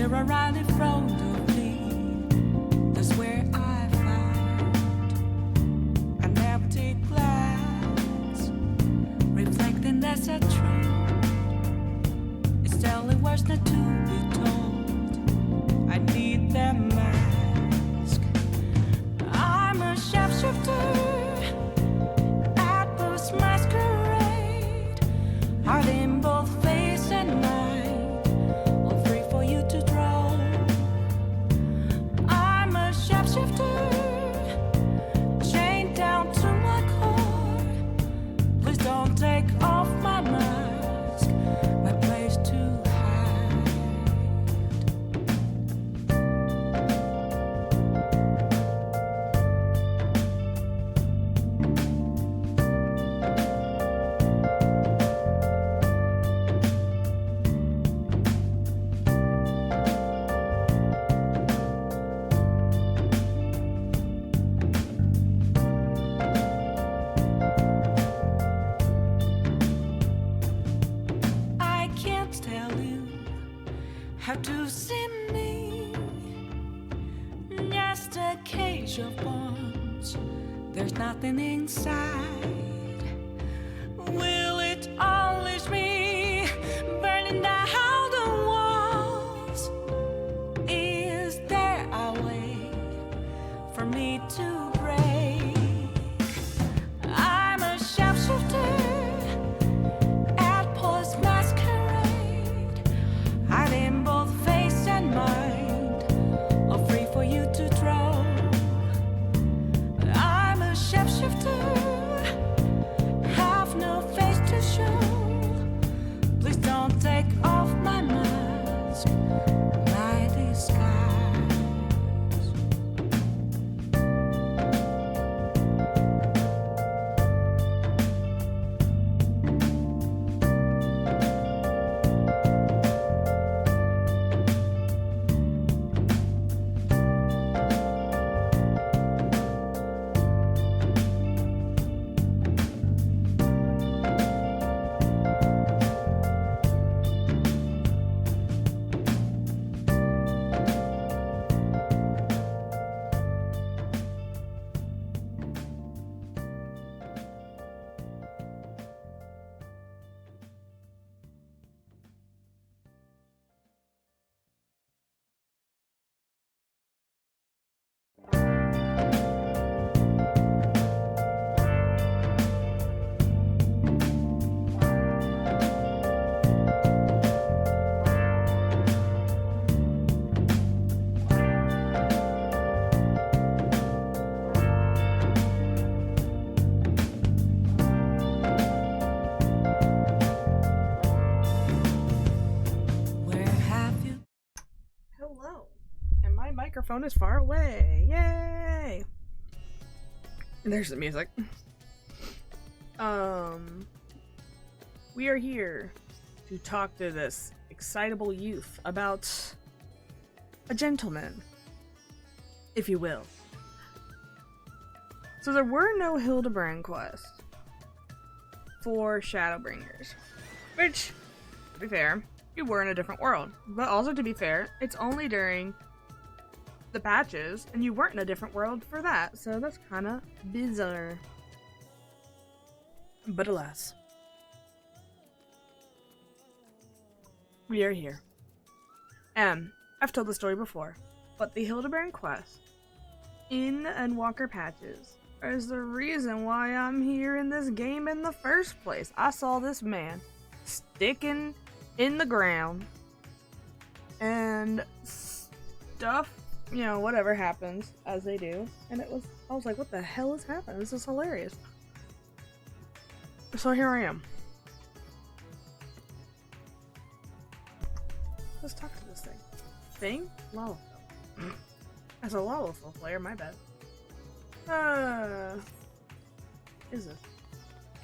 Here right in front of me, that's where I found an empty glass, reflecting that's a truth. It's telling words not to be told. I need that mask. I'm a shapeshifter at post masquerade, heart in both face and mind, all free for you to draw. I'm a shapeshifter, chained down to my core. Please don't take off my mask, my place to hide. I can't tell you how to see me. Just a cage of bones, there's nothing inside. Will it unleash me, burning down the walls? Is there a way for me to break? I'm a shapeshifter at post masquerade, hide in both face and mind, all free for you to draw. I'm a shapeshifter, have no face to show. Please don't take off my mask, my disguise. Where have you? Hello. And my microphone is far away. Yay! There's the music. We are here to talk to this excitable youth about a gentleman, if you will. So there were no Hildibrand Quest for Shadowbringers, which, to be fair, you were in a different world. But also, to be fair, it's only during the patches, and you weren't in a different world for that, so that's kind of bizarre. But alas, we are here. And I've told the story before, but the Hildibrand Quest in Endwalker patches is the reason why I'm here in this game in the first place. I saw this man sticking in the ground, and stuff, you know, whatever happens as they do, and I was like, what the hell is happening? This is hilarious. So here I am. Let's talk to this thing. Lalafell. As a Lalafell player, my bad. Is this?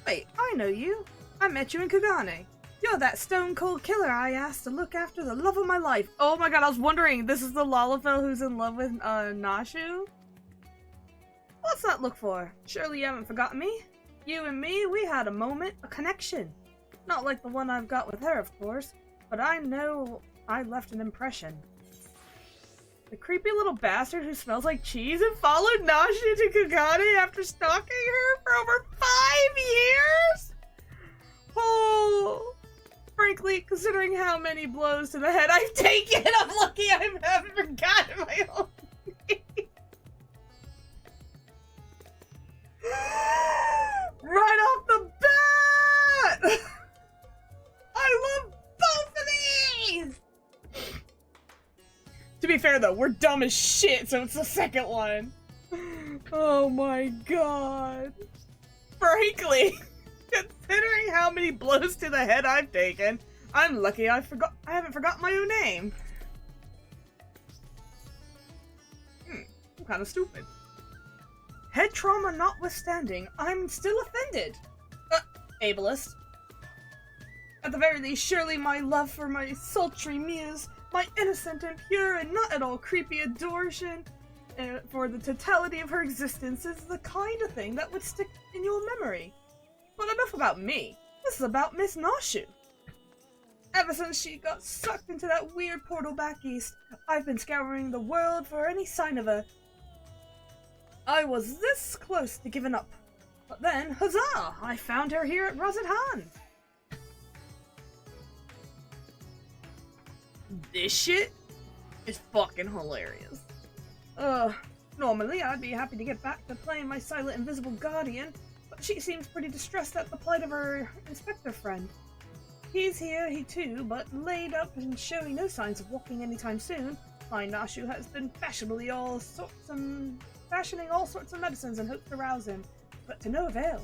Wait, I know you. I met you in Kagane. You're that stone cold killer I asked to look after the love of my life. Oh my god, I was wondering, this is the Lalafell who's in love with Nashu? What's that look for? Surely you haven't forgotten me? You and me, we had a moment, a connection. Not like the one I've got with her, of course, but I know I left an impression. The creepy little bastard who smells like cheese and followed Nasha to Kagane after stalking her for over 5 years? Oh, frankly, considering how many blows to the head I've taken, I'm lucky I haven't forgotten my own name. Right off the bat! I love both of these! To be fair though, we're dumb as shit, so it's the second one. Oh my god. Frankly, considering how many blows to the head I've taken, I'm lucky I haven't forgotten my own name. I'm kinda stupid. Head trauma notwithstanding, I'm still offended. Ableist. At the very least, surely my love for my sultry muse, my innocent and pure and not at all creepy adoration for the totality of her existence is the kind of thing that would stick in your memory. But enough about me. This is about Miss Nashu. Ever since she got sucked into that weird portal back east, I've been scouring the world for any sign of her. I was this close to giving up. But then, huzzah! I found her here at Razathan. This shit is fucking hilarious. Normally I'd be happy to get back to playing my silent invisible guardian, but she seems pretty distressed at the plight of her inspector friend. He's here, he too, but laid up and showing no signs of walking anytime soon. My Nashu has been fashioning all sorts of medicines in hopes to rouse him, but to no avail.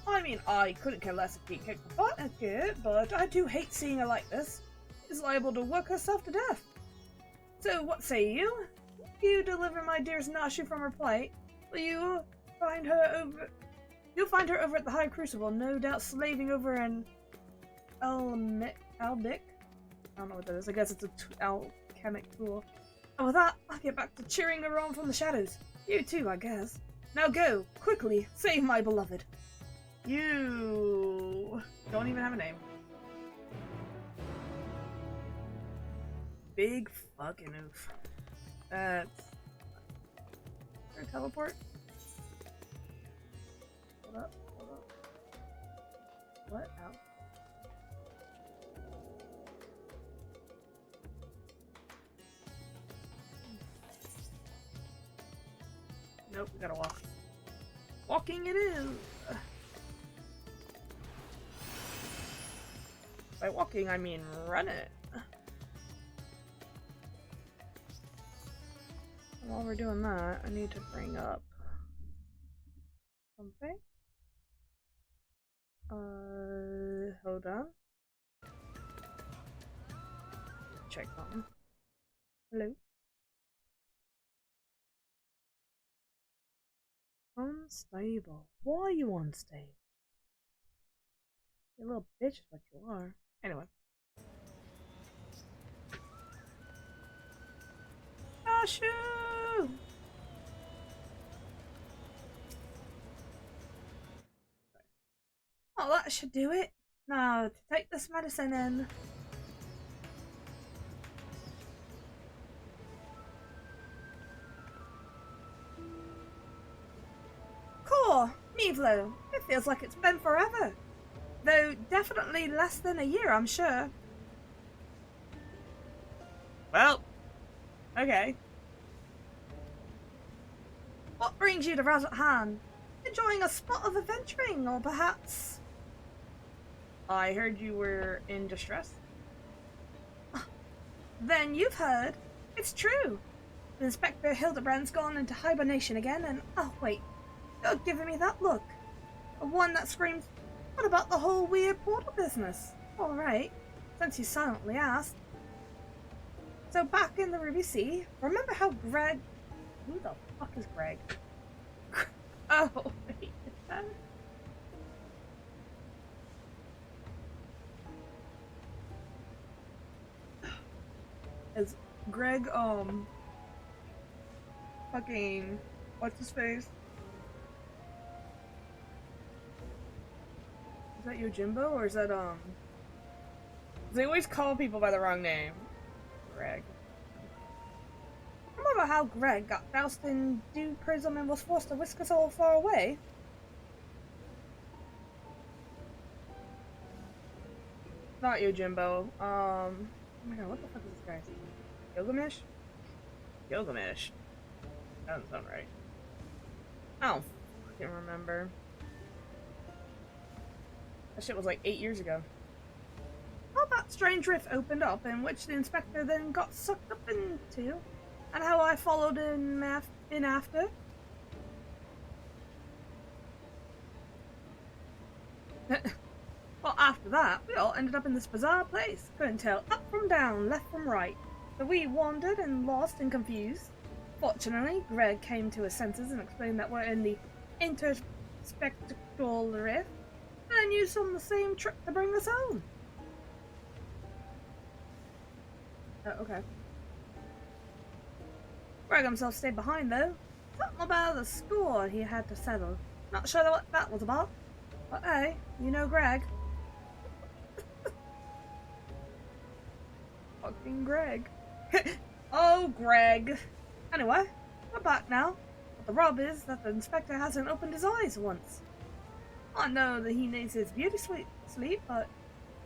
I mean, I couldn't care less if he kicked the butt at it, but I do hate seeing her like this. Is liable to work herself to death. So what say you? You deliver my dearest Nashu from her plight. Will you find her over? You'll find her over at the High Crucible, no doubt slaving over an albic. I don't know what that is. I guess it's a alchemic tool. And with that, I'll get back to cheering her on from the shadows. You too, I guess. Now go quickly, save my beloved. You don't even have a name. Big fucking oof. That's... Is there a teleport? Hold up, hold up. What? Ow. Nope, we gotta walk. Walking it is! By walking, I mean run it. While we're doing that, I need to bring up something. Hold on. Check on. Hello? Unstable. Why are you unstable? You little bitch is what you are. Anyway. Nashu! Oh, that should do it. Now, to take this medicine in. Cool, Mevlo. It feels like it's been forever. Though definitely less than a year, I'm sure. Well, okay. What brings you to Razathan? Enjoying a spot of adventuring, or perhaps... I heard you were in distress. Then you've heard. It's true. Inspector Hildibrand's gone into hibernation again, and... Oh, wait. You're giving me that look. One that screams, what about the whole weird portal business? Alright, since you silently asked. So back in the Ruby Sea, remember how Greg... Who the fuck is Greg? Oh, wait. Is Greg, fucking... What's his face? Is that Yojimbo, or is that, They always call people by the wrong name. Greg. Remember how Greg got doused in dew prism and was forced to whisk us all far away? Not you, Jimbo. Oh my god, what the fuck is this guy's name? Gilgamesh? Gilgamesh. That doesn't sound right. I don't fucking remember. That shit was like 8 years ago. How that strange rift opened up, in which the inspector then got sucked up into, and how I followed in after. Well, after that, we all ended up in this bizarre place. Couldn't tell up from down, left from right. So we wandered and lost and confused. Fortunately, Greg came to his senses and explained that we're in the interspectral rift, and used some of the same trick to bring us home. Okay. Greg himself stayed behind, though. Something about the score he had to settle. Not sure what that was about. But hey, you know Greg. Fucking Greg. Oh, Greg. Anyway, we're back now. But the rub is that the inspector hasn't opened his eyes once. I know that he needs his beauty sleep, but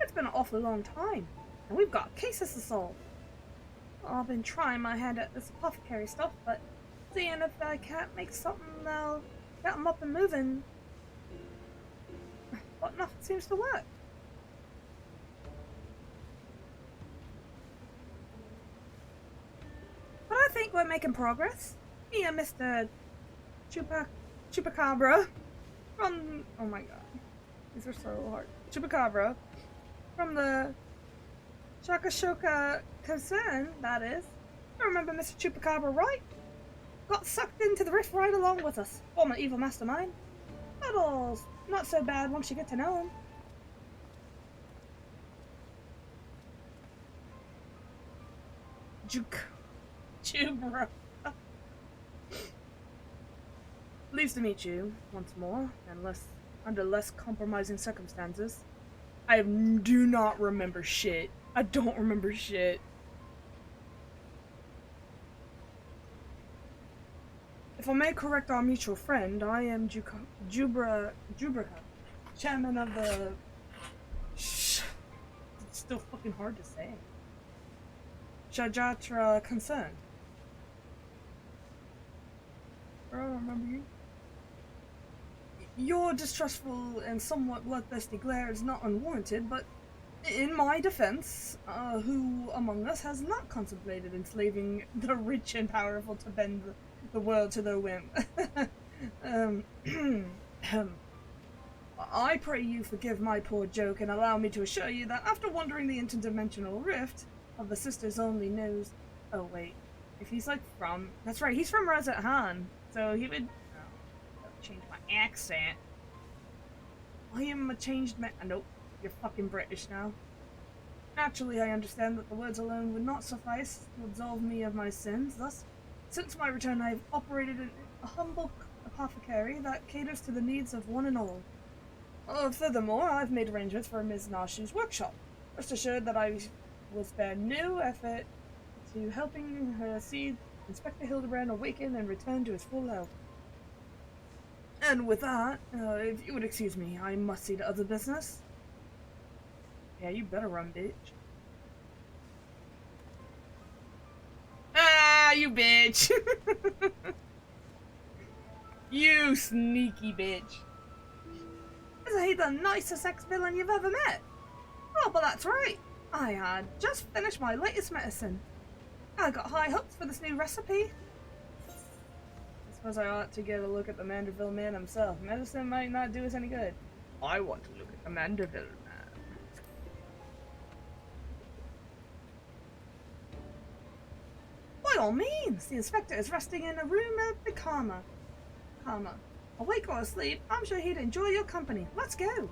it's been an awfully long time. And we've got cases to solve. I've been trying my hand at this apothecary stuff, but seeing if I can't make something that'll get him up and moving. But nothing seems to work. But I think we're making progress. Me and Mr. Chupacabra from... Oh my god. These are so hard. Chupacabra from the Shakashoka concern, that is. I remember Mr. Chupacabra, right? Got sucked into the rift right along with us. Former evil mastermind. But all's not so bad once you get to know him. Jubra. Pleased to meet you once more, and under less compromising circumstances. I do not remember shit. I don't remember shit. If I may correct our mutual friend, I am Jubraka, chairman of the... It's still fucking hard to say. Shajatra concern. I don't remember you. Your distrustful and somewhat bloodthirsty glare is not unwarranted, but in my defense, who among us has not contemplated enslaving the rich and powerful to bend the world to their whim? I pray you forgive my poor joke and allow me to assure you that after wandering the interdimensional rift of the sisters only knows... Oh wait, if he's like from... That's right, he's from Razat Han, so he would... Oh, change my accent. I am a changed man... Nope, you're fucking British now. Naturally, I understand that the words alone would not suffice to absolve me of my sins. Thus, since my return, I have operated a humble apothecary that caters to the needs of one and all. Furthermore, I've made arrangements for Ms. Nashu's workshop. Rest assured that I will spare no effort to helping her see Inspector Hildibrand awaken and return to his full health. And with that, if you would excuse me, I must see to other business. Yeah, you better run, bitch. Ah, you bitch! You sneaky bitch. Isn't he the nicest ex-villain you've ever met? Oh, but that's right. I had just finished my latest medicine. I got high hopes for this new recipe. I suppose I ought to get a look at the Manderville man himself. Medicine might not do us any good. I want to look at the Manderville man. By all means, the inspector is resting in a room at the Karma. Awake or asleep, I'm sure he'd enjoy your company. Let's go.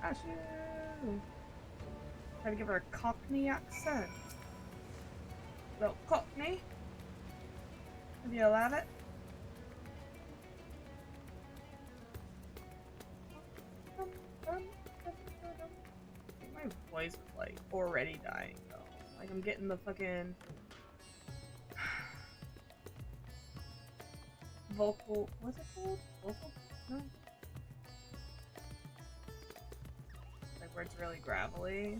Ashu. Try to give her a Cockney accent. Little Cockney. If you'll have it. My voice is like already dying though. Like I'm getting the fucking vocal. What's it called? Vocal? No. Like where it's really gravelly.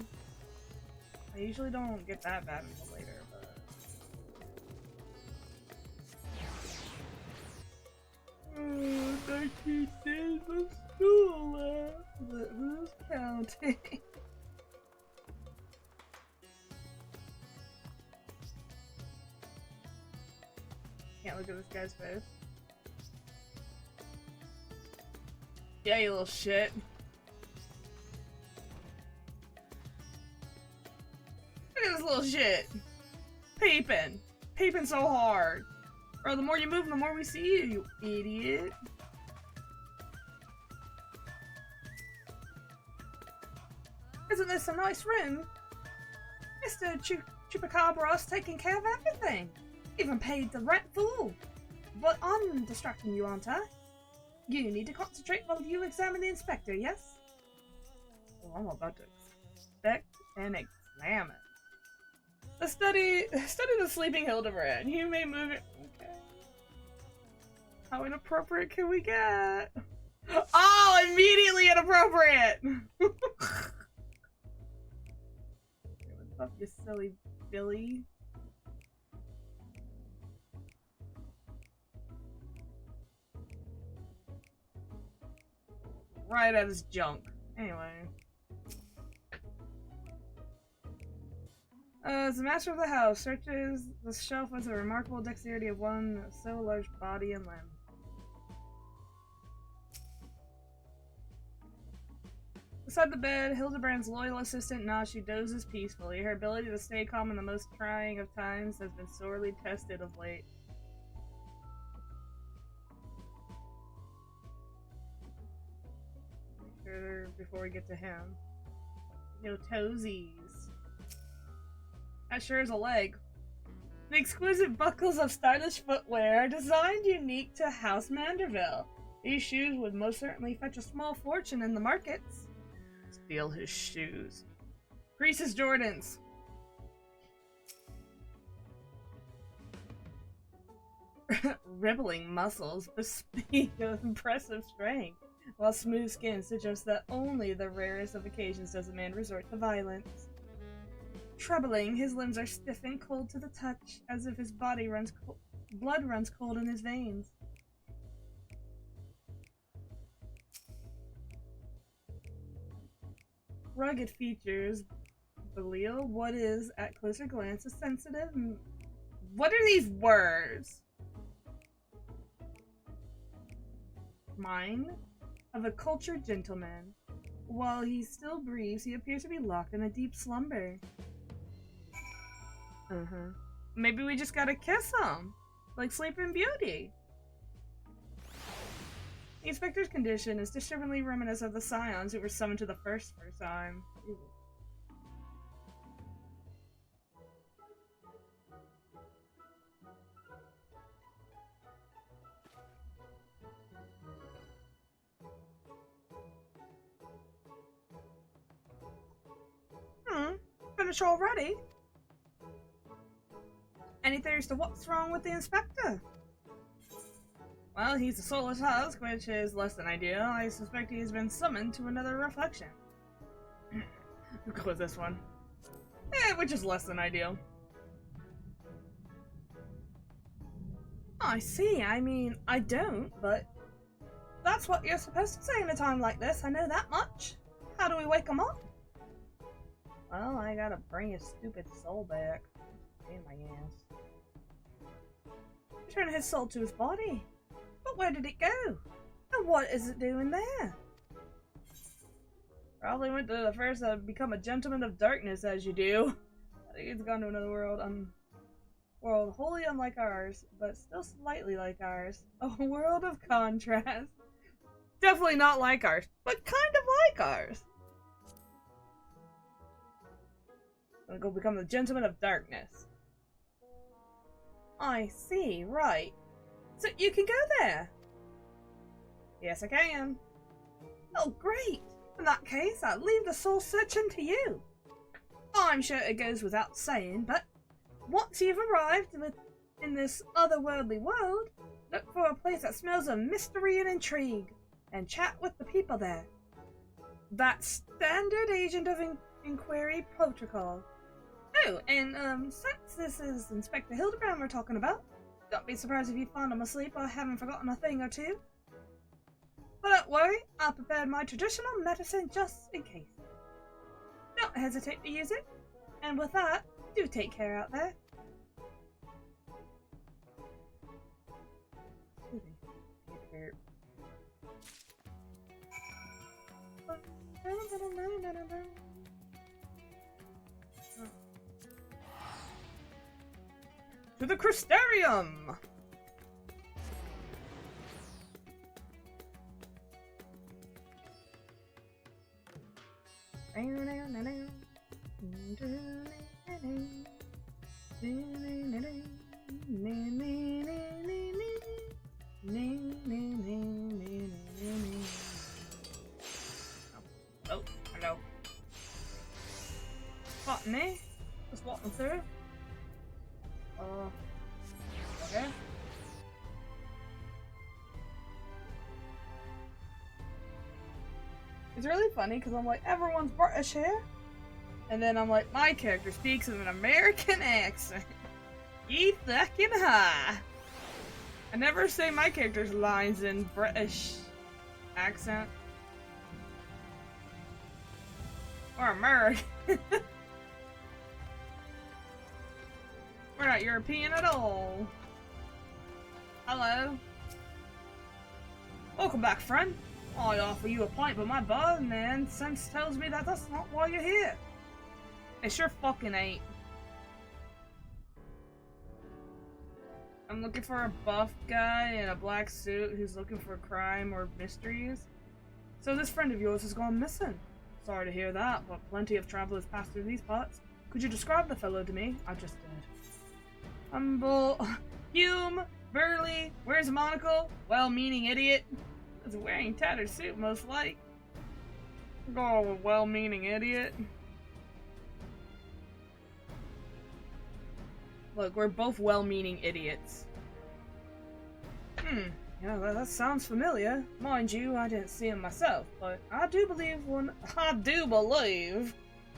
I usually don't get that bad until later, but. Oh, 13 days of school left, but who's counting? Can't look at this guy's face. Yeah, you little shit. Look at this little shit. Peeping. Peeping so hard. Bro, the more you move, the more we see you, you idiot. Isn't this a nice room? Mr. Chupacabra's taking care of everything. Even paid the rent full. But I'm distracting you, aren't I? You need to concentrate while you examine the inspector, yes? Oh, I'm about to inspect and examine. Study the sleeping Hildibrand. You may move it. Okay. How inappropriate can we get? Oh, immediately inappropriate! What's up, you silly Billy? Right at his junk. Anyway. As the master of the house searches the shelf with the remarkable dexterity of one of so large body and limb. Beside the bed, Hildibrand's loyal assistant Nashi dozes peacefully. Her ability to stay calm in the most trying of times has been sorely tested of late. Make sure before we get to him. No toesies. That sure is a leg. The exquisite buckles of stylish footwear are designed unique to House Manderville. These shoes would most certainly fetch a small fortune in the markets. Steal his shoes. Grease his Jordans. Rippling muscles bespeak of impressive strength, while smooth skin suggests that only the rarest of occasions does a man resort to violence. Troubling, his limbs are stiff and cold to the touch, as if his body blood runs cold in his veins. Rugged features, Belial, what is, at closer glance, a sensitive... What are these words? Mind of a cultured gentleman. While he still breathes, he appears to be locked in a deep slumber. Maybe we just gotta kiss him, like Sleeping Beauty. The inspector's condition is disturbingly reminiscent of the scions who were summoned to the first time. Finished already? Any theories to what's wrong with the inspector? Well, he's a soulless husk, which is less than ideal. I suspect he's been summoned to another reflection. We'll go with this one. Which is less than ideal. I see. I mean, I don't, but that's what you're supposed to say in a time like this. I know that much. How do we wake him up? Well, I gotta bring his stupid soul back. In my ass. Return his soul to his body. But where did it go? And what is it doing there? Probably went to the first become a gentleman of darkness, as you do. I think it's gone to another world. World wholly unlike ours, but still slightly like ours. A world of contrast. Definitely not like ours, but kind of like ours. I'm gonna go become the gentleman of darkness. I see, right. So you can go there? Yes, I can. Oh, great. In that case, I'll leave the soul searching to you. I'm sure it goes without saying, but once you've arrived In this otherworldly world, look for a place that smells of mystery and intrigue, and chat with the people there. That's standard agent of inquiry protocol. Oh, and since this is Inspector Hildibrand we're talking about, don't be surprised if you find him asleep or haven't forgotten a thing or two. But don't worry, I prepared my traditional medicine just in case. Don't hesitate to use it. And with that, do take care out there. To the Crystarium! Oh, hello. Spotting me? Just walking through. Okay. It's really funny because I'm like, everyone's British here. And then I'm like, my character speaks in an American accent. Ye fucking ha! I never say my character's lines in British accent. Or American. We're not European at all. Hello. Welcome back, friend. I'd offer you a pint, but my barman sense tells me that that's not why you're here. It sure fucking ain't. I'm looking for a buff guy in a black suit who's looking for crime or mysteries. So this friend of yours has gone missing. Sorry to hear that, but plenty of travelers pass through these parts. Could you describe the fellow to me? I just did. Humble, Hume, burly, wears a monocle, well-meaning idiot. Is wearing tattered suit, most like. Go with well-meaning idiot. Look, we're both well-meaning idiots. Yeah, that sounds familiar. Mind you, I didn't see him myself, but I do believe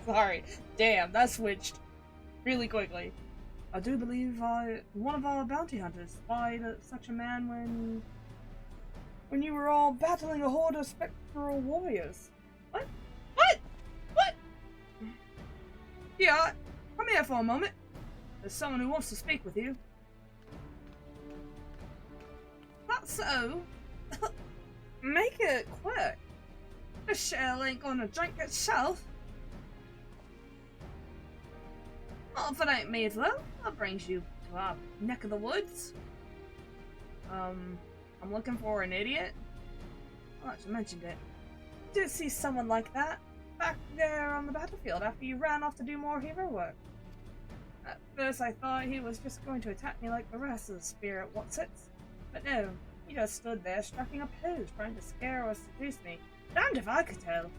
Sorry, damn, that switched really quickly. I do believe one of our bounty hunters spied such a man when you were all battling a horde of spectral warriors. What? What? What? Yeah, come here for a moment. There's someone who wants to speak with you. That's so. Make it quick. This shell ain't gonna drink itself. Not if it ain't me as well. That brings you to our neck of the woods. I'm looking for an idiot. Oh, I just mentioned it. Did see someone like that back there on the battlefield after you ran off to do more hero work. At first I thought he was just going to attack me like the rest of the spirit whatsits. But no, he just stood there striking a pose, trying to scare or seduce me. Damned if I could tell.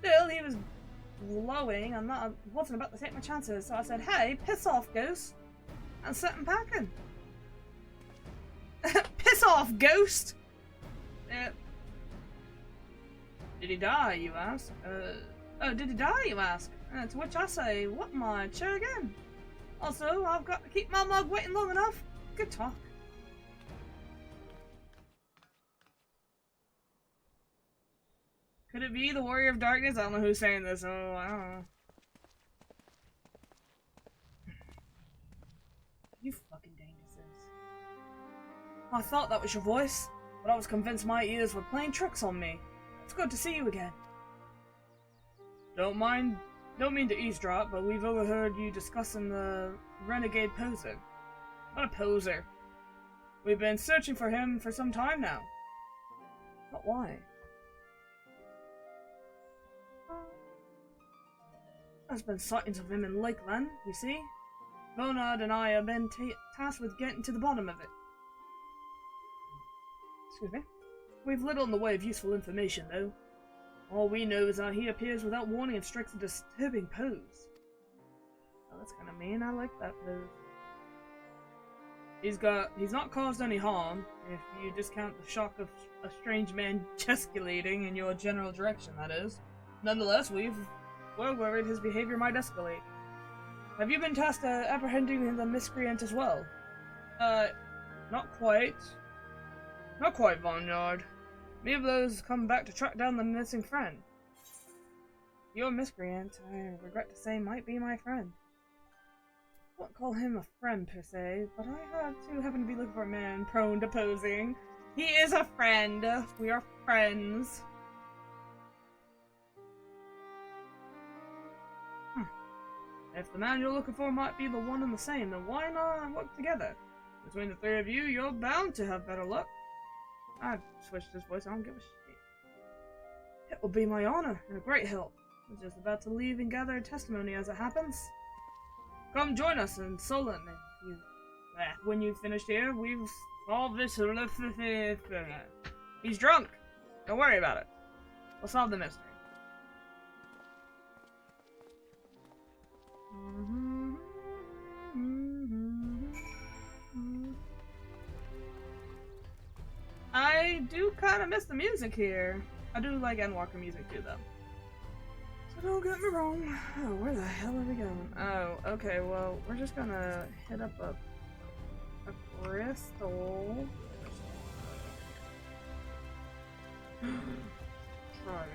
Still, he was glowing and I wasn't about to take my chances, so I said, hey, piss off, ghost, and set him packing. Piss off, ghost! Did he die, you ask? Oh, did he die, you ask? To which I say, what my chair again? Also, I've got to keep my mug waiting long enough. Good talk. Could it be the Warrior of Darkness? I don't know who's saying this, oh, I don't know. You fucking dinguses. I thought that was your voice, but I was convinced my ears were playing tricks on me. It's good to see you again. Don't mean to eavesdrop, but we've overheard you discussing the renegade poser. What a poser. We've been searching for him for some time now. But why? There's been sightings of him in Lakeland, you see. Bonard and I have been tasked with getting to the bottom of it. Excuse me. We've little in the way of useful information, though. All we know is that he appears without warning and strikes a disturbing pose. Oh, that's kind of mean. I like that pose. He's not caused any harm, if you discount the shock of a strange man gesticulating in your general direction, that is. Nonetheless, we're worried his behavior might escalate. Have you been tasked apprehending the miscreant as well? Not quite. Not quite, Vineyard. Mabel's come back to track down the missing friend. Your miscreant, I regret to say, might be my friend. I won't call him a friend per se, but I too happen to be looking for a man prone to posing. He is a friend. We are friends. If the man you're looking for might be the one and the same, then why not work together? Between the three of you, you're bound to have better luck. I've switched his voice, I don't give a shit. It will be my honor and a great help. We're just about to leave and gather testimony as it happens. Come join us in Solon. When you've finished here, we've solved this. He's drunk. Don't worry about it. We'll solve the mystery. I do kind of miss the music here. I do like Endwalker music too, though. So don't get me wrong. Oh, where the hell are we going? Oh, okay, well, we're just gonna hit up a crystal. Try it.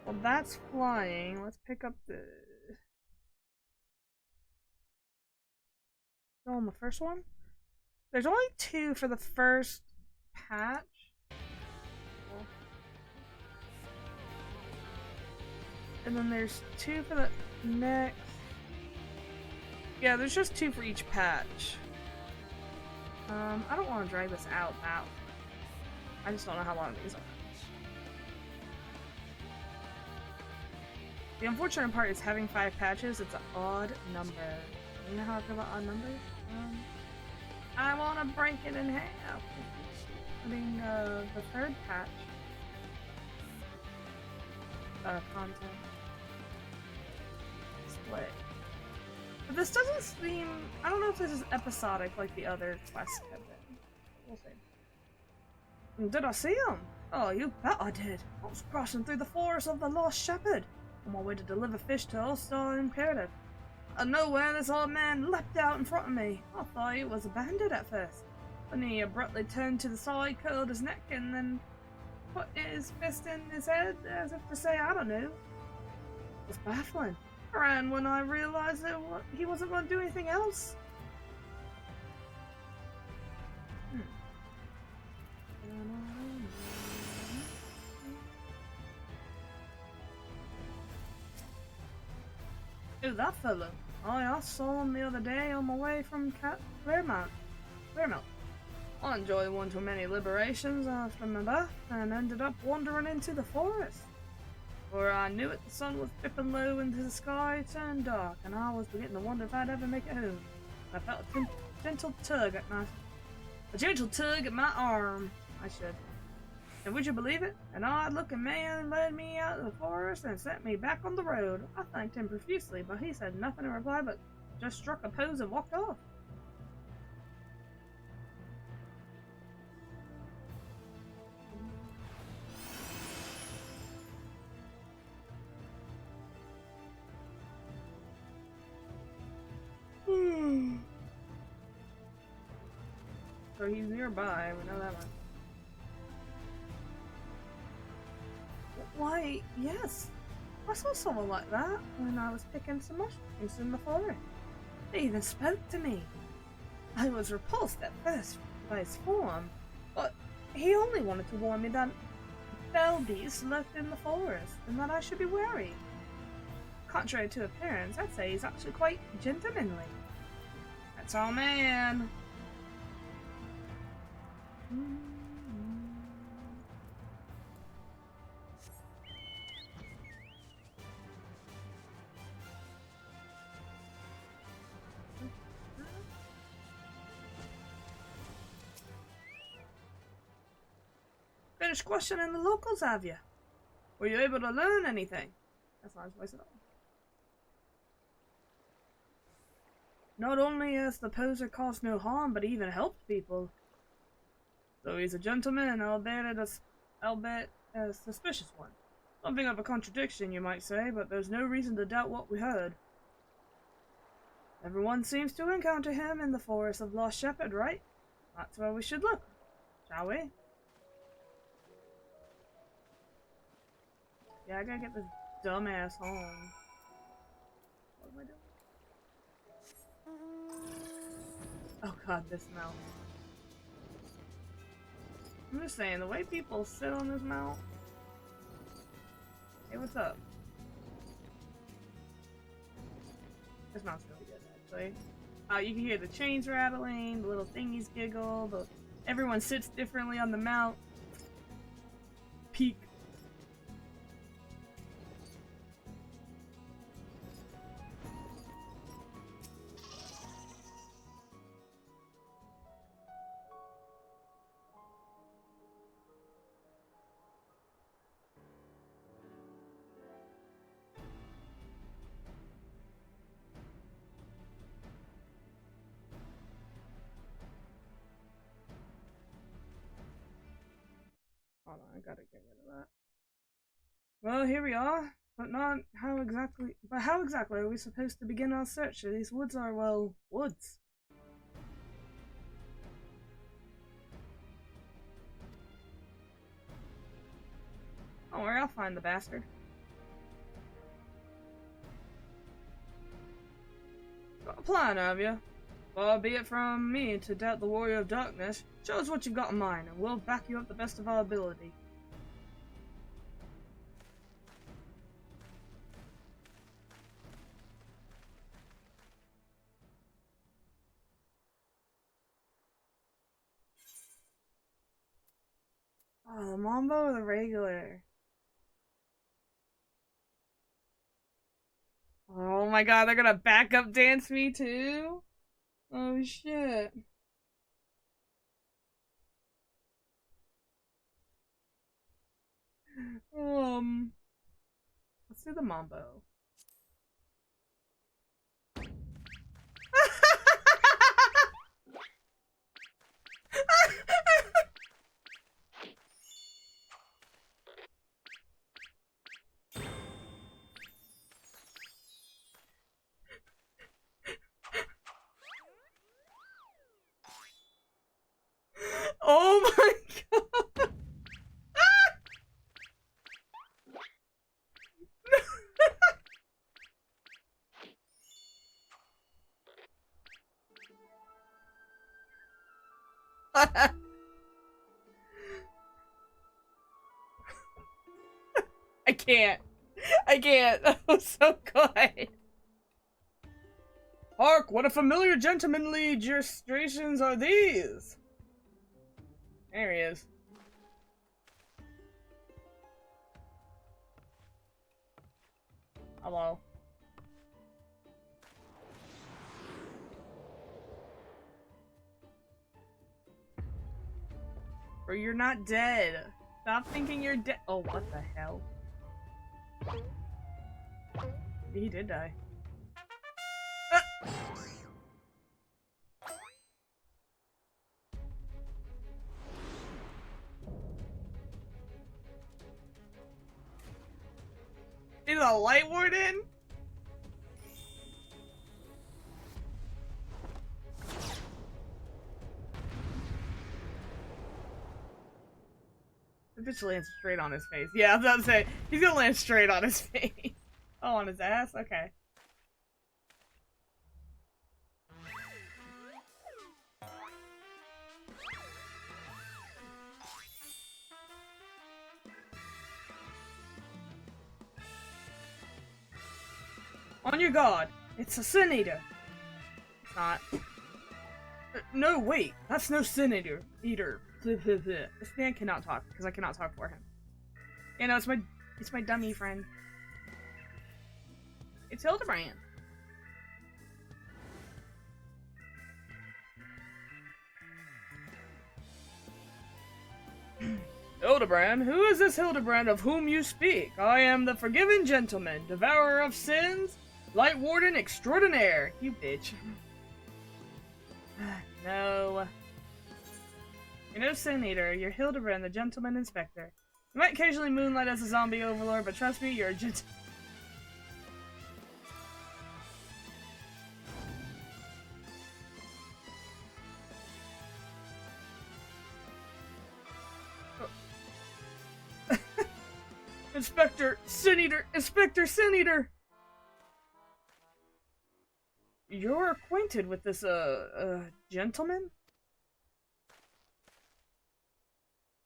Well, that's flying. Let's pick up the... Go on the first one? There's only 2 for the first patch. And then there's 2 for the next... Yeah, there's just 2 for each patch. I don't want to drag this out now. I just don't know how long these are. The unfortunate part is having 5 patches, it's an odd number. You know how I feel about odd numbers? I want to break it in half. Putting the 3rd patch. Content. Split. But this doesn't seem... I don't know if this is episodic like the other quests have been. We'll see. Did I see him? Oh, you bet I did. I was crossing through the forest of the Lost Shepherd on my way to deliver fish to Ulster Imperative. Out of nowhere, this old man leapt out in front of me. I thought he was a bandit at first. Then he abruptly turned to the side, curled his neck, and then put his fist in his head as if to say, I don't know. It was baffling. I ran when I realized that he wasn't going to do anything else. Who's that fellow? Oh, I saw him the other day on my way from Claremont. I enjoyed one too many liberations after my birth and ended up wandering into the forest. Before I knew it, the sun was dipping low into the sky, it turned dark, and I was beginning to wonder if I'd ever make it home. I felt a gentle tug at my arm. I should. And would you believe it? An odd-looking man led me out of the forest and sent me back on the road. I thanked him profusely, but he said nothing in reply but just struck a pose and walked off. So he's nearby, we know that much. Why, yes. I saw someone like that when I was picking some mushrooms in the forest. He even spoke to me. I was repulsed at first by his form, but he only wanted to warn me that fell beasts lurked in the forest and that I should be wary. Contrary to appearance, I'd say he's actually quite gentlemanly. That's all, man. finished questioning the locals, have you? Were you able to learn anything? That's not his voice at all. Not only has the poser caused no harm, but he even helped people. Though he's a gentleman, albeit a suspicious one. Something of a contradiction, you might say, but there's no reason to doubt what we heard. Everyone seems to encounter him in the forest of Lost Shepherd, right? That's where we should look, shall we? Yeah, I gotta get this dumbass home. What am I doing? Oh god, this mount. I'm just saying, the way people sit on this mount. Hey, what's up? This mount's really good, actually. You can hear the chains rattling, the little thingies giggle, everyone sits differently on the mount. Peak. Hold on, I gotta get rid of that. Well, here we are, but how exactly are we supposed to begin our search? These woods are, well, woods. Don't worry, I'll find the bastard. Got a plan, have you? Far be it from me to doubt the warrior of darkness. Show us what you've got in mind, and we'll back you up the best of our ability. Oh, the Mambo or the regular? Oh my god, they're gonna backup dance me too? Oh shit. Let's do the Mambo. Oh my god! I can't. I can't. That was so good. Hark, what a familiar gentlemanly gesturetions are these? There he is. Hello. Or you're not dead. Stop thinking you're dead. Oh, what the hell? He did die. Is a light warden? The bitch lands straight on his face. Yeah, I was about to say, he's gonna land straight on his face. Oh, on his ass? Okay. On your guard. It's a sin eater. It's not. No, wait. That's no sin eater. This man cannot talk because I cannot talk for him. You know, it's my dummy friend. It's Hildibrand. Hildibrand? Who is this Hildibrand of whom you speak? I am the forgiven gentleman, devourer of sins, light warden extraordinaire. You bitch. No. You're no sin eater. You're Hildibrand, the gentleman inspector. You might occasionally moonlight as a zombie overlord, but trust me, you're a gent- Inspector Sin Eater! Inspector Sin Eater! You're acquainted with this, gentleman?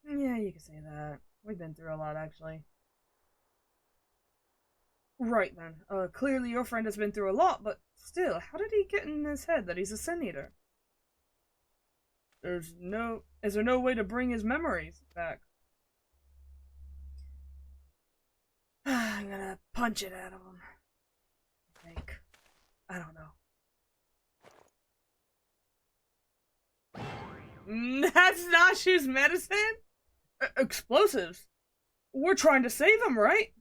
Yeah, you can say that. We've been through a lot, actually. Right then. Clearly your friend has been through a lot, but still, how did he get in his head that he's a Sin Eater? Is there no way to bring his memories back? I'm gonna punch it out of him. I think. I don't know. That's Nashu's medicine? Explosives? We're trying to save him, right?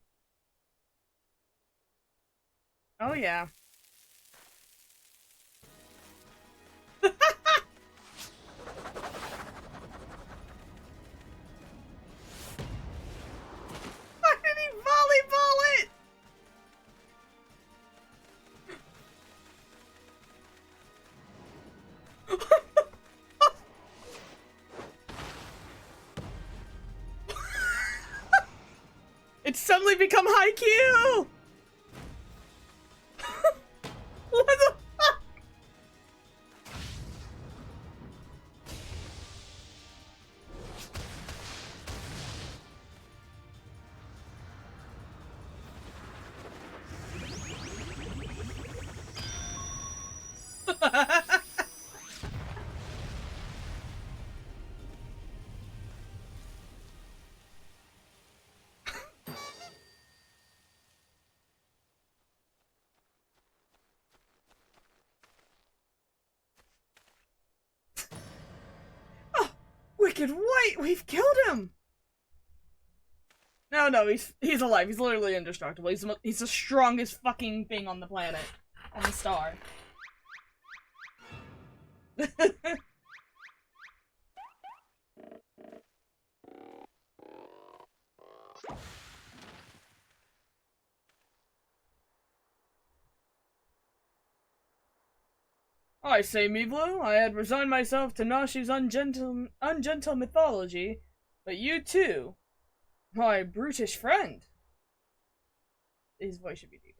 Oh yeah. Why did he volleyball it? It's suddenly become Haikyuu! What the fuck? Oh, Wicked White! We've killed him! No, he's alive. He's literally indestructible. He's the strongest fucking thing on the planet. On the star. I say, Mivlo, I had resigned myself to Nashi's ungentle mythology, but you too, my brutish friend. His voice should be deeper.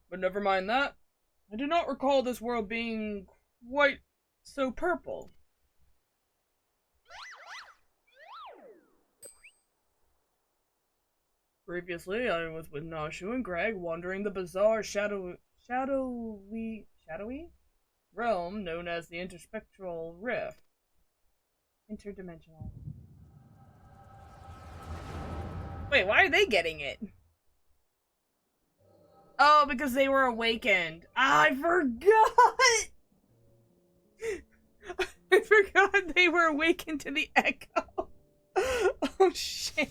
But never mind that. I do not recall this world being quite so purple. Previously, I was with Nashu and Greg wandering the bizarre shadowy realm known as the Interspectral Rift. Interdimensional. Wait, why are they getting it? Oh, because they were awakened. I forgot! I forgot they were awakened to the echo. Oh, shit.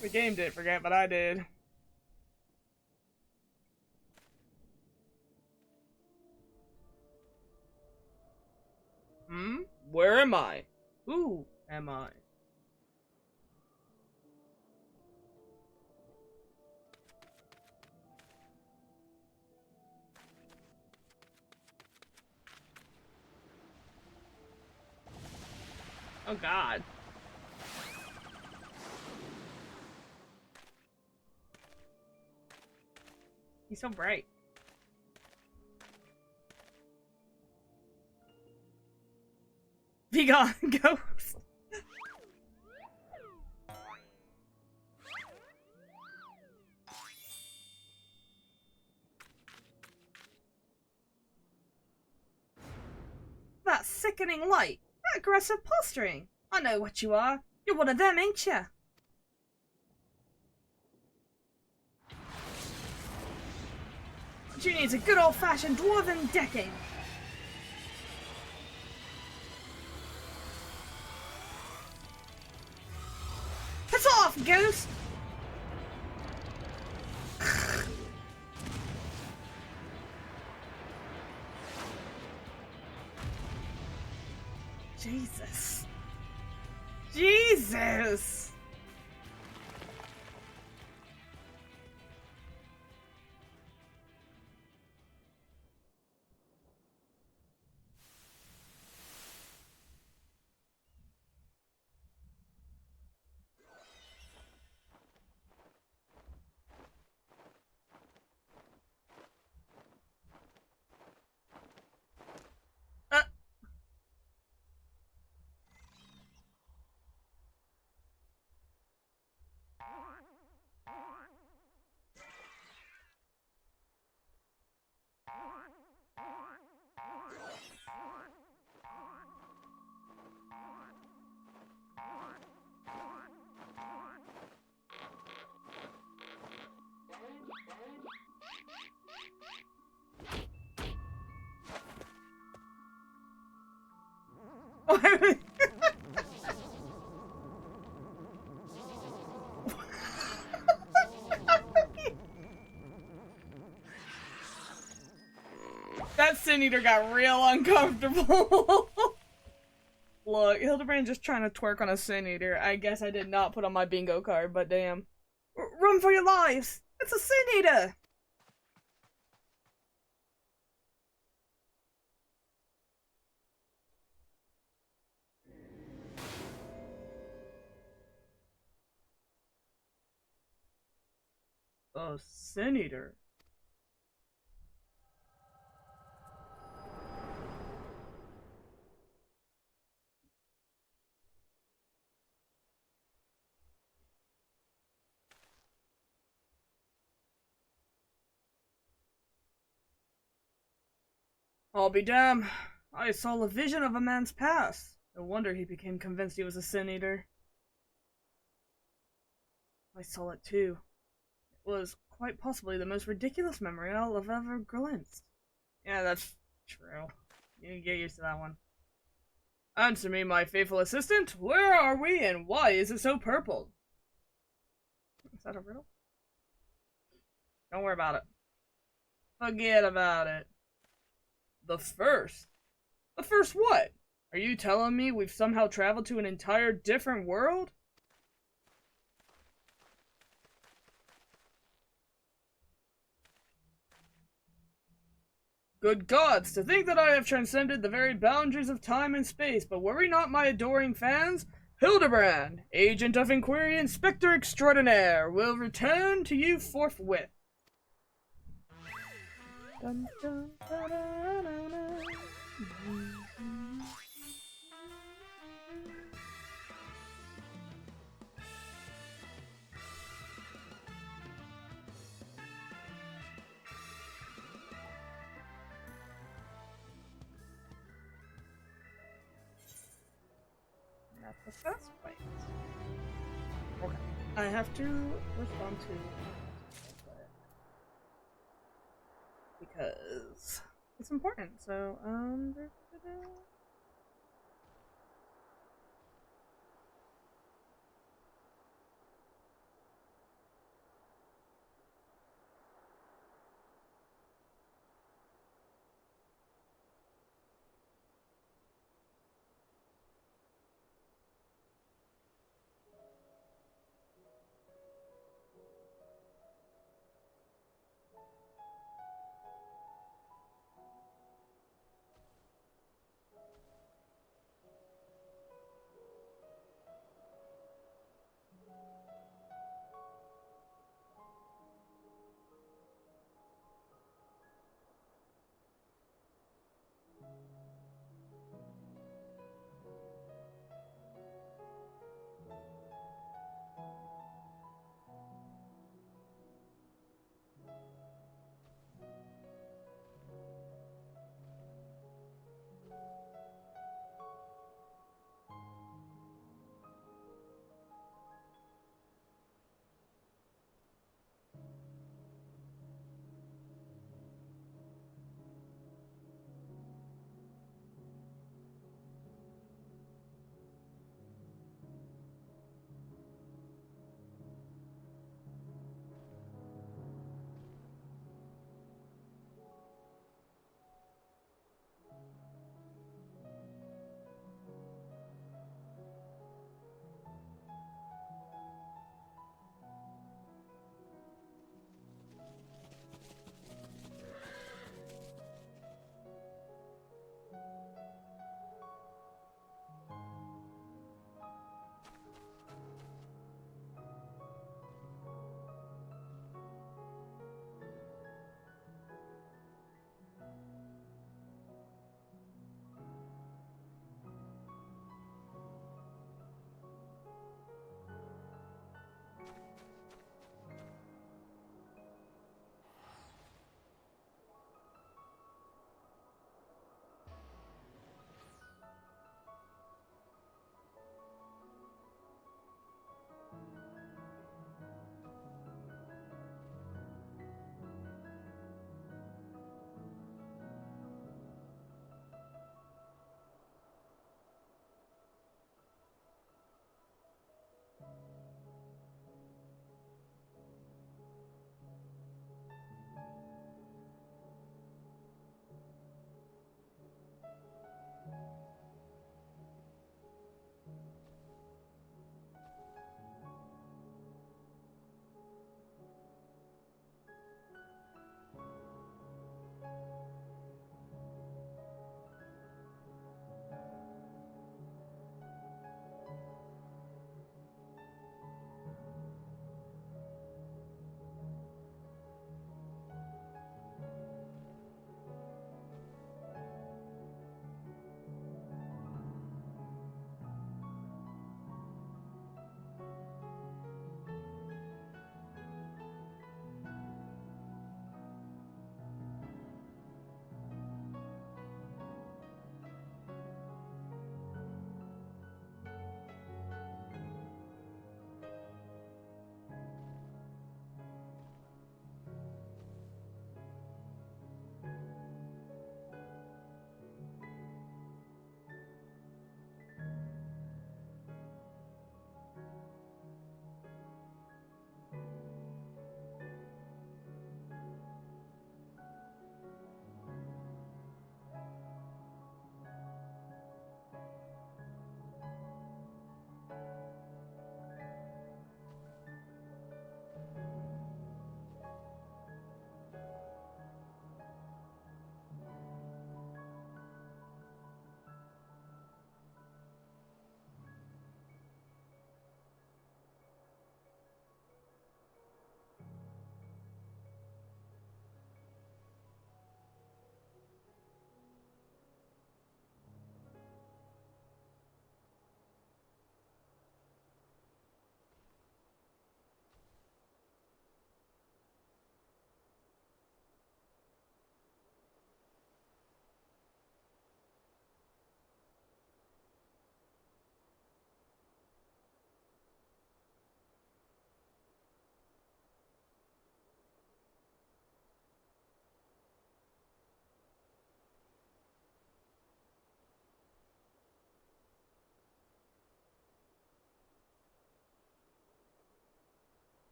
The game didn't forget, but I did. Where am I? Who am I? Oh god. He's so bright. Be gone, ghost. That sickening light. That aggressive posturing. I know what you are. You're one of them, ain't ya? She needs a good old-fashioned dwarven decking. Piss off, ghost! Jesus. Jesus! That Sin Eater got real uncomfortable. Look, Hildibrand just trying to twerk on a Sin Eater. I guess I did not put on my bingo card, but damn. Run for your lives! It's a Sin Eater! A Sin Eater. I'll be damned. I saw a vision of a man's past. No wonder he became convinced he was a Sin Eater. I saw it too. It was quite possibly the most ridiculous memory I'll have ever glimpsed. Yeah, that's true. You can get used to that one. Answer me, my faithful assistant. Where are we and why is it so purple? Is that a riddle? Don't worry about it. Forget about it. The first? The first what? Are you telling me we've somehow traveled to an entire different world? Good gods, to think that I have transcended the very boundaries of time and space, but worry not, my adoring fans. Hildibrand, agent of inquiry, inspector extraordinaire, will return to you forthwith. Dun, dun, da, da, da, da. Not the first place. Okay. I have to respond to because it's important. So,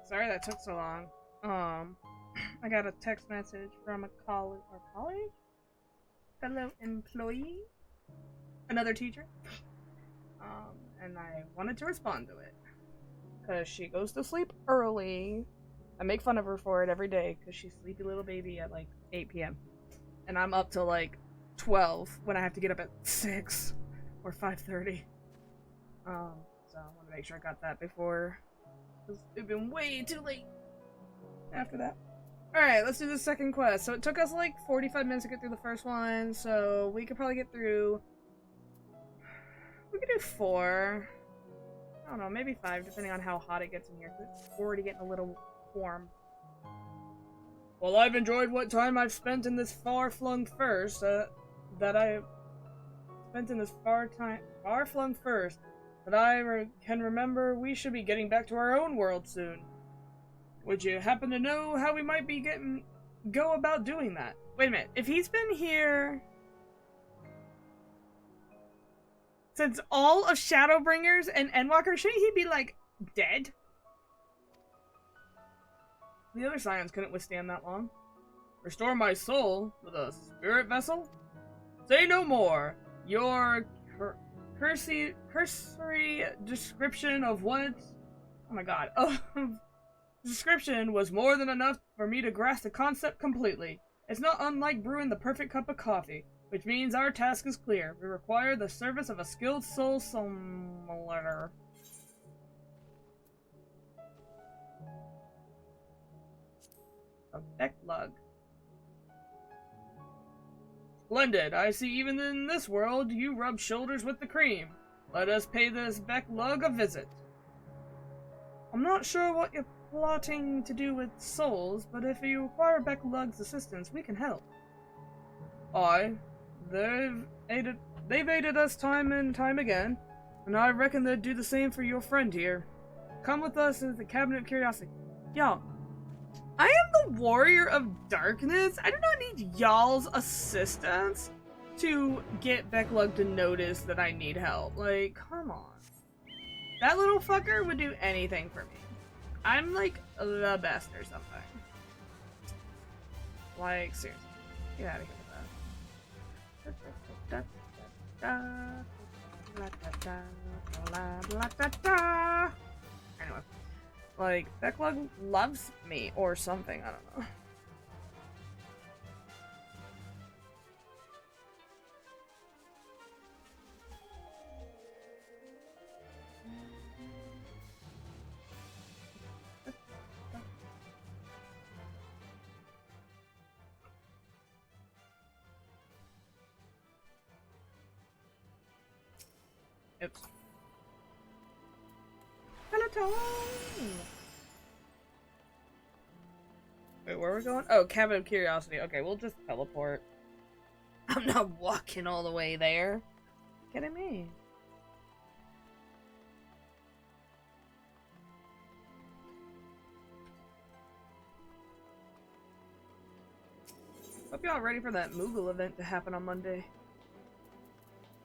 Sorry that took so long. I got a text message from a college fellow employee, another teacher. And I wanted to respond to it because she goes to sleep early. I make fun of her for it every day because she's sleepy little baby at like 8 p.m. and I'm up till like 12 when I have to get up at 6 or 5:30. So I want to make sure I got that before. It would have been way too late after that. Alright, let's do the second quest. So it took us like 45 minutes to get through the first one, so we could probably get through... We could do 4. I don't know, maybe 5, depending on how hot it gets in here. It's already getting a little warm. Well, I've enjoyed what time I've spent in this far-flung first, that I can remember we should be getting back to our own world soon. Would you happen to know how we might be go about doing that? Wait a minute, if he's been here since all of Shadowbringers and Endwalker, shouldn't he be, like, dead? The other scions couldn't withstand that long. Restore my soul with a spirit vessel? Say no more. Your cursory description of what... Oh my god. Description was more than enough for me to grasp the concept completely. It's not unlike brewing the perfect cup of coffee, which means our task is clear. We require the service of a skilled soul summoner. A Becklug. Splendid. I see even in this world you rub shoulders with the cream. Let us pay this Becklug a visit. I'm not sure what you're plotting to do with souls, but if you require Becklug's assistance, we can help. Aye. They've aided us time and time again, and I reckon they'd do the same for your friend here. Come with us to the Cabinet of Curiosity. Y'all, I am the Warrior of Darkness. I do not need y'all's assistance to get Becklug to notice that I need help. Like, come on. That little fucker would do anything for me. I'm like the best or something. Like, seriously. Get out of here with that. Anyway. Like, Becklug loves me or something, I don't know. Oops. Peloton! Wait, where are we going? Oh, Cabinet of Curiosity. Okay, we'll just teleport. I'm not walking all the way there. Kidding me? Hope y'all ready for that Moogle event to happen on Monday.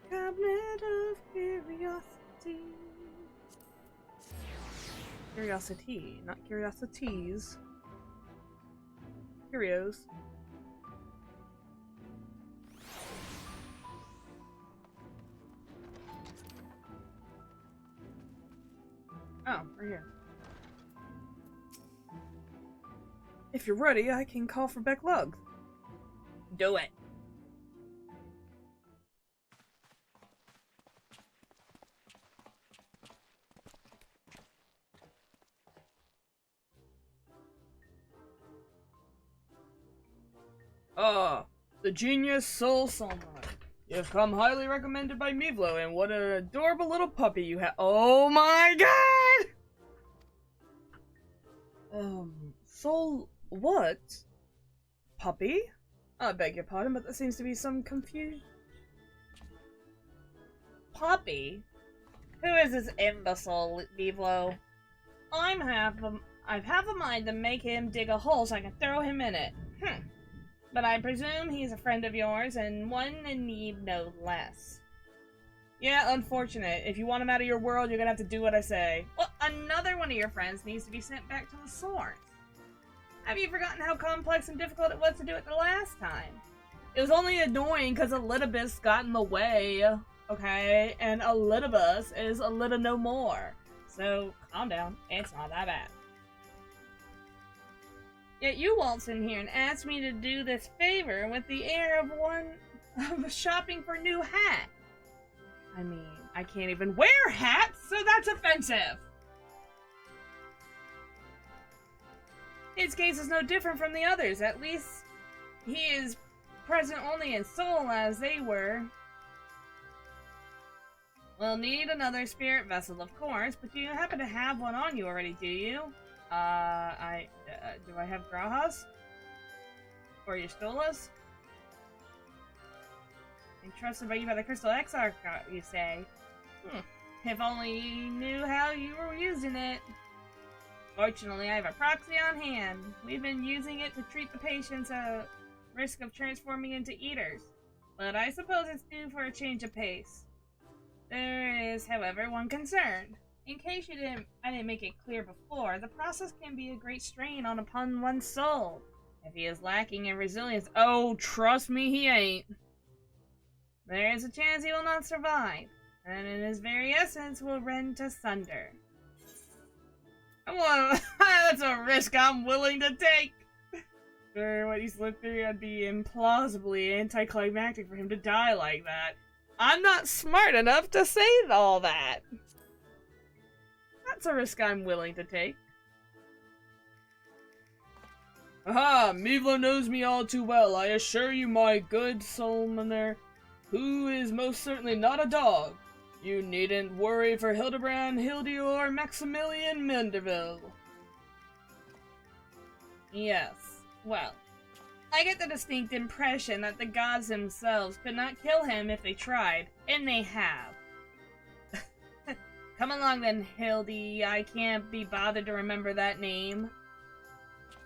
Cabinet of Curiosity. Curiosity, not curiosities. Curios. Oh, right here. If you're ready, I can call for Becklug. Do it. Ah, the genius soul summoner. You've come highly recommended by Mivlo, and what an adorable little puppy you have. Oh my god! Soul what? Puppy? I beg your pardon, but there seems to be some confusion. Puppy? Who is this imbecile, Mivlo? I've half a mind to make him dig a hole so I can throw him in it. But I presume he's a friend of yours, and one in need no less. Yeah, unfortunate. If you want him out of your world, you're gonna have to do what I say. Well, another one of your friends needs to be sent back to the source. Have you forgotten how complex and difficult it was to do it the last time? It was only annoying because Elidibus got in the way, okay? And Elidibus is a little no more. So, calm down. It's not that bad. Yet you waltz in here and ask me to do this favor with the air of one of shopping for new hat. I mean, I can't even wear hats, so that's offensive! His case is no different from the others. At least he is present only in soul as they were. We'll need another spirit vessel, of course, but do you happen to have one on you already, do you? Do I have Grahas? Or Y'shtolas? Entrusted by you by the Crystal Exarch, you say? If only you knew how you were using it. Fortunately, I have a proxy on hand. We've been using it to treat the patients at risk of transforming into eaters. But I suppose it's due for a change of pace. There is, however, one concern. In case I didn't make it clear before, the process can be a great strain upon one's soul. If he is lacking in resilience, oh, trust me, he ain't. There is a chance he will not survive, and in his very essence will rend asunder. Well, that's a risk I'm willing to take. For what he slipped through, it'd be implausibly anticlimactic for him to die like that. I'm not smart enough to say all that. That's a risk I'm willing to take. Aha! Mivla knows me all too well, I assure you, my good Solmaner, who is most certainly not a dog. You needn't worry for Hildibrand, Hildy, or Maximilian Menderville. Yes, well, I get the distinct impression that the gods themselves could not kill him if they tried, and they have. Come along then, Hildy, I can't be bothered to remember that name.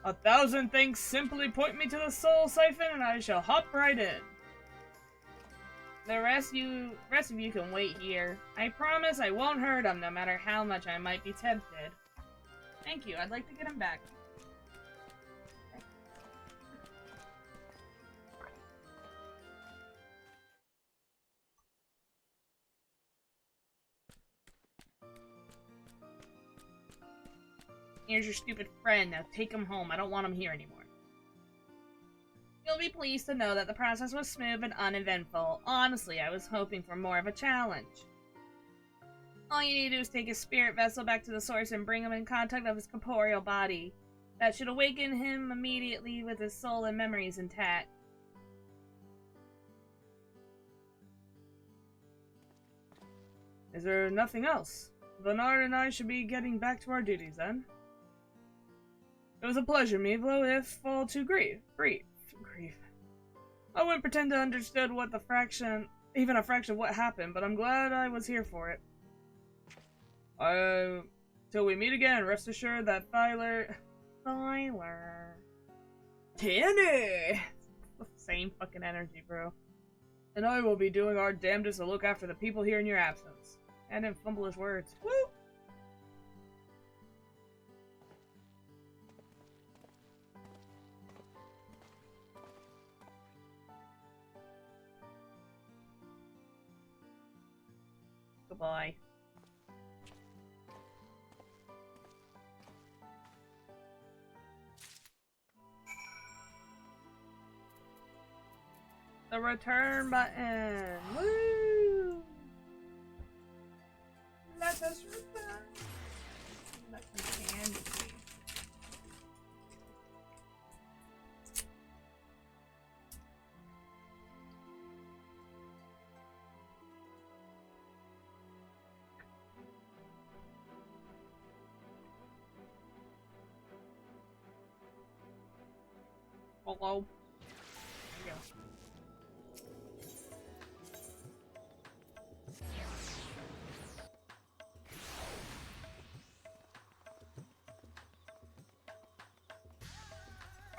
1,000 thanks, simply point me to the soul siphon and I shall hop right in. The rest of you can wait here. I promise I won't hurt him, no matter how much I might be tempted. Thank you, I'd like to get him back. Here's your stupid friend, now take him home. I don't want him here anymore. You'll be pleased to know that the process was smooth and uneventful. Honestly, I was hoping for more of a challenge. All you need to do is take his spirit vessel back to the source and bring him in contact with his corporeal body. That should awaken him immediately with his soul and memories intact. Is there nothing else? Bernard and I should be getting back to our duties then. It was a pleasure, Mivlo, if all too brief. I wouldn't pretend to understood what the fraction, even a fraction of what happened, but I'm glad I was here for it. Till we meet again, rest assured that Tyler, Tanner! Same fucking energy, bro. And I will be doing our damnedest to look after the people here in your absence. And didn't fumble his words. Woo! Goodbye. The return button. Woo! Let us return. Let some candy. Hello. There you go.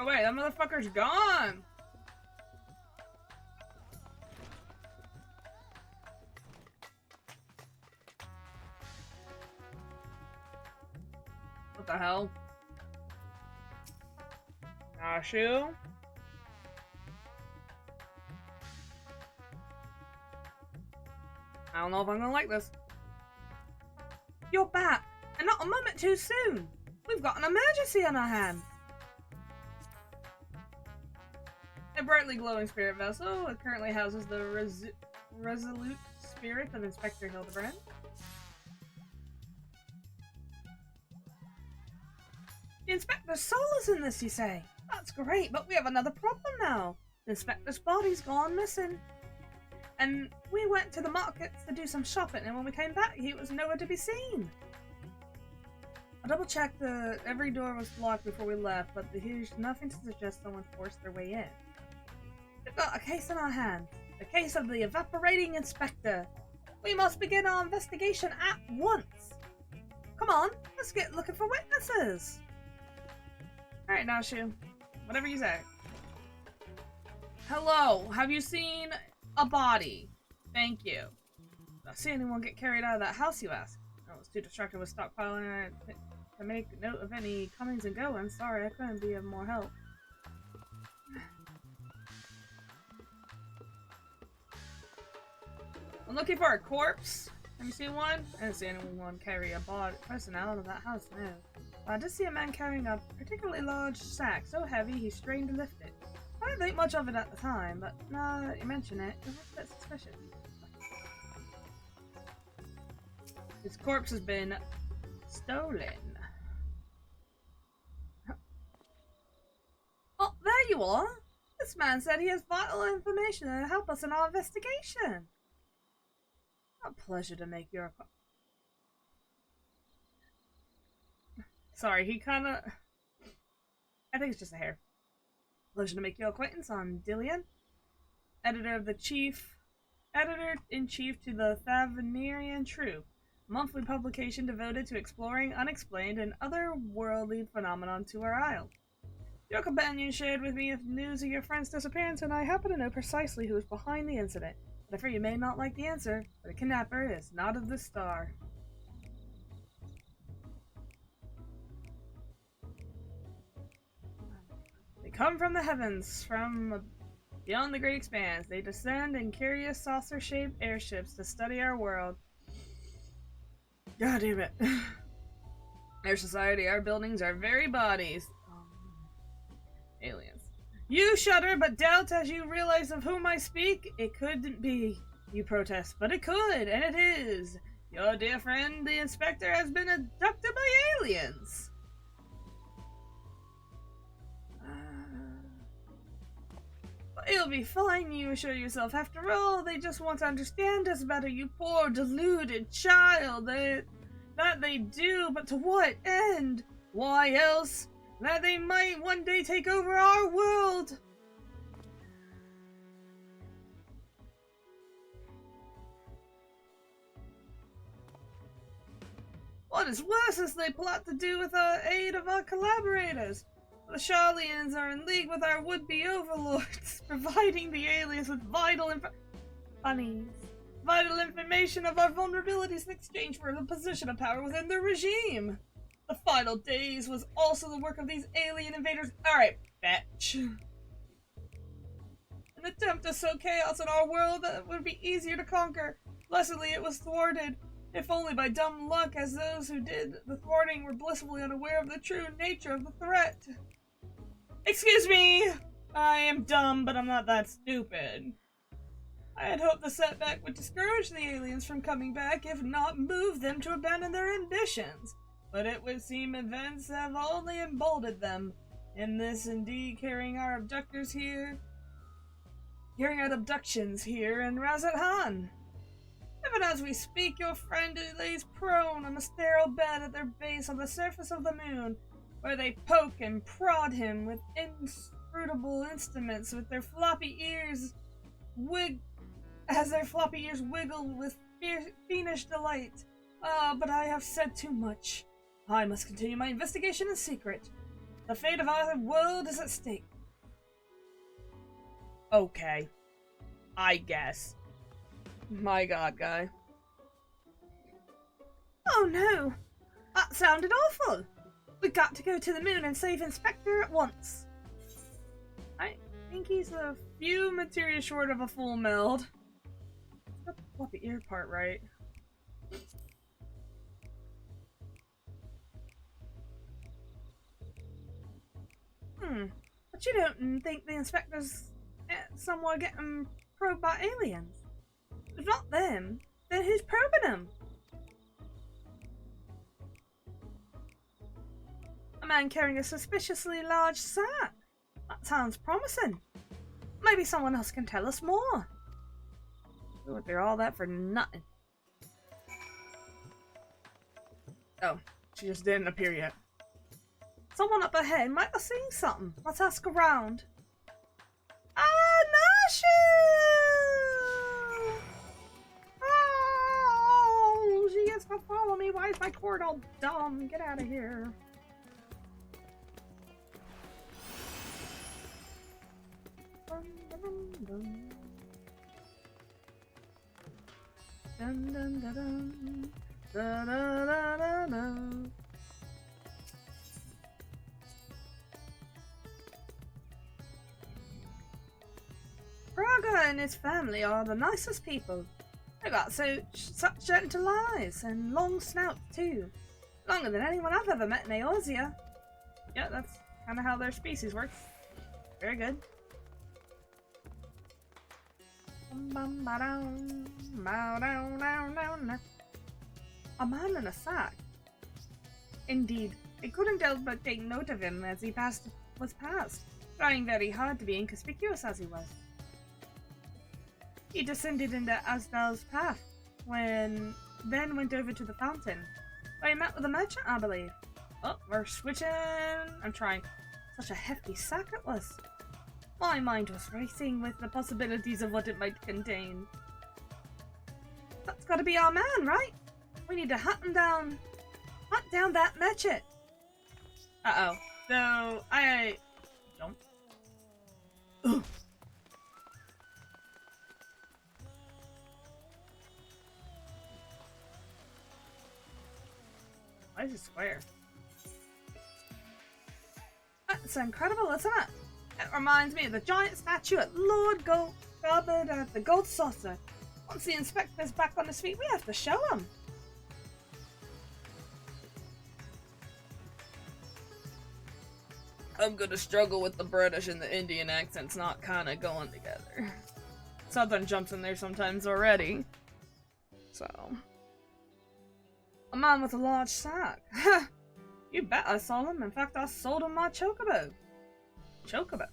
Oh wait, that motherfucker's gone! What the hell? Ashu? I don't know if I'm gonna like this. You're back, and not a moment too soon. We've got an emergency on our hands. A brightly glowing spirit vessel. It currently houses the resolute spirit of Inspector Hildibrand. The Inspector's soul is in this, you say? That's great, but we have another problem now. The Inspector's body's gone missing. And we went to the markets to do some shopping, and when we came back, he was nowhere to be seen. I double-checked every door was locked before we left, but there's nothing to suggest someone forced their way in. We've got a case in our hands. The case of the evaporating inspector. We must begin our investigation at once. Come on, let's get looking for witnesses. Alright, Nashu. Whatever you say. Hello, have you seen a body? Thank you. Not see anyone get carried out of that house, you ask? I was too distracted with stockpiling to make note of any comings and goings. Sorry, I couldn't be of more help. I'm looking for a corpse. Have you seen one? I didn't see anyone carry a person out of that house, no. I did see a man carrying a particularly large sack, so heavy he strained to lift it. I didn't think much of it at the time, but now that you mention it, it looks a bit suspicious. His corpse has been stolen. Oh, there you are! This man said he has vital information to help us in our investigation. A pleasure to make your acquaintance. Sorry, he kinda... I think it's just a hair. Pleasure to make your acquaintance. I'm Dillian, Editor-in-Chief to the Thavnerian Truth, a monthly publication devoted to exploring unexplained and otherworldly phenomenon to our isle. Your companion shared with me news of your friend's disappearance, and I happen to know precisely who is behind the incident. I fear you may not like the answer, but a kidnapper is not of this star. They come from the heavens, from beyond the great expanse. They descend in curious saucer-shaped airships to study our world. God damn it. Our society, our buildings, our very bodies. Aliens. You shudder, but doubt as you realize of whom I speak. It couldn't be, you protest, but it could, and it is. Your dear friend, the inspector, has been abducted by aliens. But it'll be fine, you assure yourself. After all, they just want to understand us better, you poor, deluded child. That they do, but to what end? Why else? That they might one day take over our world! What is worse is they plot to do with the aid of our collaborators. The Sharlians are in league with our would-be overlords, providing the aliens with vital information of our vulnerabilities in exchange for a position of power within their regime. The final days was also the work of these alien invaders. Alright, fetch. An attempt to sow chaos in our world that would be easier to conquer. Blessedly, it was thwarted, if only by dumb luck, as those who did the thwarting were blissfully unaware of the true nature of the threat. Excuse me! I am dumb, but I'm not that stupid. I had hoped the setback would discourage the aliens from coming back, if not move them to abandon their ambitions. But it would seem events have only emboldened them. In this, indeed, carrying out abductions here in Razat Han. Even as we speak, your friend lays prone on a sterile bed at their base on the surface of the moon, where they poke and prod him with inscrutable instruments with their floppy ears wiggle with fiendish delight. Ah, but I have said too much. I must continue my investigation in secret. The fate of our world is at stake. Okay. I guess. My god, guy. Oh no! That sounded awful! We got to go to the moon and save Inspector at once. I think he's a few materials short of a full meld. Got the floppy ear part right. But you don't think the inspector's somewhere getting probed by aliens? If not them, then who's probing them? A man carrying a suspiciously large sack. That sounds promising. Maybe someone else can tell us more. We went through all that for nothing. Oh, she just didn't appear yet. Someone up ahead might have seen something. Let's ask around. Ah, Nashu! Oh, she gets to follow me. Why is my cord all dumb? Get out of here. Dun, dun, dun, dun. Da, da, da, da, da. Braga and his family are the nicest people. They got such gentle eyes and long snouts too. Longer than anyone I've ever met in Eorzea. Yeah, that's kind of how their species works. Very good. A man in a sack. Indeed, I couldn't help but take note of him as he was passed, trying very hard to be inconspicuous as he was. He descended into Asdal's path, then went over to the fountain, where he met with a merchant, I believe. Oh, we're switching. I'm trying. Such a hefty sack it was. My mind was racing with the possibilities of what it might contain. That's gotta be our man, right? We need to hunt down that merchant. Uh-oh. So, I jump. Ugh. Why is it square? That's incredible, isn't it? It reminds me of the giant statue at Lord gathered at the Gold Saucer. Once the inspector's back on his feet, we have to show him. I'm gonna struggle with the British and the Indian accents not kinda going together. Southern jumps in there sometimes already. So. A man with a large sack. You bet I saw him. In fact, I sold him my chocobo. Chocobo?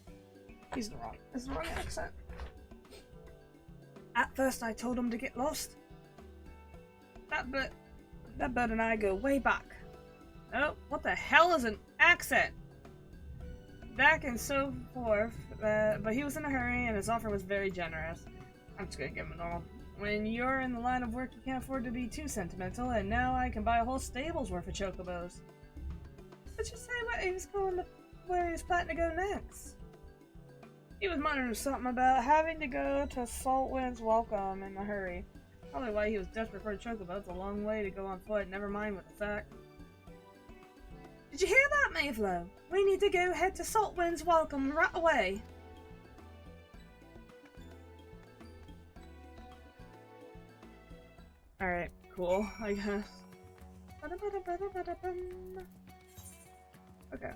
It's the wrong accent. At first I told him to get lost. That bird and I go way back. Oh, what the hell is an accent? Back and so forth, but he was in a hurry and his offer was very generous. I'm just gonna give him a normal. When you're in the line of work, you can't afford to be too sentimental, and now I can buy a whole stable's worth of chocobos. Did you say where he was planning to go next? He was muttering something about having to go to Saltwind's Welcome in a hurry. Probably why he was desperate for a chocobo. It's a long way to go on foot, never mind with the sack. Did you hear that, Mayflow? We need to go head to Saltwind's Welcome right away. Alright, cool, I guess. Okay.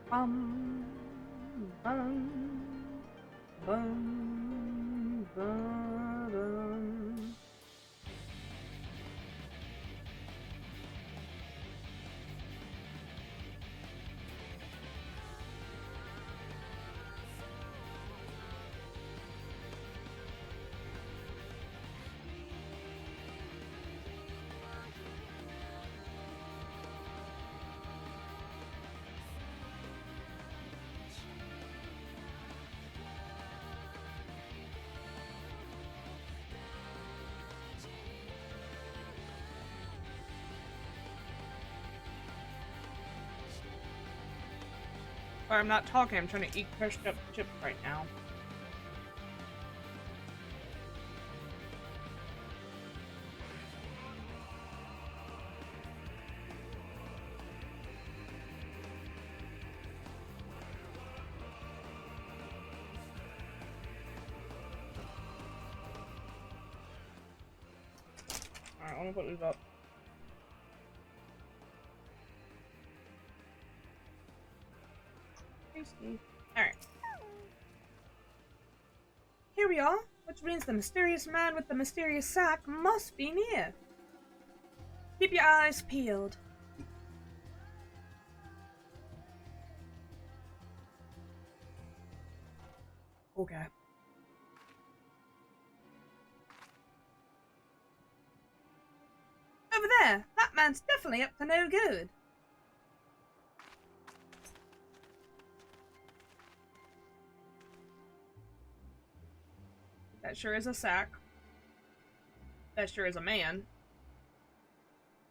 Bum, bum, bum, bum. Or I'm not talking, I'm trying to eat crushed up chips right now. Alright, I'm gonna put these up. Tasty. Alright. Here we are, which means the mysterious man with the mysterious sack must be near. Keep your eyes peeled. Okay. Over there! That man's definitely up to no good. That sure is a sack. That sure is a man.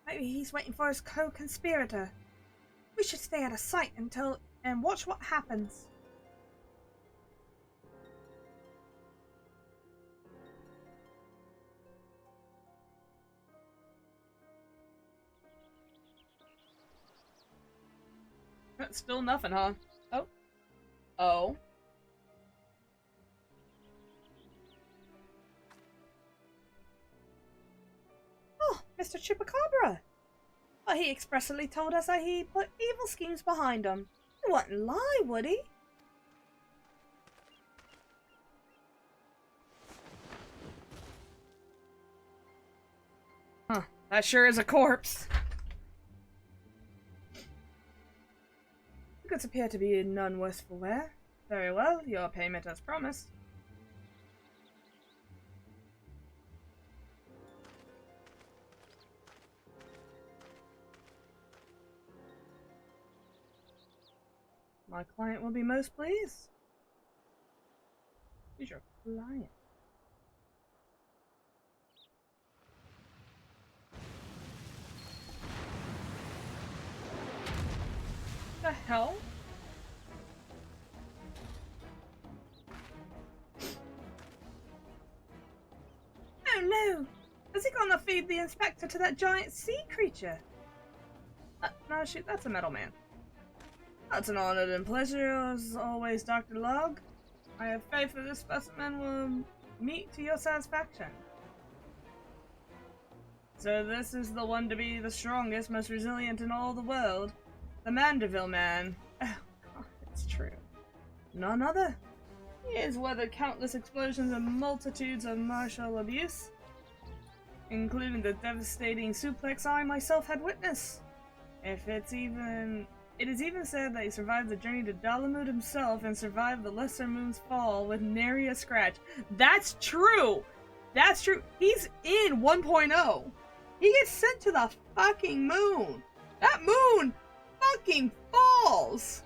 Maybe he's waiting for his co-conspirator. We should stay out of sight until and watch what happens. That's still nothing, huh? Oh. Oh. Oh, Mr. Chupacabra! But he expressly told us that he put evil schemes behind him. He wouldn't lie, would he? Huh, that sure is a corpse. Goods appear to be none worse for wear. Very well, your payment as promised. My client will be most pleased. Who's your client? The hell? Oh no! Is he gonna feed the inspector to that giant sea creature? No, shoot, that's a metal man. That's an honor and pleasure as always, Dr. Log. I have faith that this specimen will meet to your satisfaction. So this is the one to be the strongest, most resilient in all the world. The Mandeville Man. Oh, God, it's true. None other. He has weathered countless explosions and multitudes of martial abuse, including the devastating suplex I myself had witnessed. It is even said that he survived the journey to Dalamud himself and survived the Lesser Moon's fall with nary a scratch. That's true! That's true! He's in 1.0! He gets sent to the fucking moon! That moon fucking falls!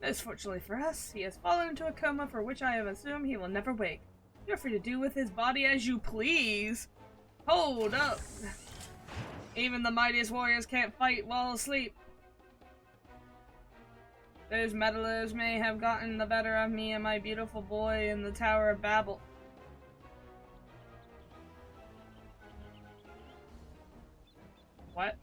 Most fortunately for us, he has fallen into a coma for which I have assumed he will never wake. You're free to do with his body as you please. Hold up. Even the mightiest warriors can't fight while asleep. Those meddlers may have gotten the better of me and my beautiful boy in the Tower of Babel. What?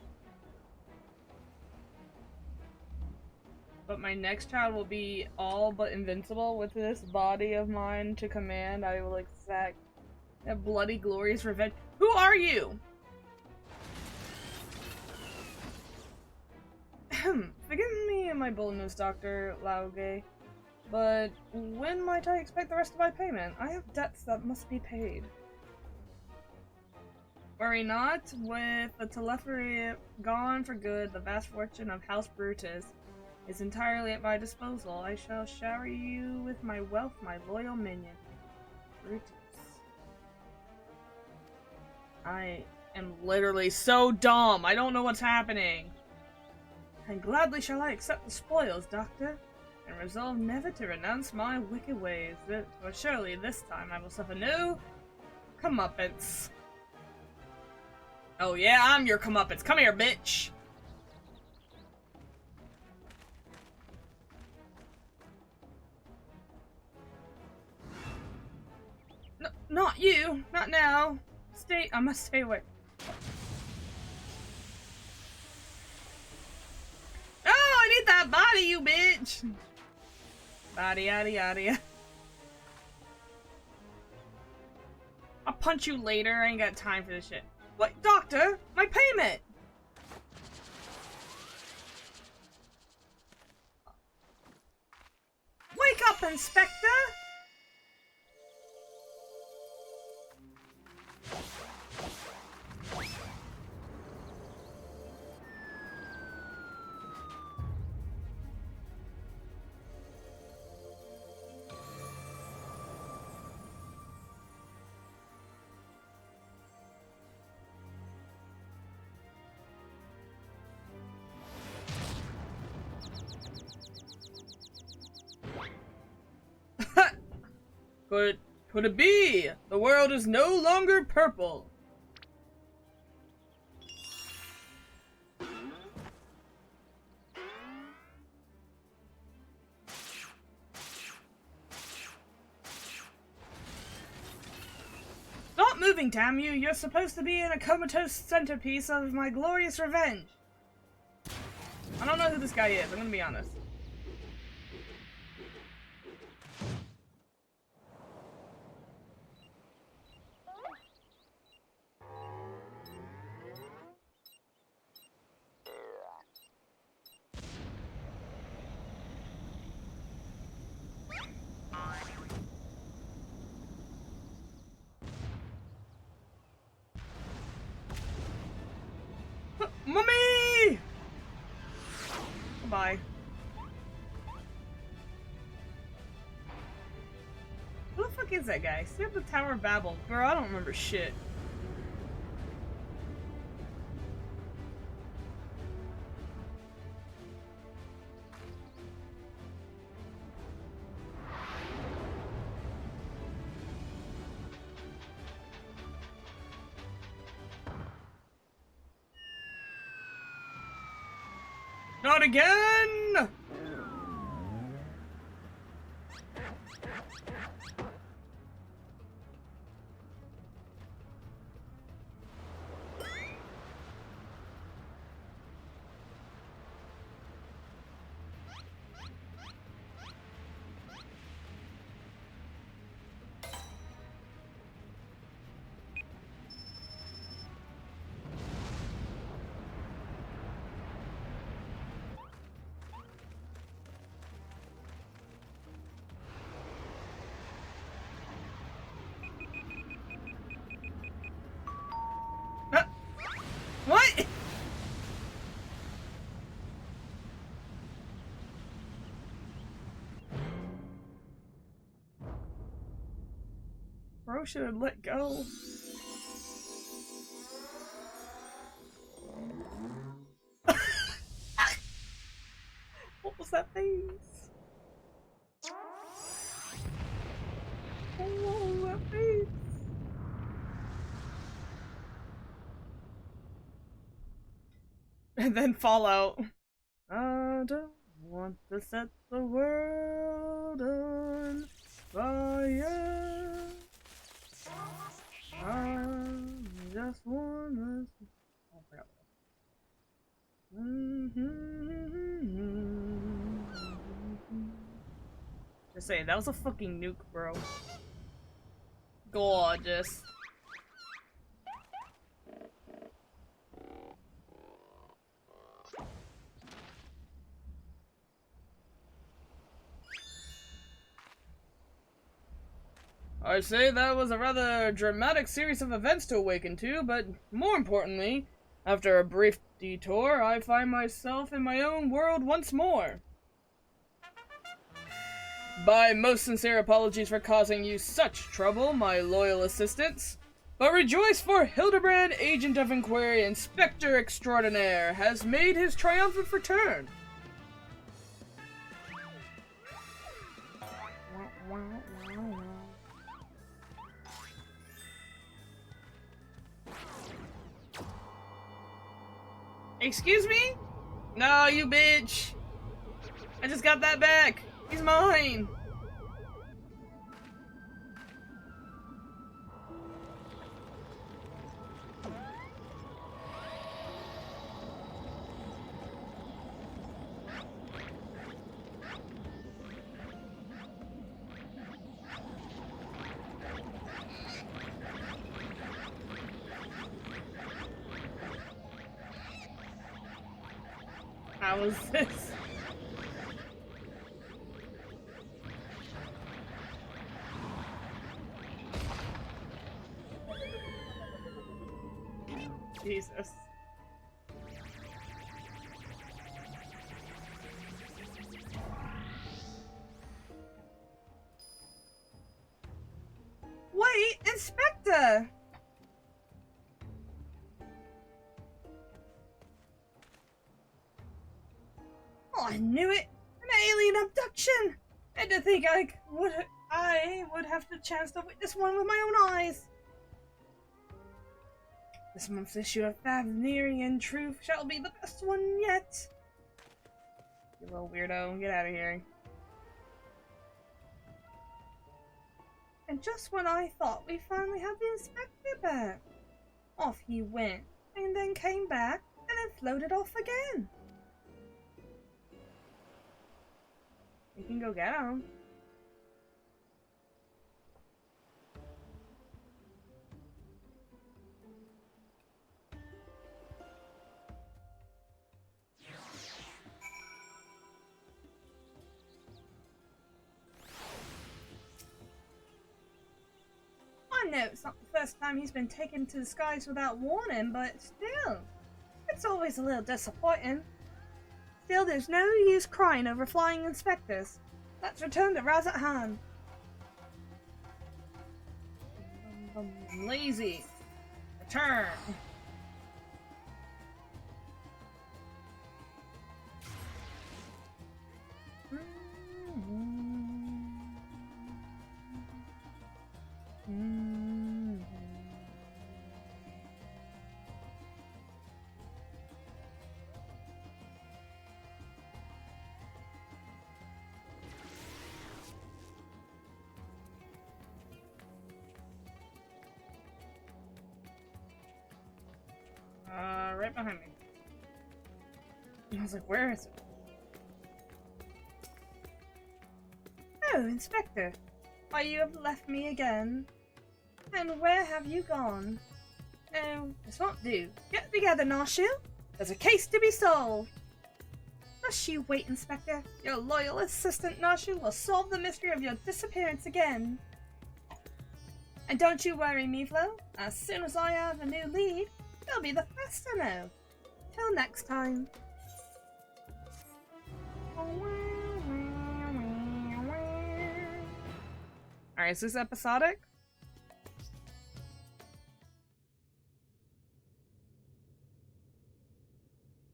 But my next child will be all but invincible with this body of mine to command. I will exact a bloody glorious revenge. Who are you? Forgive me and my boldness, Dr. Lauge, but when might I expect the rest of my payment? I have debts that must be paid. Worry not, with the telephony gone for good, the vast fortune of House Brutus is entirely at my disposal. I shall shower you with my wealth, my loyal minion. Brutus. I am literally so dumb. I don't know what's happening. And gladly shall I accept the spoils, Doctor, and resolve never to renounce my wicked ways. For surely this time I will suffer no comeuppance. Oh yeah, I'm your comeuppance. Come here, bitch. No, not you. Not now. I must stay away. Oh, I need that body, you bitch. Body, yada, yada. I'll punch you later. I ain't got time for this shit. What, doctor? My payment! Wake up, Inspector! Could it be? The world is no longer purple. Stop moving, damn you! You're supposed to be in a comatose centerpiece of my glorious revenge. I don't know who this guy is, I'm gonna be honest. Mummy! Goodbye. Who the fuck is that guy? Stay up the Tower of Babel. Bro, I don't remember shit. Not again! What? Bro should have let go. What was that face? Oh, that face. And then Fallout. I don't want to set the world on fire. I just wanna. Oh, I forgot. Just saying, that was a fucking nuke, bro. Gorgeous. I say that was a rather dramatic series of events to awaken to, but more importantly, after a brief detour, I find myself in my own world once more. My most sincere apologies for causing you such trouble, my loyal assistants. But rejoice, for Hildibrand, Agent of Inquiry, Inspector Extraordinaire, has made his triumphant return. Excuse me? No, you bitch. I just got that back. He's mine. How is this? Jesus. Wait, Inspector! Oh, I knew it! An alien abduction! I had to think I would have the chance to witness one with my own eyes. This month's issue of Favnerian Truth shall be the best one yet. You little weirdo, get out of here. And just when I thought we finally had the inspector back, off he went, and then came back, and then floated off again. We can go get him. I know it's not the first time he's been taken to the skies without warning, but still, it's always a little disappointing. Still, there's no use crying over flying inspectors. Let's return to Raz at hand. Lazy. Return. Right behind me. I was like, where is it? Oh, Inspector. Why, you have left me again. And where have you gone? Oh, this won't do. Get together, Narshu. There's a case to be solved. Just you wait, Inspector. Your loyal assistant, Narshu, will solve the mystery of your disappearance again. And don't you worry, Miflo. As soon as I have a new lead, you'll be the first to know. Till next time. Alright, is this episodic?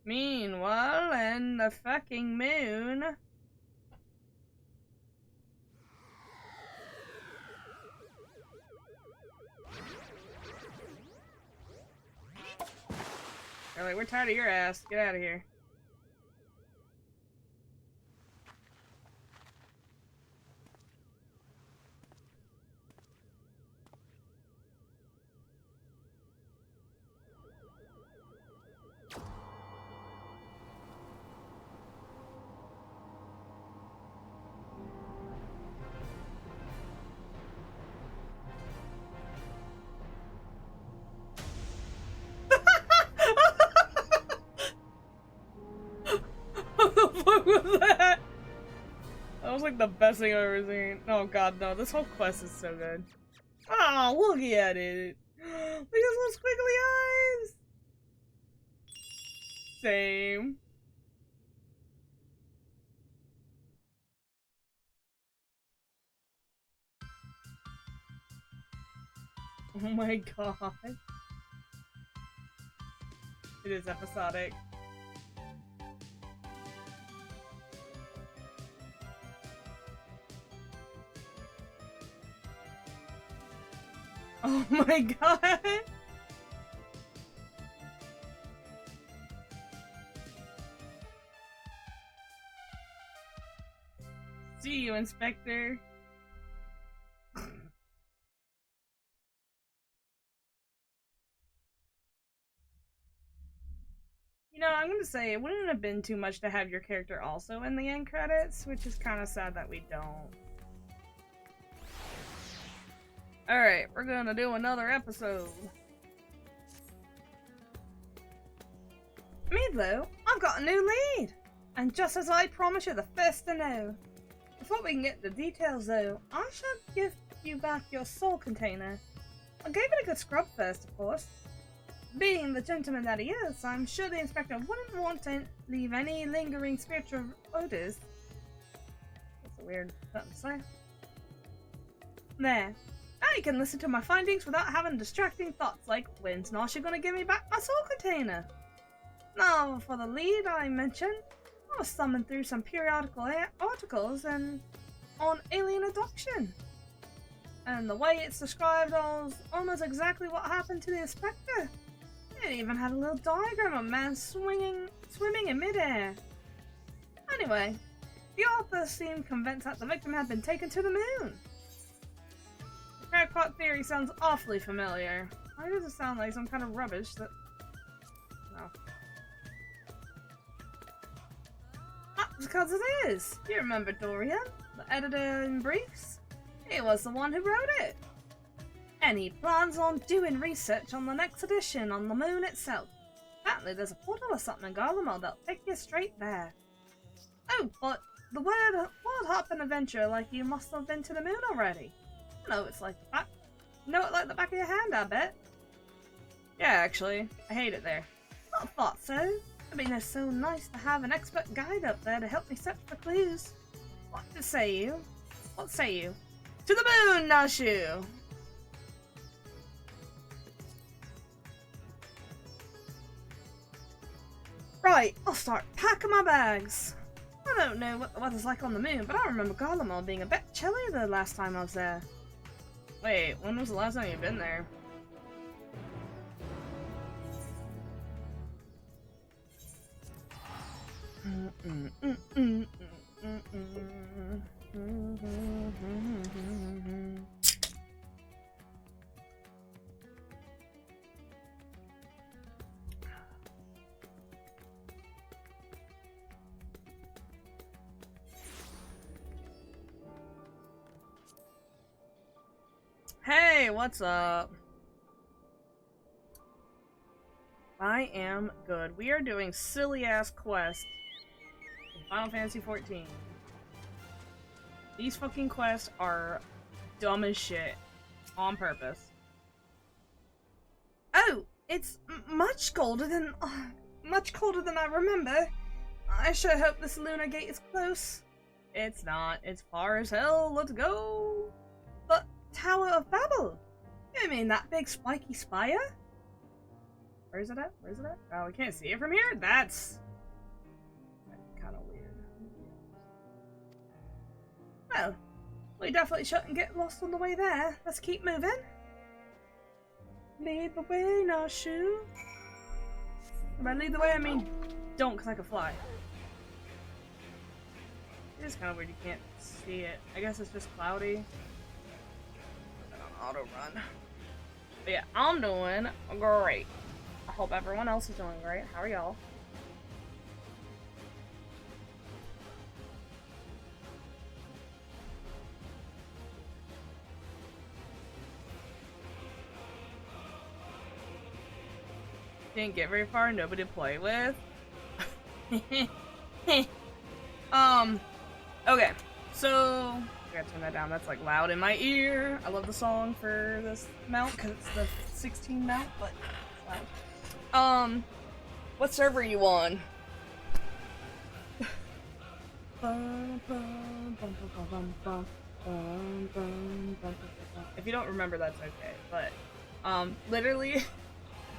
Meanwhile, in the fucking moon. They're like, we're tired of your ass. Get out of here. What was that? That was like the best thing I've ever seen. Oh god, no. This whole quest is so good. Oh, look at it. Look at those squiggly eyes. Same. Oh my god. It is episodic. Oh my god! see you, Inspector. You know, I'm gonna say it wouldn't have been too much to have your character also in the end credits, which is kind of sad that we don't. Alright, we're gonna do another episode. Me though, I've got a new lead! And just as I promised you, the first to know. Before we can get the details though, I should give you back your soul container. I gave it a good scrub first, of course. Being the gentleman that he is, I'm sure the inspector wouldn't want to leave any lingering spiritual odors. That's a weird thing to say. There. Now you can listen to my findings without having distracting thoughts like, when's Nasha gonna give me back my soul container? Now, for the lead I mentioned, I was summoned through some periodical articles and on alien adoption. And the way it's described was almost exactly what happened to the inspector. It even had a little diagram of a man swimming in midair. Anyway, the author seemed convinced that the victim had been taken to the moon. The crackpot theory sounds awfully familiar. Why does it sound like some kind of rubbish that... No. That's because it is! You remember Dorian, the editor in briefs? He was the one who wrote it. And he plans on doing research on the next edition on the moon itself. Apparently there's a portal or something in Garlemald that'll take you straight there. Oh, but the word hopping adventure, like you must have been to the moon already. No, it's like the back. Know it like the back of your hand, I bet. Yeah, actually, I hate it there. I thought so. I mean, it's so nice to have an expert guide up there to help me search for clues. What say you? What say you? To the moon, Nashu! Right, I'll start packing my bags. I don't know what the weather's like on the moon, but I remember Garlemald being a bit chilly the last time I was there. Wait, when was the last time you've been there? Hey, what's up? I am good. We are doing silly ass quests in Final Fantasy XIV. These fucking quests are dumb as shit. On purpose. Oh, it's much colder than I remember. I sure hope this lunar gate is close. It's not. It's far as hell. Let's go. But Tower of Babel. You mean that big spiky spire? Where is it at? Where is it at? Oh, we can't see it from here? That's kind of weird. Well, we definitely shouldn't get lost on the way there. Let's keep moving. Lead the way, Nashu. By lead the way, I mean don't, because I can fly. It is kind of weird you can't see it. I guess it's just cloudy. Auto run. But yeah, I'm doing great. I hope everyone else is doing great. How are y'all? Didn't get very far, nobody to play with. Okay, so I gotta turn that down. That's like loud in my ear. I love the song for this mount because it's the 16 mount, but it's loud. What server are you on? If you don't remember, that's okay. But literally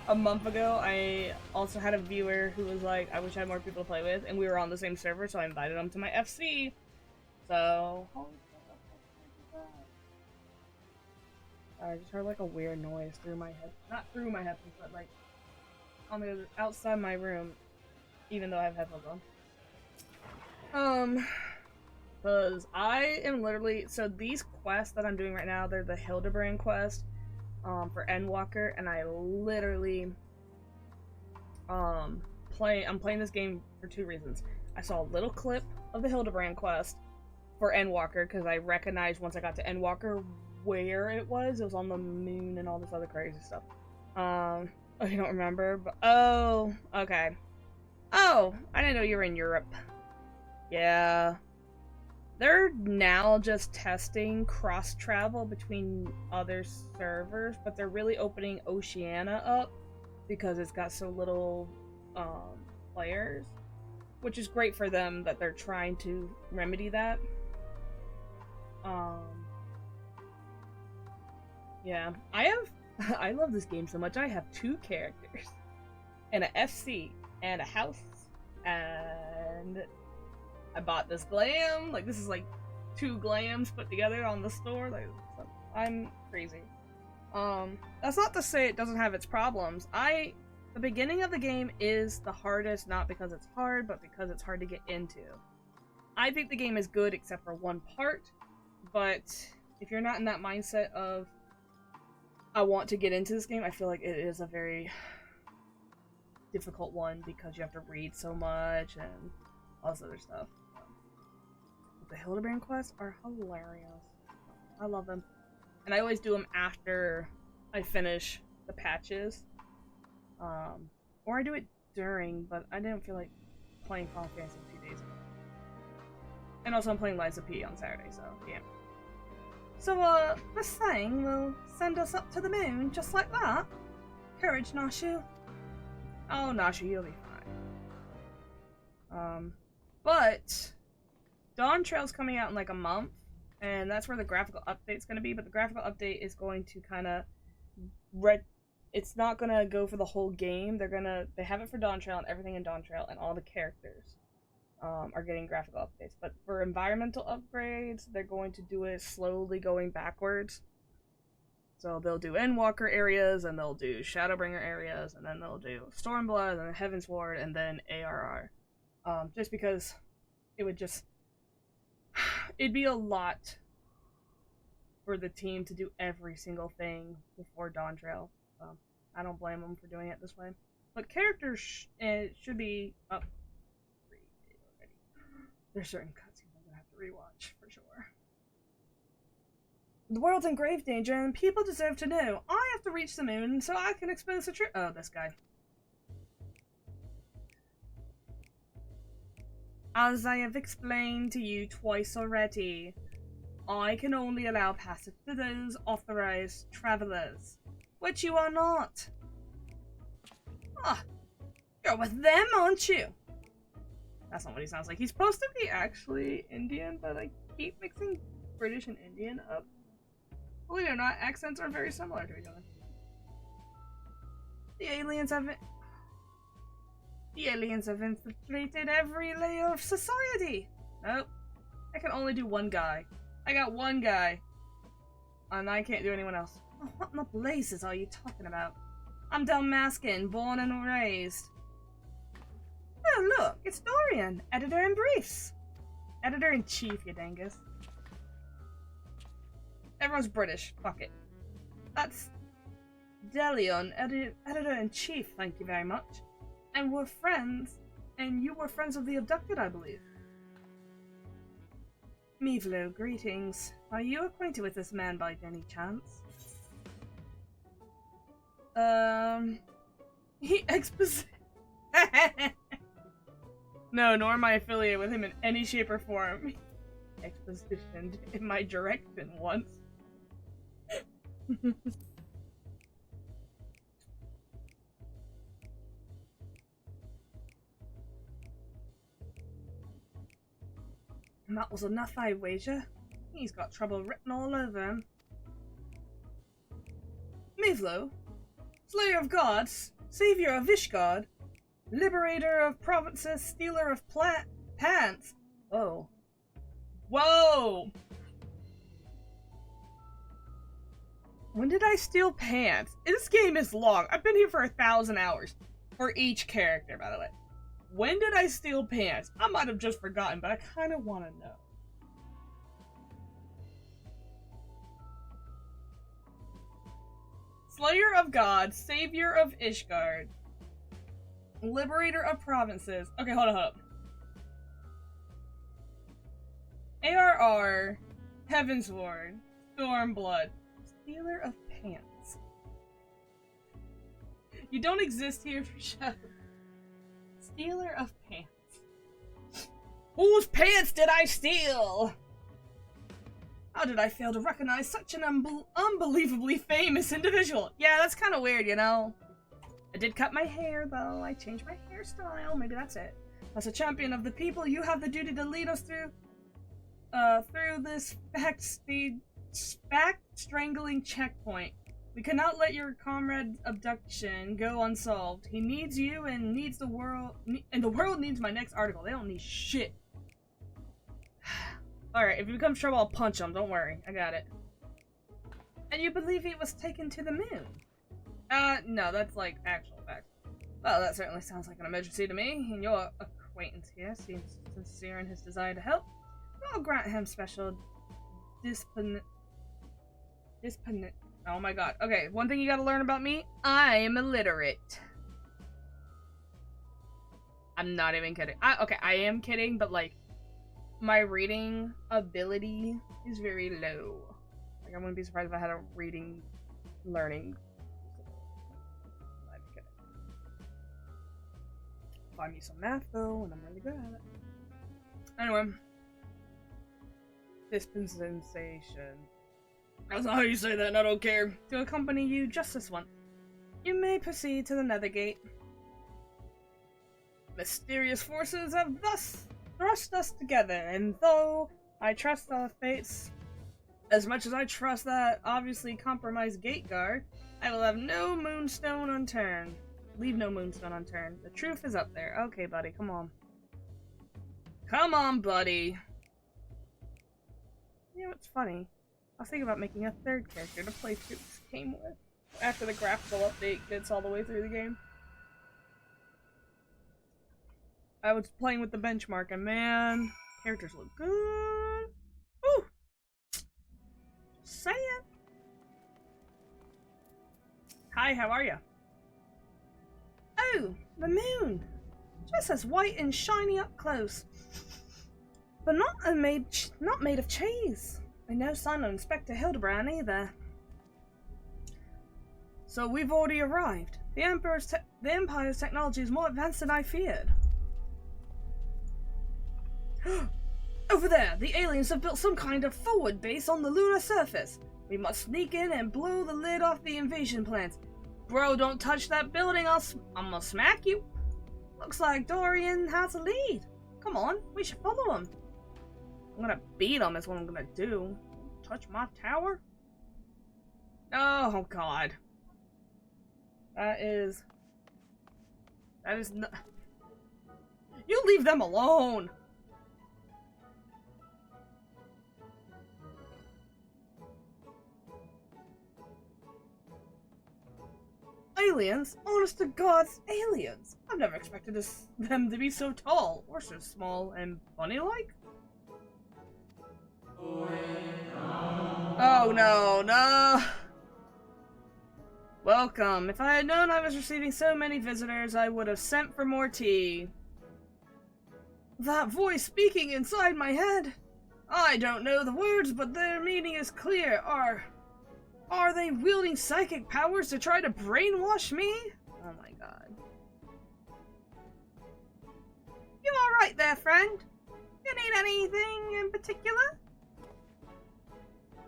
a month ago, I also had a viewer who was like, "I wish I had more people to play with," and we were on the same server, so I invited him to my FC. So. I just heard like a weird noise through my head. Not through my headphones, but like on the outside my room, even though I have headphones on. Because I am literally... So these quests that I'm doing right now, they're the Hildibrand Quest for Endwalker, and I literally... I'm playing this game for 2 reasons. I saw a little clip of the Hildibrand Quest for Endwalker, because I recognized once I got to Endwalker where it was. It was on the moon and all this other crazy stuff. I don't remember, but... Oh, okay. Oh, I didn't know you were in Europe. Yeah. They're now just testing cross-travel between other servers, but they're really opening Oceania up because it's got so little players, which is great for them that they're trying to remedy that. Yeah, I love this game so much. I have 2 characters, and an FC, and a house, and I bought this glam. Like, this is like 2 glams put together on the store. Like, I'm crazy. That's not to say it doesn't have its problems. The beginning of the game is the hardest, not because it's hard, but because it's hard to get into. I think the game is good except for one part, but if you're not in that mindset of, I want to get into this game, I feel like it is a very difficult one because you have to read so much and all this other stuff. But the Hildibrand quests are hilarious. I love them. And I always do them after I finish the patches. Or I do it during, but I didn't feel like playing Final Fantasy 2 days ago. And also I'm playing Liza P on Saturday, so yeah. So, this thing will send us up to the moon just like that? Courage, Nashu. Oh, Nashu, you'll be fine. But Dawn Trail's coming out in like a month, and that's where the graphical update's going to be, but the graphical update is going to kind of it's not going to go for the whole game. They have it for Dawn Trail and everything in Dawn Trail, and all the characters are getting graphical updates. But for environmental upgrades, they're going to do it slowly going backwards. So they'll do Endwalker areas, and they'll do Shadowbringer areas, and then they'll do Stormblood, and then Heavensward, and then ARR. Just because it'd be a lot for the team to do every single thing before Dawn Trail. I don't blame them for doing it this way. But characters should be up already. There's certain cutscenes I'm gonna have to rewatch for sure. The world's in grave danger, and people deserve to know. I have to reach the moon so I can expose the truth. Oh, this guy. As I have explained to you twice already, I can only allow passage to those authorized travelers, which you are not. Ah, you're with them, aren't you? That's not what he sounds like. He's supposed to be actually Indian, but I keep mixing British and Indian up. Believe it or not, accents are very similar to each other. The aliens have infiltrated every layer of society. Nope. I can only do one guy. I got one guy. And I can't do anyone else. Oh, what in the blazes are you talking about? I'm Dalmaskin, born and raised. Oh, look, it's Dorian, editor-in-briefs. Editor-in-chief, you dangus. Everyone's British, fuck it. That's Delion, editor-in-chief, thank you very much. And we're friends, and you were friends of the abducted, I believe. Mivlo, greetings. Are you acquainted with this man by any chance? He No, nor am I affiliated with him in any shape or form. Expositioned in my direction once. And that was enough, I wager. He's got trouble written all over him. Mivlo, slayer of gods, savior of Ishgard, liberator of provinces, stealer of pants. Whoa. Whoa! When did I steal pants? This game is long. I've been here for 1,000 hours. For each character, by the way. When did I steal pants? I might have just forgotten, but I kind of want to know. Slayer of gods, savior of Ishgard, liberator of provinces. Okay, hold up. ARR, Heaven's Ward, Stormblood, stealer of pants. You don't exist here for show. Stealer of pants. Whose pants did I steal? How did I fail to recognize such an unbelievably famous individual? Yeah, that's kind of weird, you know? I did cut my hair, though. I changed my hairstyle. Maybe that's it. As a champion of the people, you have the duty to lead us through this fact-strangling checkpoint. We cannot let your comrade's abduction go unsolved. He needs you and needs the world, and the world needs my next article. They don't need shit. Alright, if he becomes trouble, I'll punch him. Don't worry. I got it. And you believe he was taken to the moon? No, that's like actual fact. Well, that certainly sounds like an emergency to me, and your acquaintance here seems sincere in his desire to help. I'll grant him special oh my god. Okay, one thing you gotta learn about me, I'm illiterate. I'm not even kidding. Okay, I am kidding, but like, my reading ability is very low. Like, I wouldn't be surprised if I had a reading learning. I'm kidding. Find me some math though, and I'm really good at it. Anyway. Dispensation. That's not how you say that, and I don't care. To accompany you just this once. You may proceed to the Nethergate. Mysterious forces have thus thrust us together, and though I trust our fates as much as I trust that obviously compromised gate guard, I will have no moonstone unturned. Leave no moonstone unturned. The truth is up there. Okay, buddy, come on. Come on, buddy. You know what's funny? I was thinking about making a third character to play through this game with after the graphical update gets all the way through the game. I was playing with the benchmark, and man, characters look good. Woo! Just saying. Hi, how are ya? Oh, the moon! Just as white and shiny up close. But not made of cheese. And no sign of Inspector Hildibrand either. So we've already arrived. The Empire's technology is more advanced than I feared. Over there, the aliens have built some kind of forward base on the lunar surface. We must sneak in and blow the lid off the invasion plans. Bro, don't touch that building, I'm gonna smack you. Looks like Dorian has a lead. Come on, we should follow him. I'm gonna beat him is what I'm gonna do. Touch my tower? Oh god. That is not... You leave them alone! Aliens? Honest to God's aliens! I've never expected them to be so tall, or so small and bunny-like. Oh no, no! Welcome. If I had known I was receiving so many visitors, I would have sent for more tea. That voice speaking inside my head. I don't know the words, but their meaning is clear. Are they wielding psychic powers to try to brainwash me? Oh my god. You alright there, friend? You need anything in particular?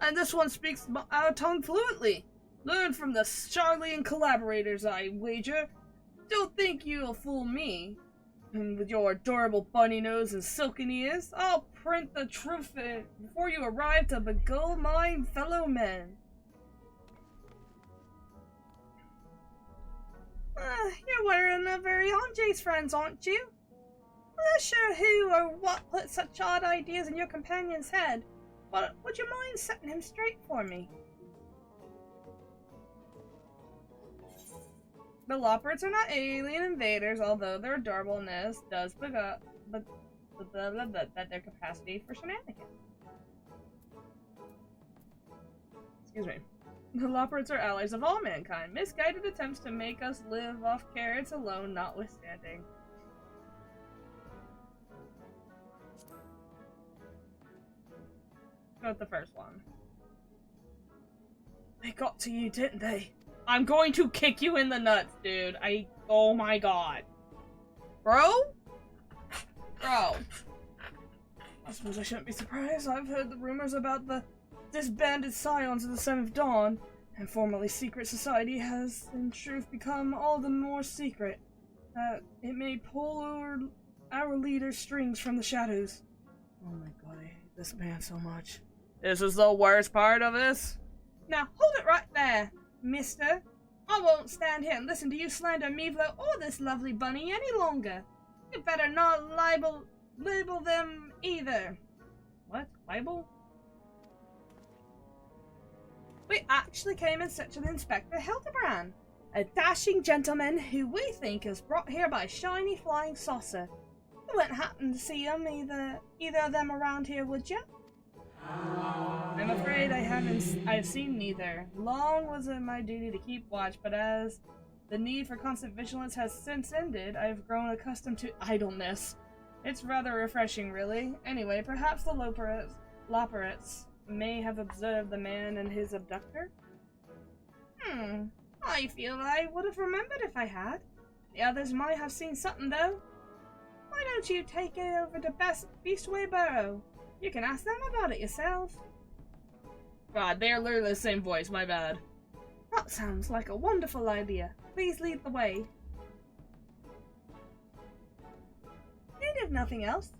And this one speaks our tongue fluently. Learn from the Charlian collaborators, I wager. Don't think you'll fool me. And with your adorable bunny nose and silken ears, I'll print the truth before you arrive to beguile my fellow men. You're one of very Anjay's friends, aren't you? I'm not sure who or what put such odd ideas in your companion's head, but would you mind setting him straight for me? The Loppers are not alien invaders, although their adorableness does bet their capacity for shenanigans. Excuse me. The Loporrits are allies of all mankind. Misguided attempts to make us live off carrots alone notwithstanding. Go with the first one. They got to you, didn't they? I'm going to kick you in the nuts, dude. Oh my god. Bro? Bro. I suppose I shouldn't be surprised. I've heard the rumors about the disbanded scions of the Seventh Dawn, and formerly secret society has, in truth, become all the more secret. It may pull our leader's strings from the shadows. Oh my god, I hate this man so much. This is the worst part of this? Now, hold it right there, mister. I won't stand here and listen to you slander Meevlo or this lovely bunny any longer. You better not label them either. What? Label? We actually came in search of Inspector Hildibrand, a dashing gentleman who we think is brought here by a shiny flying saucer. You wouldn't happen to see him either of them around here, would you? I'm afraid I've seen neither. Long was it my duty to keep watch, but as the need for constant vigilance has since ended, I've grown accustomed to idleness. It's rather refreshing, really. Anyway, perhaps the Loporrits may have observed the man and his abductor? I feel I would have remembered if I had. The others might have seen something, though. Why don't you take it over to Beastway Burrow? You can ask them about it yourself. God, they are literally the same voice, my bad. That sounds like a wonderful idea. Please lead the way. And if nothing else,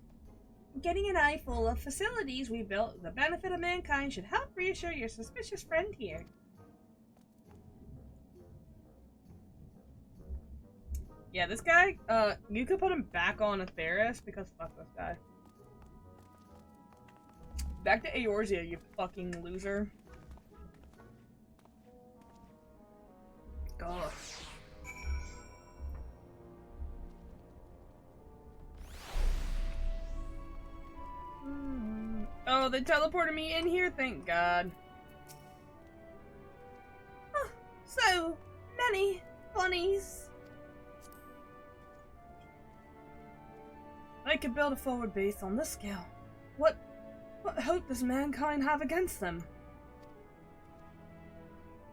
getting an eyeful of facilities we built for the benefit of mankind should help reassure your suspicious friend here. Yeah, this guy, you could put him back on Atheris because fuck this guy. Back to Eorzea, you fucking loser. God. Oh, they teleported me in here, thank God. Oh, so many bunnies. I could build a forward base on this scale. What hope does mankind have against them?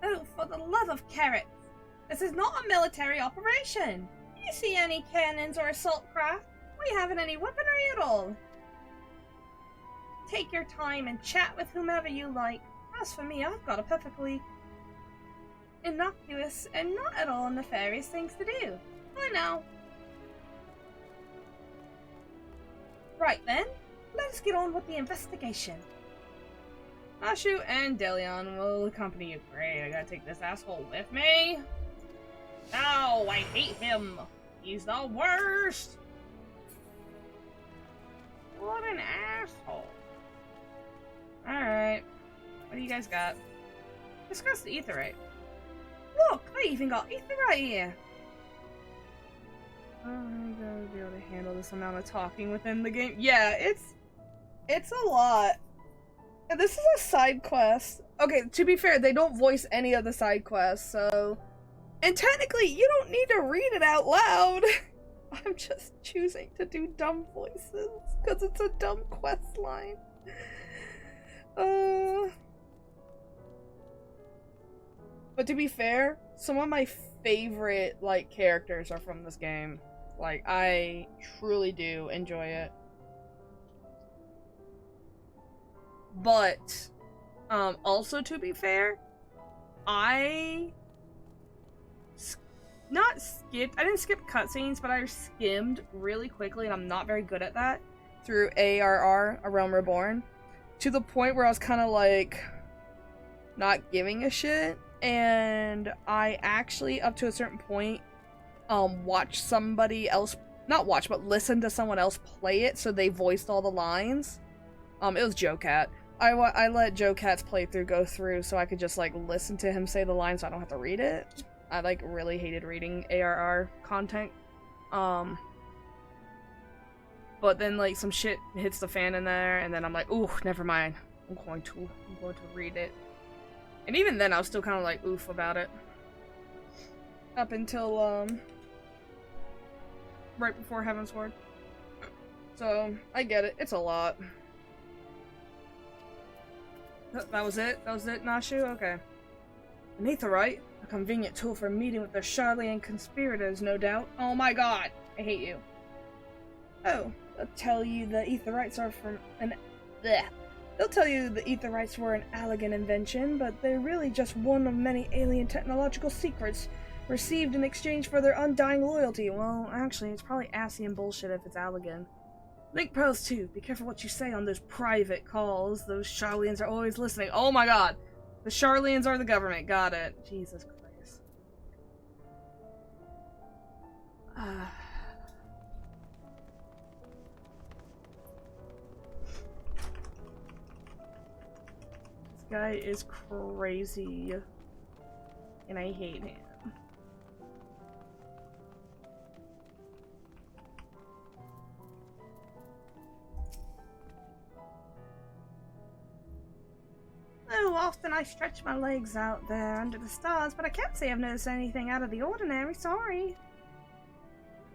Oh, for the love of carrots! This is not a military operation! Do you see any cannons or assault craft? We haven't any weaponry at all. Take your time and chat with whomever you like. As for me, I've got a perfectly innocuous and not at all nefarious things to do. I know. Right then, let us get on with the investigation. Ashu and Delion will accompany you. Great, I gotta take this asshole with me. No, I hate him. He's the worst. What an asshole. Alright. What do you guys got? Discuss the Aetheryte. Look, I even got Aetheryte here. I'm gonna be able to handle this amount of talking within the game. Yeah, it's a lot. And this is a side quest. Okay, to be fair, they don't voice any of the side quests, so... And technically, you don't need to read it out loud. I'm just choosing to do dumb voices, because it's a dumb quest line. But to be fair, some of my favorite, like, characters are from this game. Like, I truly do enjoy it. But, also to be fair, I didn't skip cutscenes, but I skimmed really quickly, and I'm not very good at that, through ARR, A Realm Reborn, to the point where I was kind of like, not giving a shit, and I actually, up to a certain point, watched somebody else, not watch, but listen to someone else play it, so they voiced all the lines. It was Joe Cat. I let Joe Cat's playthrough go through so I could just, like, listen to him say the lines so I don't have to read it. I, like, really hated reading ARR content. But then, like, some shit hits the fan in there, and then I'm like, ooh, never mind. I'm going to read it. And even then, I was still kind of like oof about it. Up until, right before Heavensward. So, I get it. It's a lot. That was it? That was it, Nashu? Okay. An aetherite? A convenient tool for meeting with the Charlian conspirators, no doubt. Oh my god! I hate you. Oh, they'll tell you the aetherites are from an... Blech. They'll tell you the aetherites were an Allegan invention, but they're really just one of many alien technological secrets received in exchange for their undying loyalty. Well, actually, it's probably Asian bullshit if it's Allegan. Link pearls too. Be careful what you say on those private calls. Those Charlians are always listening. Oh my god! The Charlians are the government. Got it. Jesus Christ. This guy is crazy. And I hate him. Oh, often I stretch my legs out there under the stars, but I can't say I've noticed anything out of the ordinary, sorry.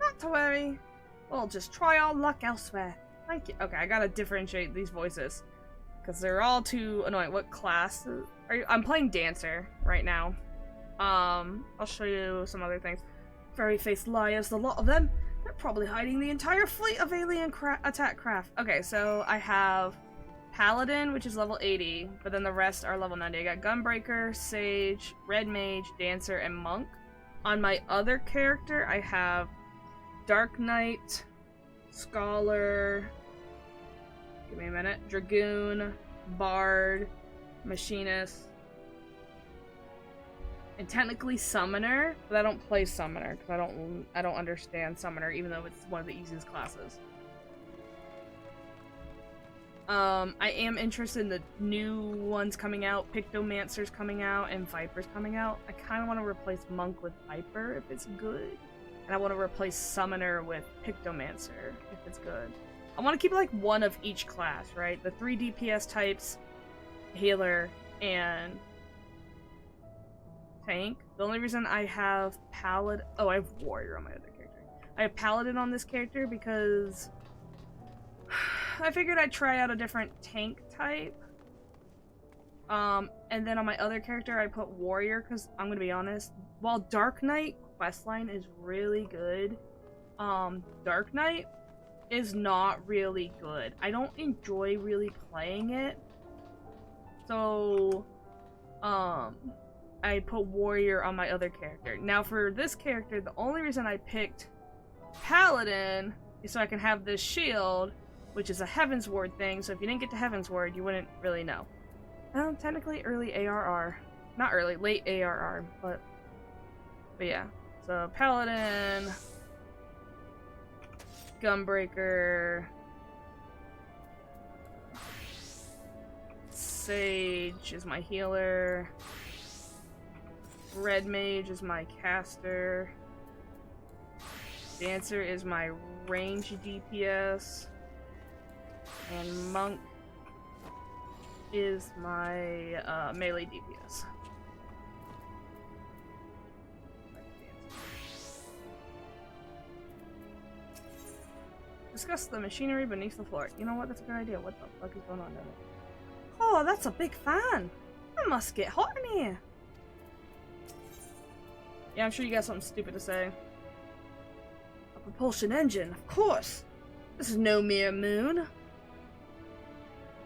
Not to worry. We'll just try our luck elsewhere. Thank you. Okay, I gotta differentiate these voices. Because they're all too annoying. What class are you? I'm playing Dancer right now. I'll show you some other things. Furry-faced liars, the lot of them. They're probably hiding the entire fleet of alien attack craft. Okay, so I have Paladin, which is level 80, but then the rest are level 90. I got Gunbreaker, Sage, Red Mage, Dancer, and Monk. On my other character, I have Dark Knight, Scholar, give me a minute, Dragoon, Bard, Machinist, and technically Summoner, but I don't play Summoner because I don't understand Summoner, even though it's one of the easiest classes. I am interested in the new ones coming out, Pictomancer's coming out, and Viper's coming out. I kind of want to replace Monk with Viper if it's good, and I want to replace Summoner with Pictomancer if it's good. I want to keep like one of each class, right? The 3 DPS types, Healer, and Tank. The only reason I have Paladin... Oh, I have Warrior on my other character. I have Paladin on this character because I figured I'd try out a different tank type. And then on my other character, I put Warrior because I'm gonna be honest. While Dark Knight questline is really good, Dark Knight is not really good. I don't enjoy really playing it. So, I put Warrior on my other character. Now for this character, the only reason I picked Paladin is so I can have this shield, which is a Heavensward thing, so if you didn't get to Heavensward, you wouldn't really know. Technically early ARR. Not early, late ARR, but yeah. So Paladin, Gunbreaker, Sage is my healer, Red Mage is my caster, Dancer is my range DPS, and Monk is my melee DPS. Discuss the machinery beneath the floor. You know what? That's a good idea. What the fuck is going on there? Oh, that's a big fan! It must get hot in here! Yeah, I'm sure you got something stupid to say. A propulsion engine, of course! This is no mere moon.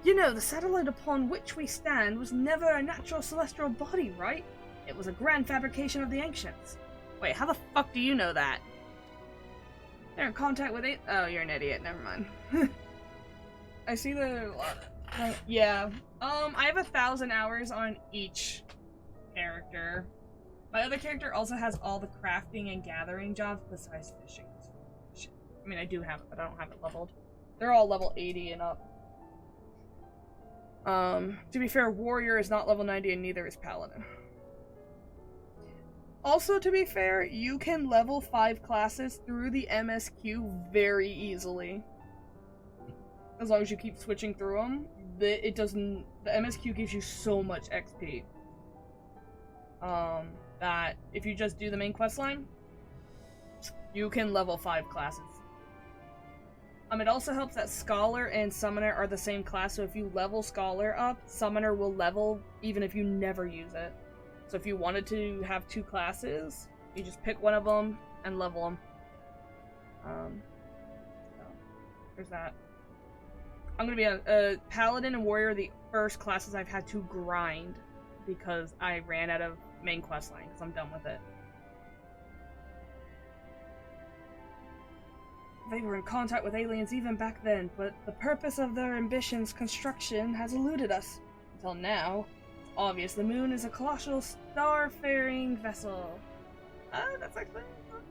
You know, the satellite upon which we stand was never a natural celestial body, right? It was a grand fabrication of the ancients. Wait, how the fuck do you know that? They're in contact with it. Oh, you're an idiot. Never mind. I see the... yeah. I have 1,000 hours on each character. My other character also has all the crafting and gathering jobs besides fishing. I mean, I do have it, but I don't have it leveled. They're all level 80 and up. To be fair, Warrior is not level 90 and neither is Paladin. Also, to be fair, you can level 5 classes through the MSQ very easily. As long as you keep switching through them, the MSQ gives you so much XP. that if you just do the main quest line, you can level 5 classes. It also helps that Scholar and Summoner are the same class, so if you level Scholar up, Summoner will level even if you never use it. So if you wanted to have 2 classes, you just pick one of them and level them. So there's that. I'm gonna be a Paladin and Warrior, the first classes I've had to grind because I ran out of main quest line because I'm done with it. They were in contact with aliens even back then, but the purpose of their ambition's construction has eluded us. Until now, it's obvious the moon is a colossal star-faring vessel. That's actually not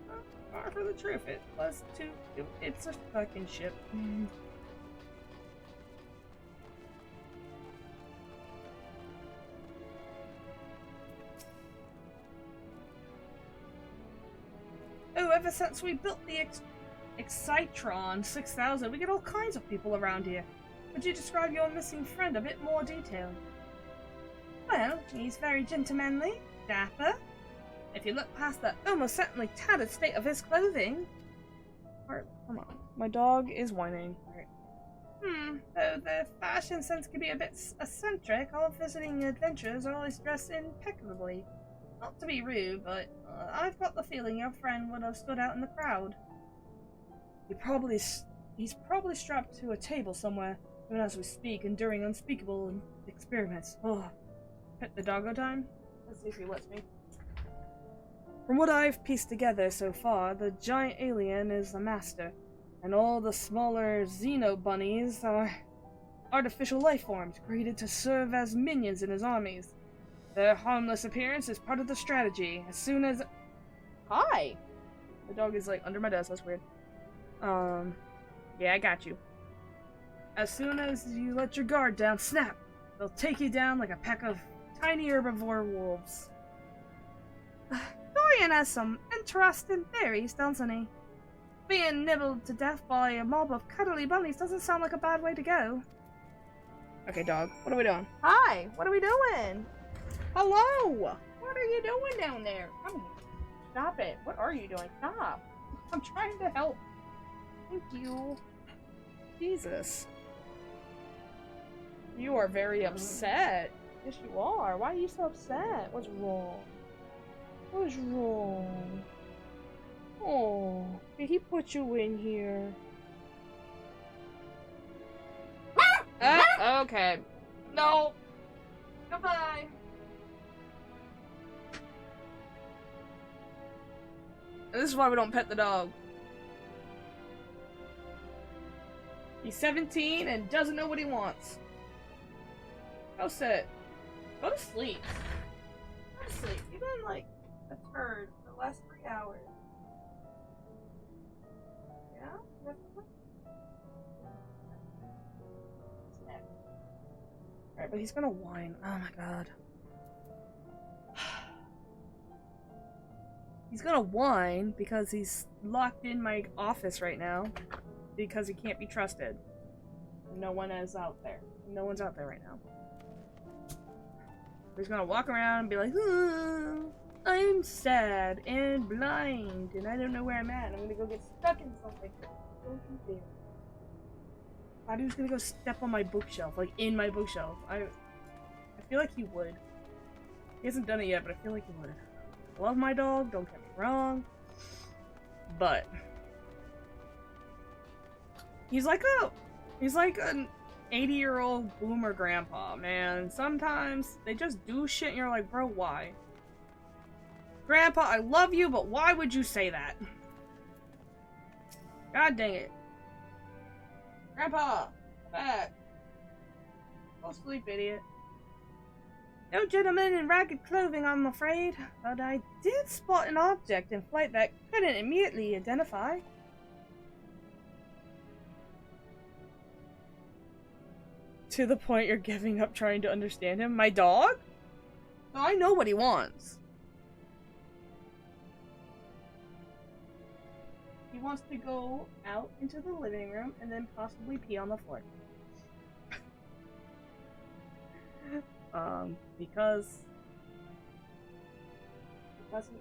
far from the truth. It's a fucking ship. Oh, ever since we built the Excitron 6000, we get all kinds of people around here. Would you describe your missing friend a bit more detailed? Well, he's very gentlemanly, dapper. If you look past the almost certainly tattered state of his clothing... Alright, come on. My dog is whining. Right. Though their fashion sense can be a bit eccentric, all visiting adventurers are always dressed impeccably. Not to be rude, but I've got the feeling your friend would have stood out in the crowd. He's probably strapped to a table somewhere, even as we speak, enduring unspeakable experiments. Oh, pet the doggo time? Let's see if he lets me. From what I've pieced together so far, the giant alien is the master, and all the smaller xeno bunnies are artificial life forms created to serve as minions in his armies. Their harmless appearance is part of the strategy. As soon as... Hi! The dog is, like, under my desk. That's weird. Yeah, I got you. As soon as you let your guard down, snap! They'll take you down like a pack of tiny herbivore wolves. Dorian has some interesting theories, doesn't he? Being nibbled to death by a mob of cuddly bunnies doesn't sound like a bad way to go. Okay, dog. What are we doing? Hi! What are we doing? Hello! What are you doing down there? Come here. Stop it. What are you doing? Stop. I'm trying to help. Thank you. Jesus. You are very upset. Yes, you are. Why are you so upset? What's wrong? What's wrong? Oh, did he put you in here? Okay. No. Goodbye. This is why we don't pet the dog. He's 17 and doesn't know what he wants. Go sit. Go to sleep. Go to sleep. You've been like a turd for the last 3 hours. Yeah? Alright, but he's gonna whine. Oh my god. He's gonna whine because he's locked in my office right now because he can't be trusted. No one is out there. No one's out there right now. He's gonna walk around and be like, oh, I'm sad and blind and I don't know where I'm at. I'm gonna go get stuck in something. Don't you dare. I was gonna go step on my bookshelf, like in my bookshelf. I feel like he would. He hasn't done it yet, but I feel like he would. I love my dog, don't get me wrong. But he's like an 80-year-old boomer grandpa, man. Sometimes they just do shit and you're like, bro, why? Grandpa, I love you, but why would you say that? God dang it. Grandpa, back. Go sleep, idiot. No gentleman in ragged clothing, I'm afraid, but I did spot an object in flight that couldn't immediately identify. To the point you're giving up trying to understand him? My dog? I know what he wants. He wants to go out into the living room and then possibly pee on the floor. Because Doesn't.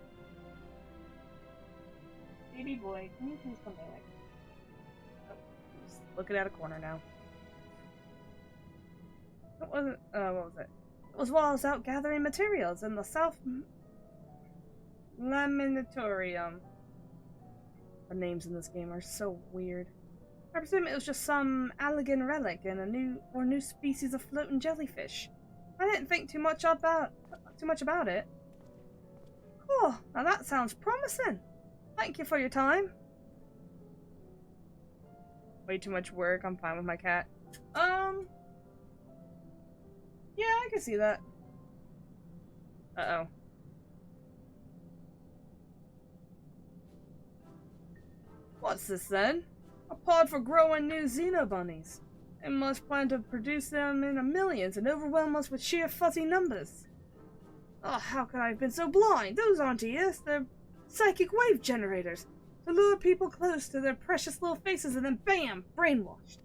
Baby boy, can you please come back? Oh, just looking at a corner now. It wasn't. What was it? It was while I was out gathering materials in the South Laminatorium. The names in this game are so weird. I presume it was just some Allegan relic and a new species of floating jellyfish. I didn't think too much about it. Oh, now that sounds promising. Thank you for your time. Way too much work. I'm fine with my cat. Yeah, I can see that. Uh-oh. What's this then? A pod for growing new xenobunnies. They must plan to produce them in the millions and overwhelm us with sheer fuzzy numbers. Oh, how could I have been so blind? Those aren't ears, they're psychic wave generators to lure people close to their precious little faces and then bam! Brainwashed.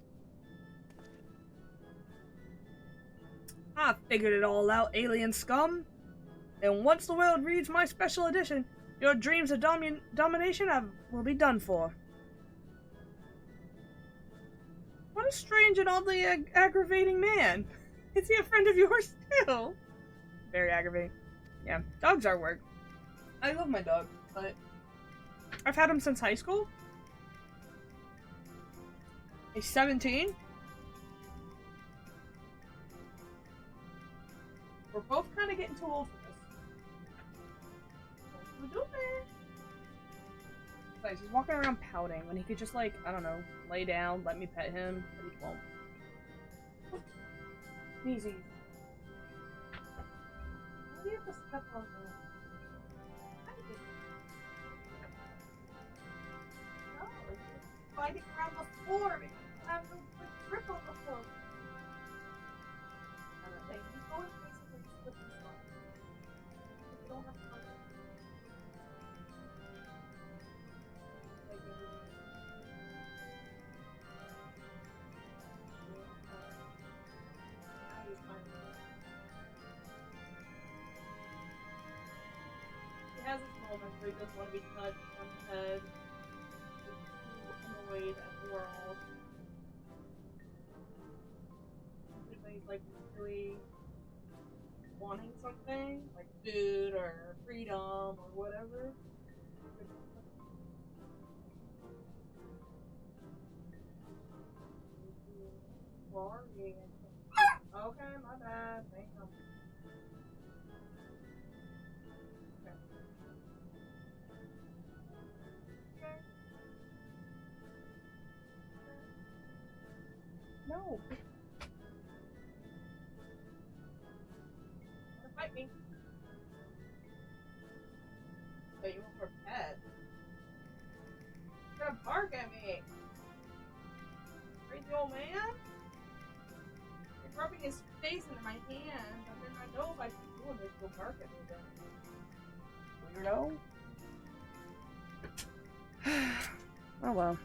I figured it all out, alien scum. And once the world reads my special edition, your dreams of domination will be done for. What a strange and oddly aggravating man. Is he a friend of yours too? Very aggravating. Yeah, dogs are work. I love my dog, but I've had him since high school. He's 17. We're both kind of getting too old for this. What are we doing? Besides, he's walking around pouting when he could just, like, I don't know, lay down, let me pet him, but he won't. Easy. Why do you have to step on the... No, it's just fighting around the floor because you have no grip on the floor. I don't think he's going basically slip and slide. You don't have to fight it. He has his moments where he doesn't want to be touched on the head. He's annoyed at the world. When he's like really wanting something, like food or freedom or whatever. Okay, my bad. Thank you. No. Wanna fight me? So you want for a pet? You're gonna bark at me. Crazy old man? He's rubbing his face into my hand, and then I know if I keep doing this, he'll bark at me then. Weirdo. Oh well.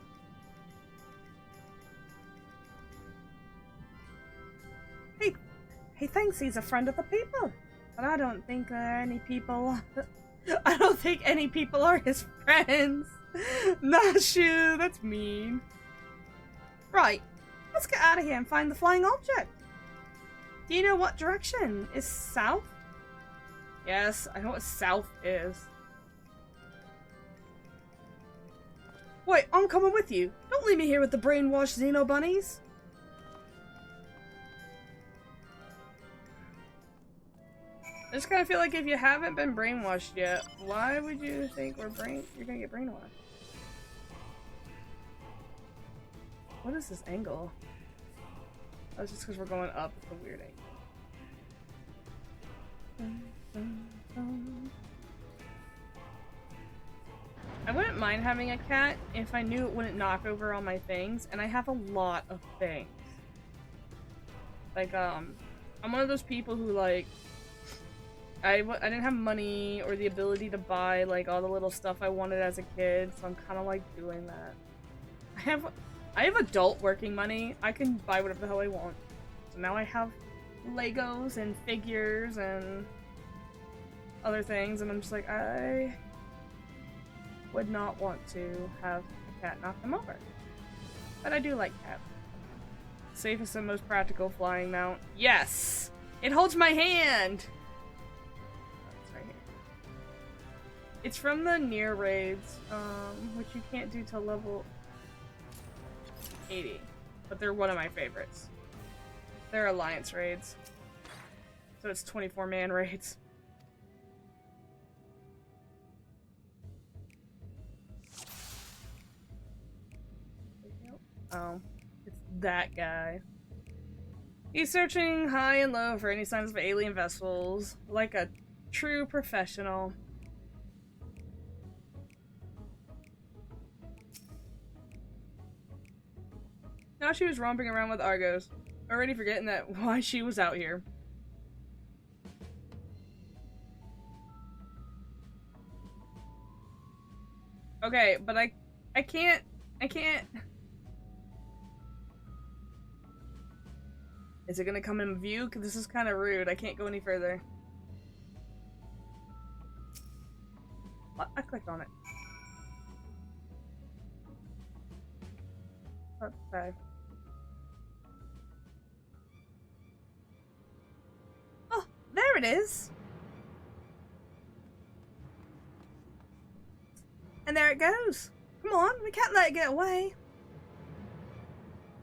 He thinks he's a friend of the people, but I don't think there are any people. I don't think any people are his friends. Nah, shoo, that's mean. Right, let's get out of here and find the flying object. Do you know what direction is south? Yes, I know what south is. Wait, I'm coming with you. Don't leave me here with the brainwashed Xeno bunnies. I just kind of feel like if you haven't been brainwashed yet, why would you think you're gonna get brainwashed? What is this angle? Oh, it's just because we're going up. It's a weird angle. I wouldn't mind having a cat if I knew it wouldn't knock over all my things, and I have a lot of things. Like, I'm one of those people who, like, I didn't have money or the ability to buy, like, all the little stuff I wanted as a kid, so I'm kind of, like, doing that. I have adult working money. I can buy whatever the hell I want. So now I have Legos and figures and other things, and I'm just like, I would not want to have a cat knock them over. But I do like cats. Safest and most practical flying mount. Yes! It holds my hand! Oh, it's right here. It's from the near raids, which you can't do till level 80. But they're one of my favorites. They're alliance raids. So it's 24-man raids. Oh, it's that guy. He's searching high and low for any signs of alien vessels, like a true professional. Now she was romping around with Argos, already forgetting that why she was out here. Okay, but I can't. Is it gonna come in view? Cause this is kind of rude. I can't go any further. What? I clicked on it. Okay. Oh, there it is. And there it goes. Come on, we can't let it get away.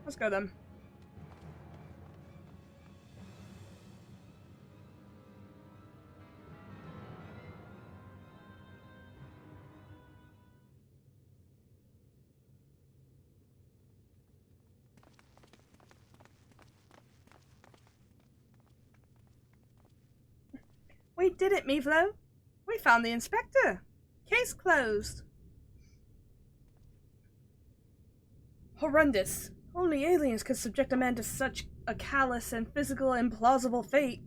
Let's go then. We did it, Mevlo. We found the inspector. Case closed. Horrendous. Only aliens could subject a man to such a callous and physical implausible fate.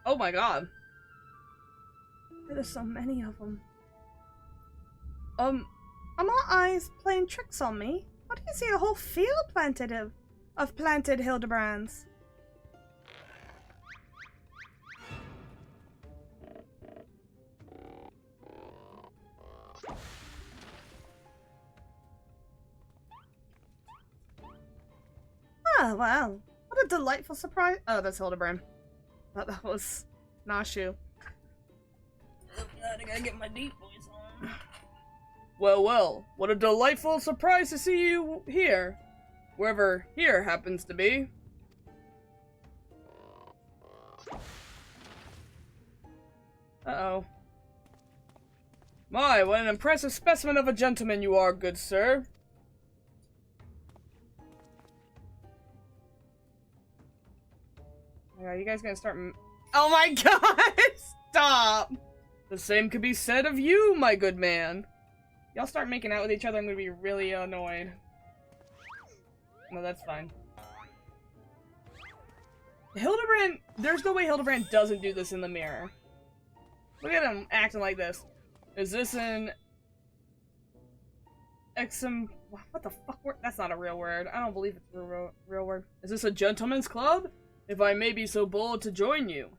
Oh my god. There's so many of them. Are my eyes playing tricks on me? Why do you see a whole field planted of planted Hildibrands? Ah, well, what a delightful surprise. Oh, that's Hildibrand. Thought that was Nashu. Oh god, I gotta get my deep voice on. Well, well, what a delightful surprise to see you here. Wherever here happens to be. Uh-oh. My, what an impressive specimen of a gentleman you are, good sir. Are you guys gonna start oh my god! Stop! The same could be said of you, my good man. Y'all start making out with each other, I'm gonna be really annoyed. No, that's fine. Hildibrand, there's no way Hildibrand doesn't do this in the mirror. Look at him acting like this. Is this an what the fuck word? That's not a real word. I don't believe it's a real word. Is this a gentleman's club? If I may be so bold to join you.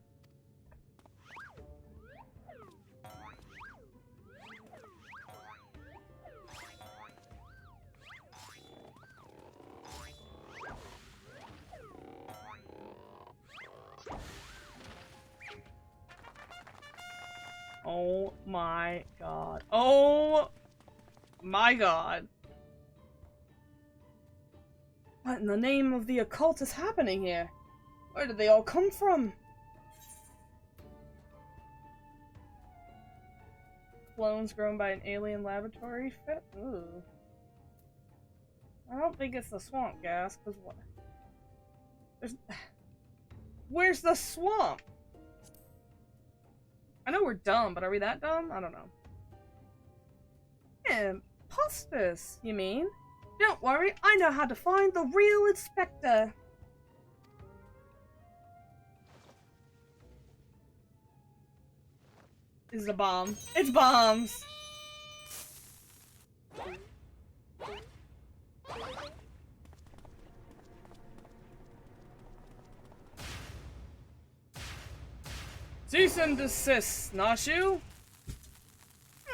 Oh my god. Oh my god. What in the name of the occult is happening here? Where did they all come from? Clones grown by an alien laboratory fit? Ooh. I don't think it's the swamp gas, cause what? Where's the swamp? I know we're dumb, but are we that dumb? I don't know. Imposters, you mean? Don't worry, I know how to find the real inspector. This is a bomb. It's bombs! Cease and desist, Nashu.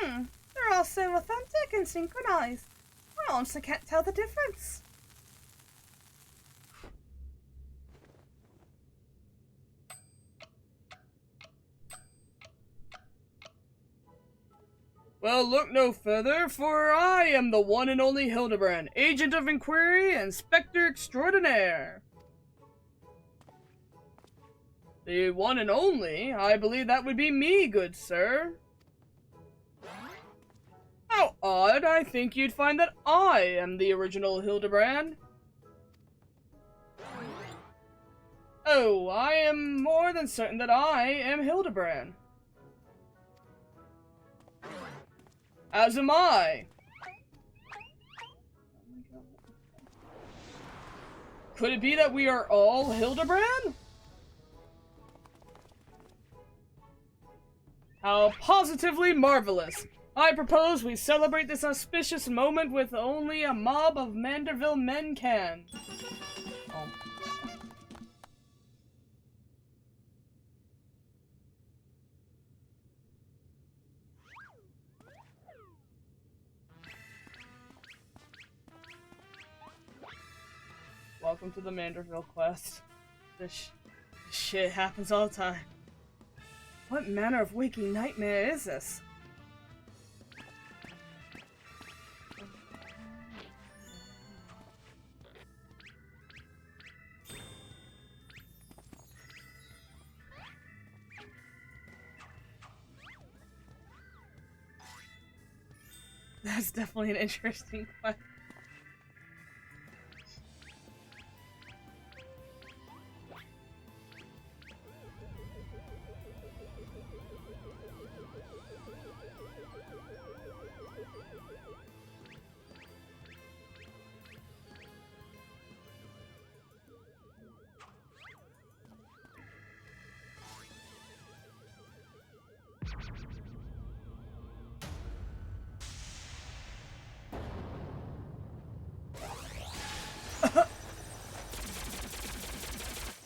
They're all so authentic and synchronized. I honestly can't tell the difference. Well, look no further, for I am the one and only Hildibrand, Agent of Inquiry and Inspector Extraordinaire. The one and only? I believe that would be me, good sir. How odd, I think you'd find that I am the original Hildibrand. Oh, I am more than certain that I am Hildibrand. As am I. Could it be that we are all Hildibrand? How positively marvelous! I propose we celebrate this auspicious moment with only a mob of Manderville men can. Oh. Welcome to the Manderville Quest. This shit happens all the time. What manner of waking nightmare is this? That's definitely an interesting question.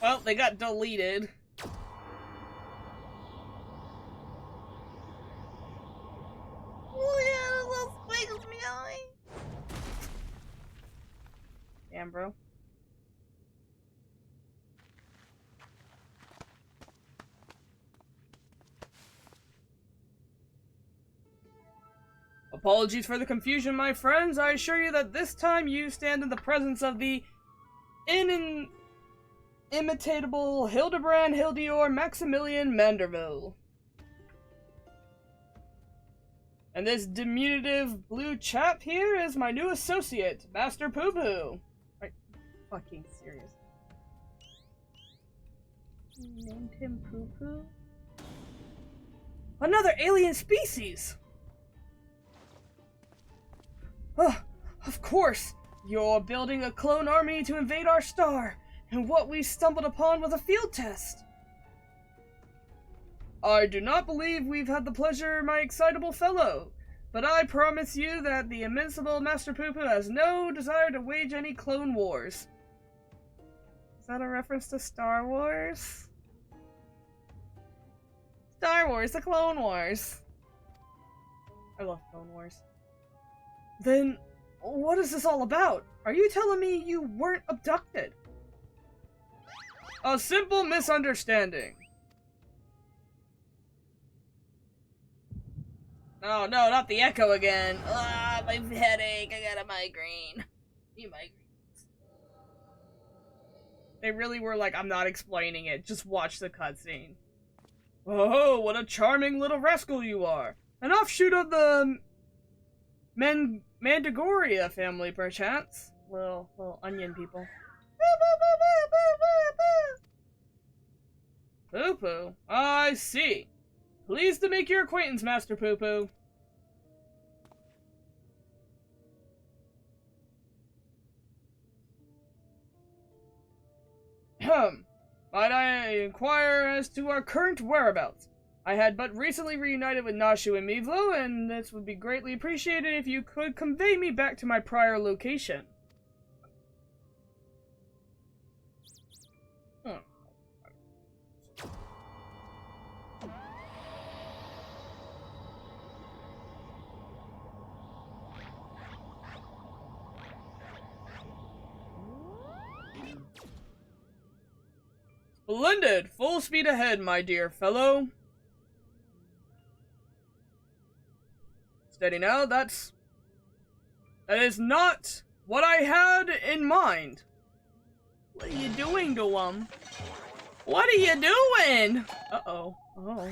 Well, they got deleted. Oh yeah, those little squiggles behind. Damn, bro. Apologies for the confusion, my friends. I assure you that this time you stand in the presence of the inimitable Hildibrand Hildior Maximilian Manderville. And this diminutive blue chap here is my new associate, Master Poo Poo. Are you fucking serious? You named him Poo Poo? Another alien species! Oh, of course! You're building a clone army to invade our star, and what we stumbled upon was a field test. I do not believe we've had the pleasure, my excitable fellow, but I promise you that the invincible Master Poo Poo has no desire to wage any clone wars. Is that a reference to Star Wars? Star Wars, the Clone Wars. I love Clone Wars. Then, what is this all about? Are you telling me you weren't abducted? A simple misunderstanding. Oh no, not the echo again. Ah, my headache. I got a migraine. Migraines. They really were like, I'm not explaining it. Just watch the cutscene. Oh, what a charming little rascal you are. An offshoot of the Mandagoria family, perchance. Little onion people. Poo Poo? I see. Pleased to make your acquaintance, Master Poo Poo. Might I inquire as to our current whereabouts? I had but recently reunited with Nashu and Mivlo, and this would be greatly appreciated if you could convey me back to my prior location. Splendid! Full speed ahead, my dear fellow. Steady now, that is not what I had in mind. What are you doing to him? What are you doing? Uh-oh. Oh.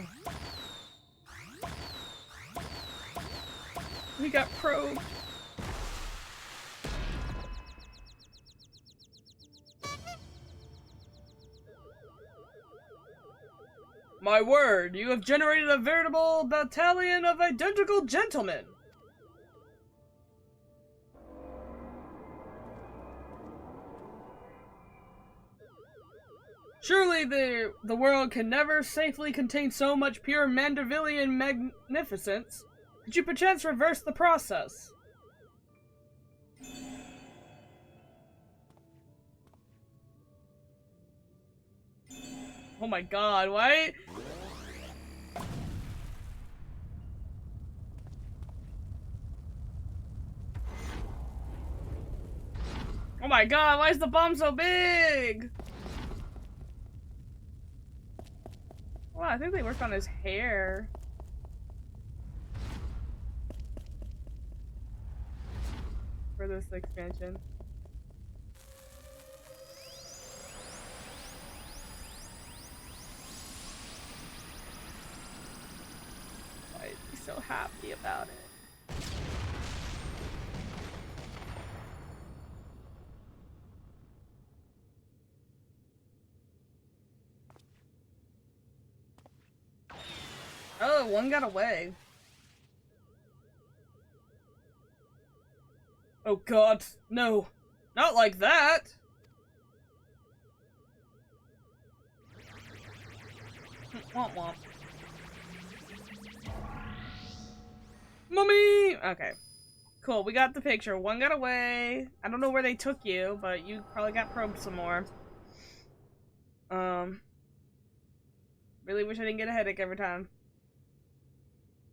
We got probed. My word, you have generated a veritable battalion of identical gentlemen. Surely the world can never safely contain so much pure Mandervillian magnificence. Could you perchance reverse the process? Oh my god, why? Oh my god, why is the bomb so big? Wow, I think they worked on his hair. For this expansion. Why is he so happy about it? Oh, one got away. Oh god, no. Not like that! Womp womp. Mummy! Okay. Cool, we got the picture. One got away. I don't know where they took you, but you probably got probed some more. Really wish I didn't get a headache every time.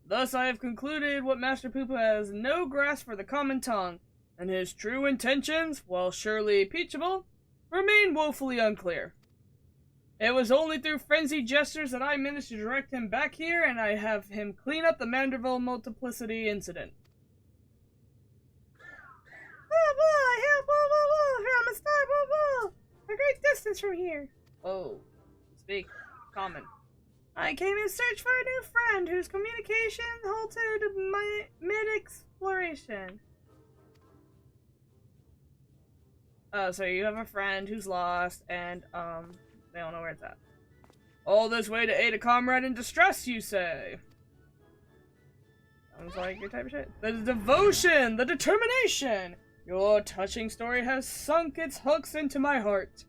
Thus I have concluded what Master Poopa has no grasp for the common tongue, and his true intentions, while surely peachable, remain woefully unclear. It was only through frenzied gestures that I managed to direct him back here, and I have him clean up the Manderville multiplicity incident. Oh boy, help, whoa, whoa, whoa, here I'm a star, whoa, whoa, a great distance from here. Oh, speak common. I came in search for a new friend whose communication halted mid-exploration. So you have a friend who's lost, and, they don't know where it's at. All this way to aid a comrade in distress, you say? Sounds like your type of shit. The devotion! The determination! Your touching story has sunk its hooks into my heart.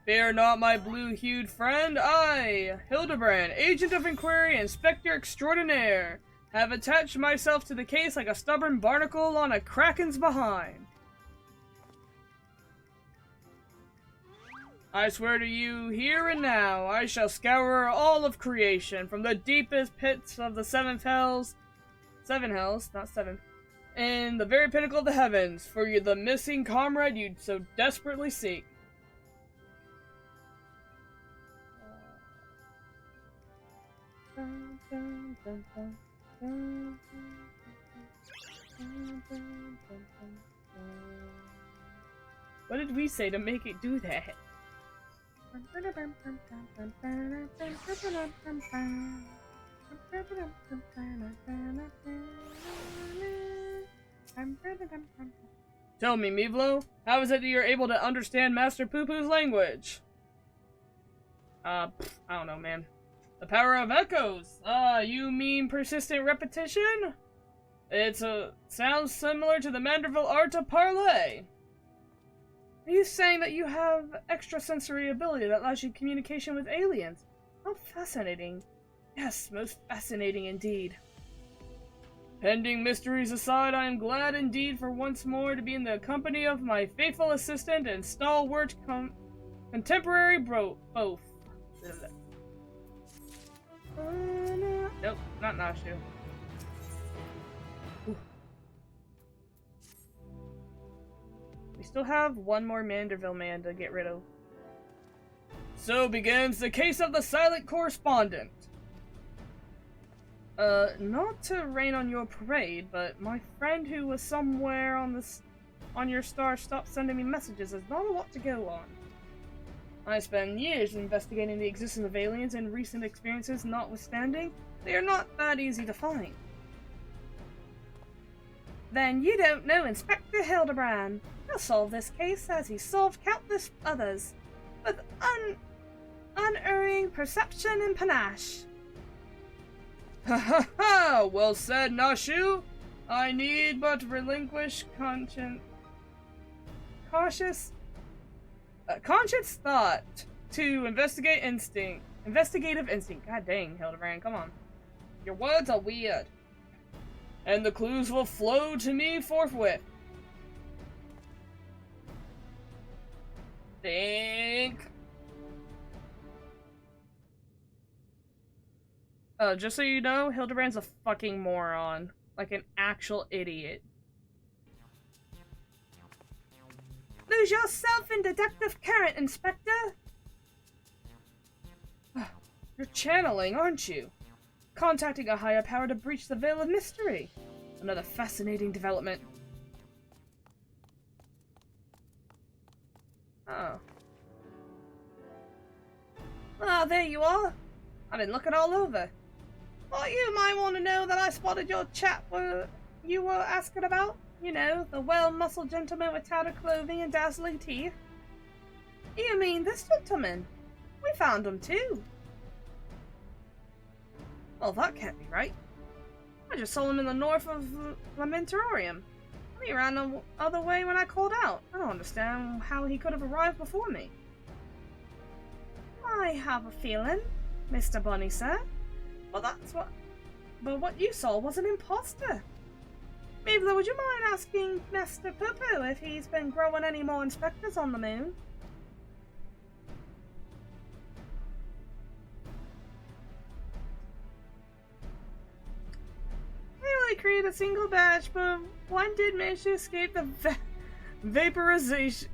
Fear not, my blue-hued friend. I, Hildibrand, Agent of Inquiry, Inspector Extraordinaire, have attached myself to the case like a stubborn barnacle on a kraken's behind. I swear to you, here and now, I shall scour all of creation, from the deepest pits of the seven hells, not seven, in the very pinnacle of the heavens, for you the missing comrade you'd so desperately seek. What did we say to make it do that? Tell me, Mivlo, how is it that you're able to understand Master Poo-Poo's language? I don't know, man. The power of echoes. You mean persistent repetition? It sounds similar to the Manderville art of parley. Are you saying that you have extrasensory ability that allows you communication with aliens? How fascinating. Yes, most fascinating indeed. Pending mysteries aside, I am glad indeed for once more to be in the company of my faithful assistant and stalwart contemporary both. Nope, not Nashu. still have one more Manderville man to get rid of. So begins the case of the silent correspondent. Not to rain on your parade, but my friend who was somewhere on your star stopped sending me messages. There's not a lot to go on. I spent years investigating the existence of aliens, and recent experiences notwithstanding, they are not that easy to find. Then you don't know Inspector Hildibrand. He'll solve this case as he solved countless others, with unerring perception and panache. Ha ha ha! Well said, Nashu! I need but relinquish conscious thought to investigative instinct. God dang, Hildibrand, come on. Your words are weird. And the clues will flow to me forthwith. Think. Just so you know, Hildibrand's a fucking moron. Like an actual idiot. Lose yourself in deductive current, Inspector! You're channeling, aren't you? Contacting a higher power to breach the veil of mystery. Another fascinating development. Oh. Ah, there you are. I've been looking all over. Thought you might want to know that I spotted your chap you were asking about. You know, the well-muscled gentleman with tattered clothing and dazzling teeth. You mean this gentleman? We found him too. Well, that can't be right. I just saw him in the north of Lamentorium. He ran the other way when I called out. I don't understand how he could have arrived before me. I have a feeling, Mr. Bunny, sir. But what you saw was an imposter. Maybe would you mind asking Master Poo-Poo if he's been growing any more inspectors on the moon? They only created a single batch, but one did manage to escape the vaporization.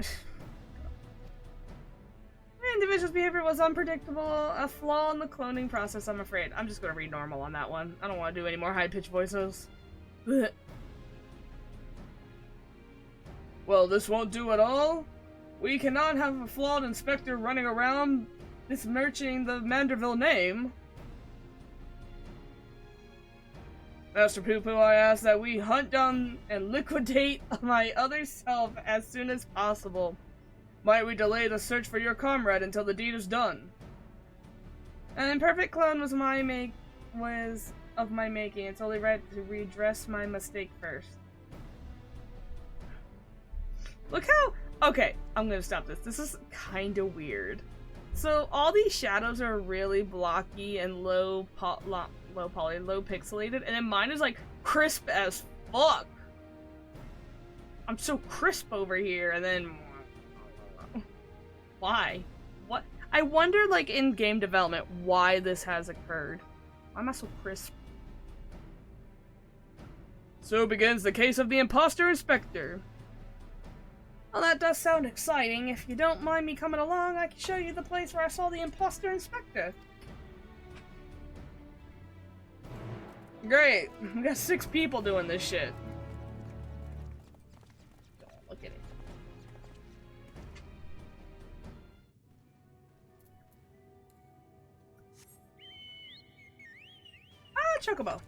The individual's behavior was unpredictable, a flaw in the cloning process, I'm afraid. I'm just gonna read normal on that one. I don't want to do any more high-pitched voices. Well, this won't do at all. We cannot have a flawed inspector running around besmirching the Manderville name. Master Poo-Poo, I ask that we hunt down and liquidate my other self as soon as possible. Might we delay the search for your comrade until the deed is done? An imperfect clone was of my making. It's only right to redress my mistake first. Look how... Okay, I'm gonna stop this. This is kinda weird. So, all these shadows are really blocky and low poly, low pixelated, and then mine is like crisp as fuck. I'm so crisp over here, and then... Why? What? I wonder, like, in game development, why this has occurred. Why am I so crisp? So begins the case of the imposter inspector. Well, that does sound exciting. If you don't mind me coming along, I can show you the place where I saw the imposter inspector. Great. We got 6 people doing this shit. Look at it. Ah, Chocobo.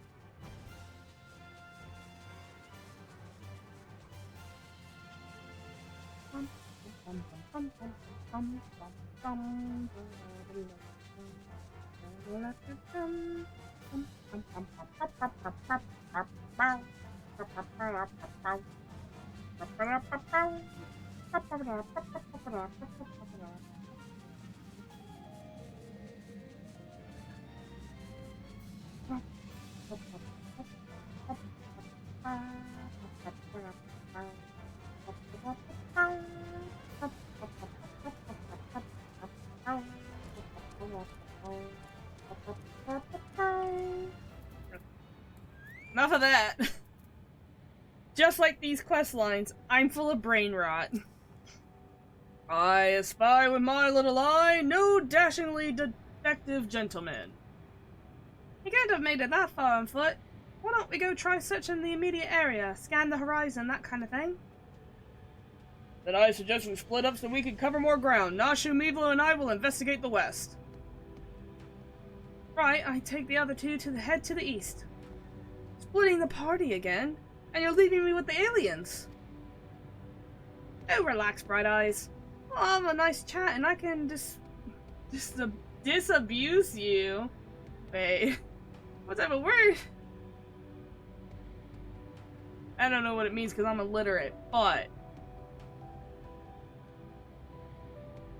Enough of that. Just like these quest lines, I'm full of brain rot. I espy with my little eye no dashingly detective gentleman. You can't have made it that far on foot. Why don't we go try searching the immediate area, scan the horizon, that kind of thing? Then I suggest we split up so we can cover more ground. Nashu, Mevlo, and I will investigate the west. Right, I take the other two to head to the east. Splitting the party again? And you're leaving me with the aliens? Oh, relax, Bright Eyes. I'll have a nice chat and I can Disabuse you? Wait. What type of word? I don't know what it means because I'm illiterate, but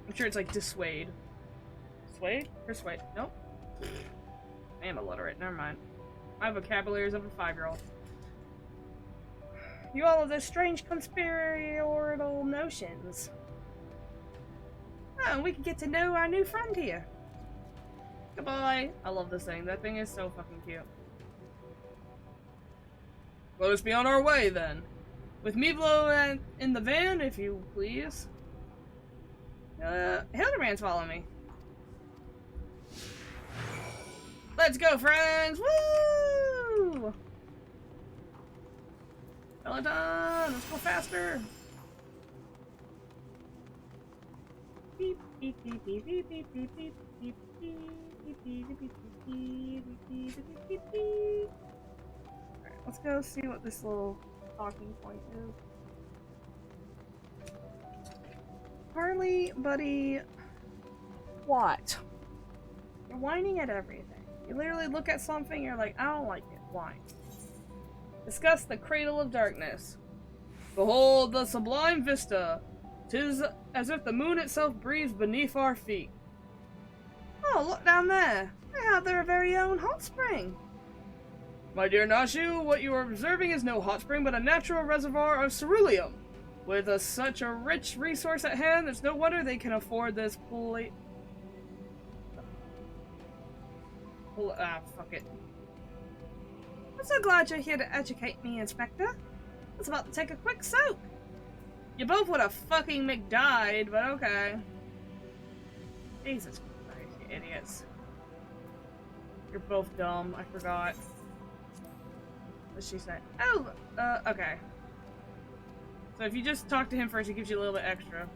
I'm sure it's like dissuade. Dissuade? Persuade? Nope. I am illiterate, never mind. My vocabulary is of a 5-year-old. You all have those strange conspiratorial notions. Oh, and we can get to know our new friend here. Goodbye. I love this thing. That thing is so fucking cute. Let us be on our way, then. With Mevlo in the van, if you please. Hildibrand's following me. Let's go, friends! Woo! Peloton, let's go faster! Beep, beep, beep, beep, beep, beep, beep, beep, beep, beep, beep, beep, beep, beep, beep, beep, beep. Alright, let's go see what this little talking point is. Harley, buddy, what? You're whining at everything. You literally look at something, you're like, I don't like it. Why? Discuss the cradle of darkness. Behold the sublime vista. 'Tis as if the moon itself breathes beneath our feet. Oh, look down there. They have their very own hot spring. My dear Nashu, what you are observing is no hot spring, but a natural reservoir of ceruleum. With such a rich resource at hand, it's no wonder they can afford this fuck it. I'm so glad you're here to educate me, Inspector. I was about to take a quick soak. You both would have fucking McDied, but okay. Jesus Christ, you idiots. You're both dumb, I forgot. What'd she say? Oh, okay. So if you just talk to him first, he gives you a little bit extra.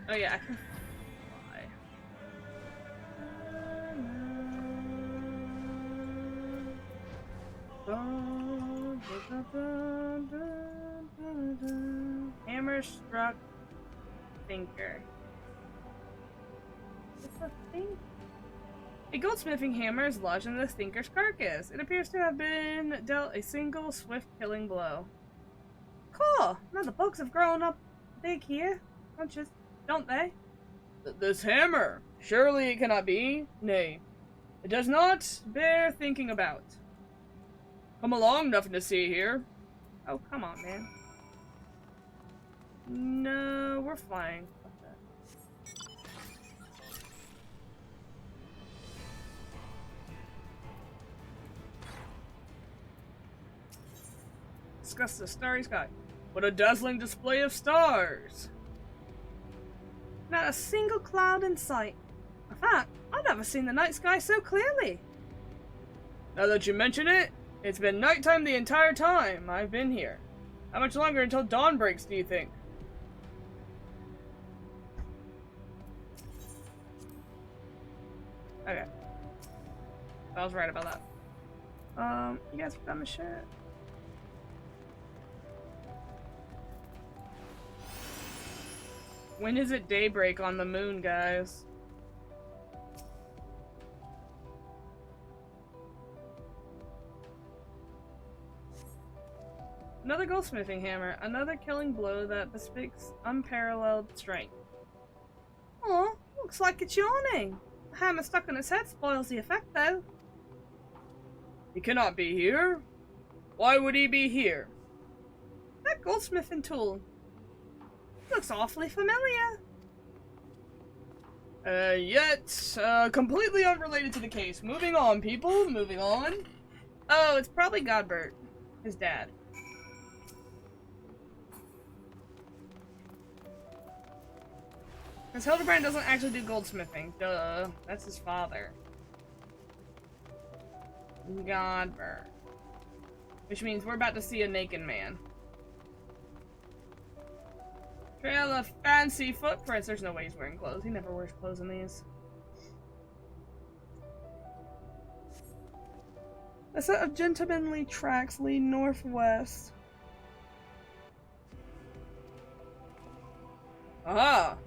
Oh yeah, I can Hammer struck thinker. What's a thinker? A goldsmithing hammer is lodged in the thinker's carcass. It appears to have been dealt a single swift killing blow. Cool! Now the bugs have grown up big here, don't they? This hammer! Surely it cannot be. Nay, it does not bear thinking about. Come along, nothing to see here. Oh, come on, man. No, we're flying. Discuss the starry sky. What a dazzling display of stars! Not a single cloud in sight. In fact, I've never seen the night sky so clearly. Now that you mention it, it's been nighttime the entire time I've been here. How much longer until dawn breaks, do you think? Okay. I was right about that. You guys done the shit? When is it daybreak on the moon, guys? Another goldsmithing hammer, another killing blow that bespeaks unparalleled strength. Oh, looks like it's yawning. The hammer stuck on its head spoils the effect, though. He cannot be here. Why would he be here? That goldsmithing tool looks awfully familiar. Yet, completely unrelated to the case. Moving on, people. Moving on. Oh, it's probably Godbert. His dad. Because Hildibrand doesn't actually do goldsmithing. Duh. That's his father. Godbert. Which means we're about to see a naked man. Trail of fancy footprints. There's no way he's wearing clothes. He never wears clothes in these. A set of gentlemanly tracks lead northwest. Aha!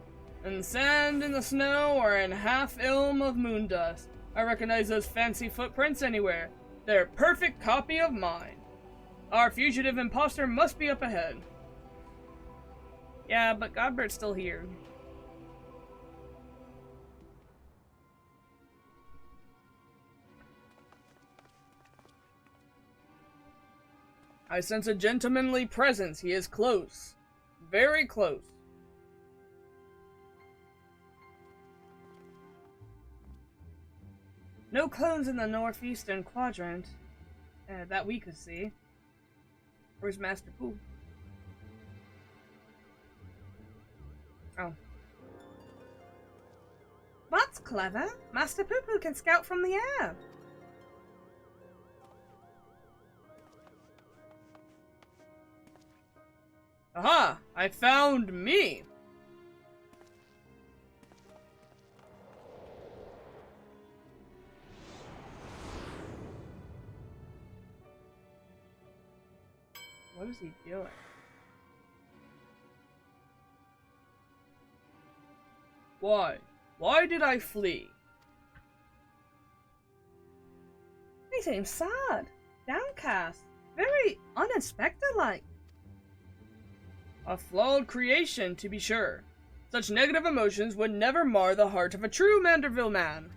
In sand, in the snow, or in half-ilm of moon dust. I recognize those fancy footprints anywhere. They're a perfect copy of mine. Our fugitive imposter must be up ahead. Yeah, but Godbert's still here. I sense a gentlemanly presence. He is close. Very close. No clones in the northeastern quadrant that we could see. Where's Master Pooh? Oh. That's clever. Master Poo Poo can scout from the air. Aha! I found me! What is he doing? Why? Why did I flee? He seems sad, downcast, very unexpected-like. A flawed creation, to be sure. Such negative emotions would never mar the heart of a true Manderville man.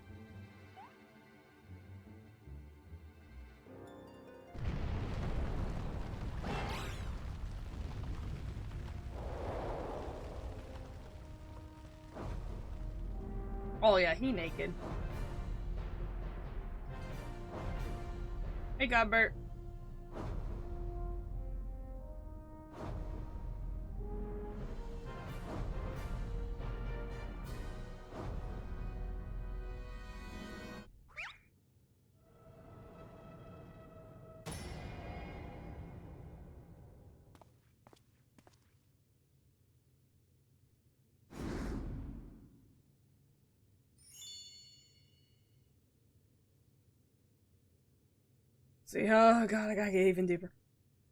Oh yeah, he naked. Hey, Godbert. See, oh god, I gotta get even deeper.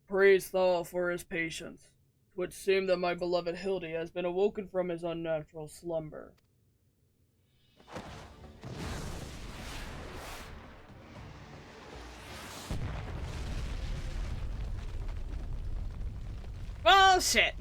Praise Thal for his patience. 'Twould seem that my beloved Hildy has been awoken from his unnatural slumber. Oh shit!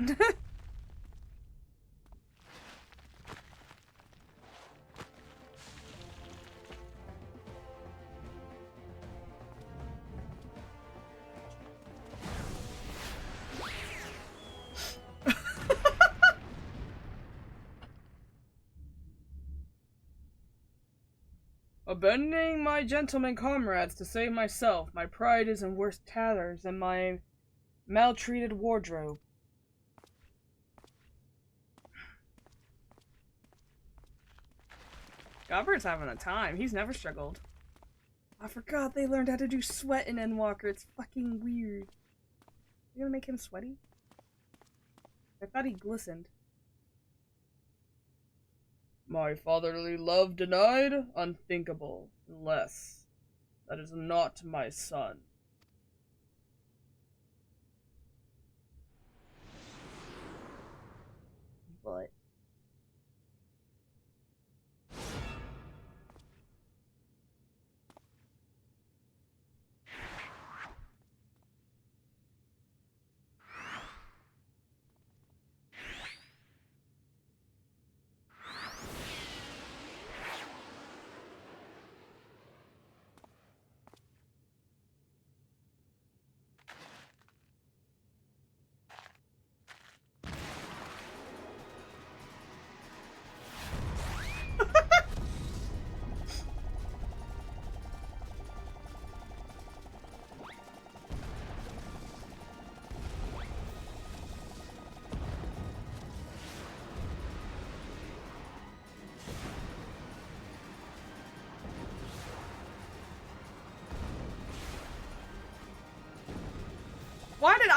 Abandoning my gentlemen comrades to save myself, my pride is in worse tatters than my maltreated wardrobe. Godbert's having a time. He's never struggled. I forgot they learned how to do sweat in Endwalker. It's fucking weird. You gonna make him sweaty? I thought he glistened. My fatherly love denied? Unthinkable. Unless that is not my son. But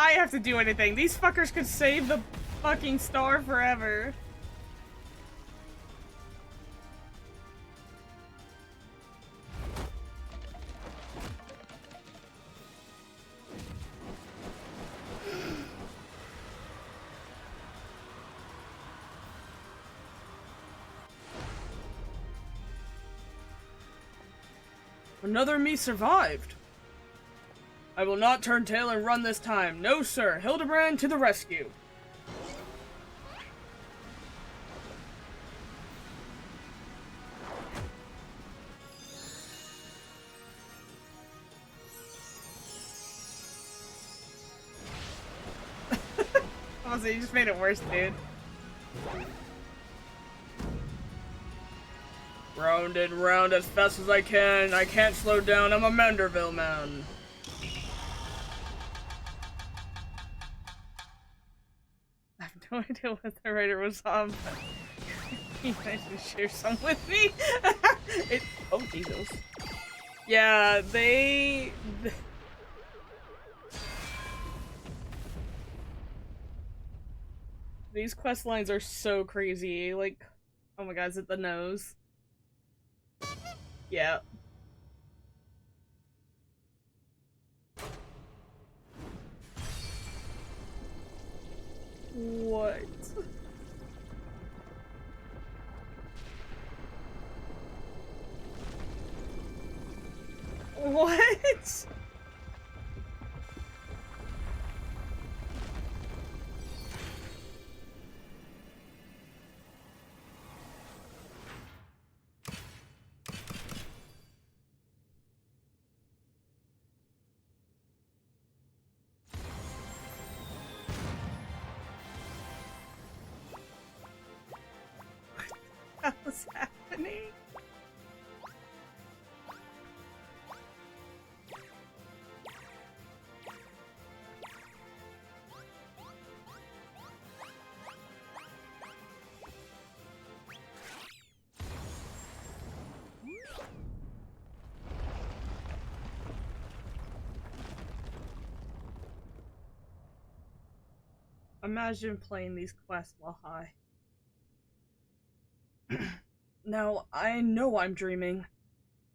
I have to do anything. These fuckers could save the fucking star forever. Another me survived. I will not turn tail and run this time. No, sir. Hildibrand to the rescue. Honestly, you just made it worse, dude. Round and round as fast as I can. I can't slow down. I'm a Manderville man. I have no idea what the writer was on, but he nice to share some with me. Oh, Jesus. Yeah, these quest lines are so crazy. Like, oh my god, is it the nose? Yeah. What? What? What's happening? Imagine playing these quests while high. Now, I know I'm dreaming.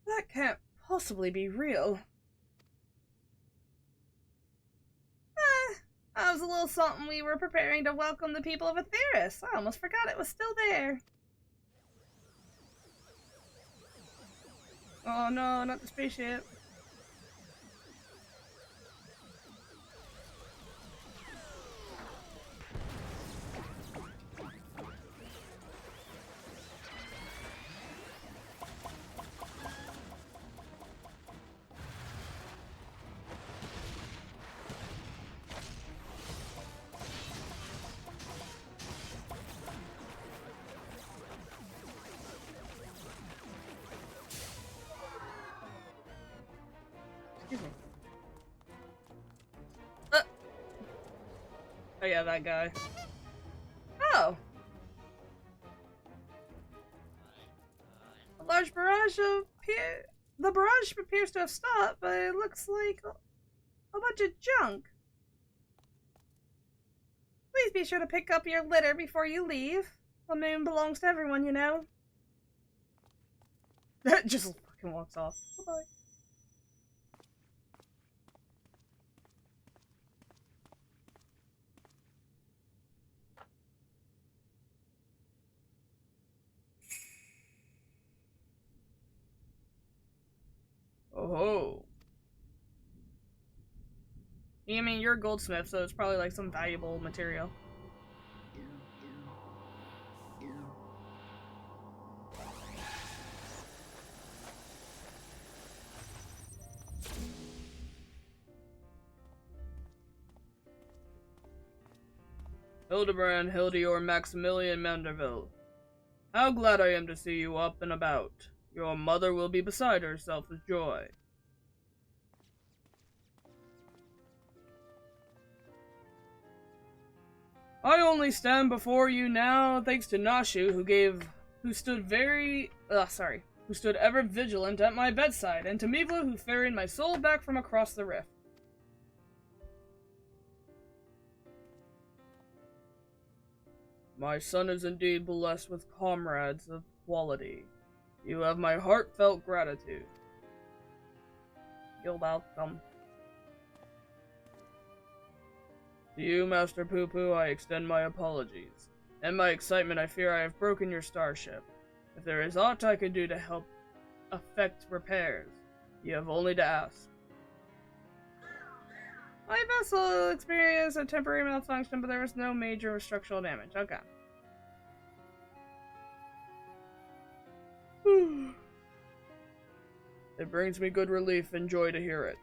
That can't possibly be real. That was a little something we were preparing to welcome the people of Aetheris. I almost forgot it was still there. Oh no, not the spaceship. Excuse me. Oh yeah, that guy. Oh! A large barrage The barrage appears to have stopped, but it looks like a bunch of junk. Please be sure to pick up your litter before you leave. The moon belongs to everyone, you know. That just fucking walks off. Bye-bye. Oh. I mean, you're a goldsmith, so it's probably like some valuable material. Hildibrand, Hildior, Maximilian Manderville. How glad I am to see you up and about. Your mother will be beside herself with joy. I only stand before you now thanks to Nashu, who stood ever vigilant at my bedside, and to Mivla, who ferried my soul back from across the rift. My son is indeed blessed with comrades of quality. You have my heartfelt gratitude. You're welcome. To you, Master Poo-Poo, I extend my apologies. In my excitement, I fear I have broken your starship. If there is aught I can do to help effect repairs, you have only to ask. My vessel experienced a temporary malfunction, but there was no major structural damage. Okay. It brings me good relief and joy to hear it.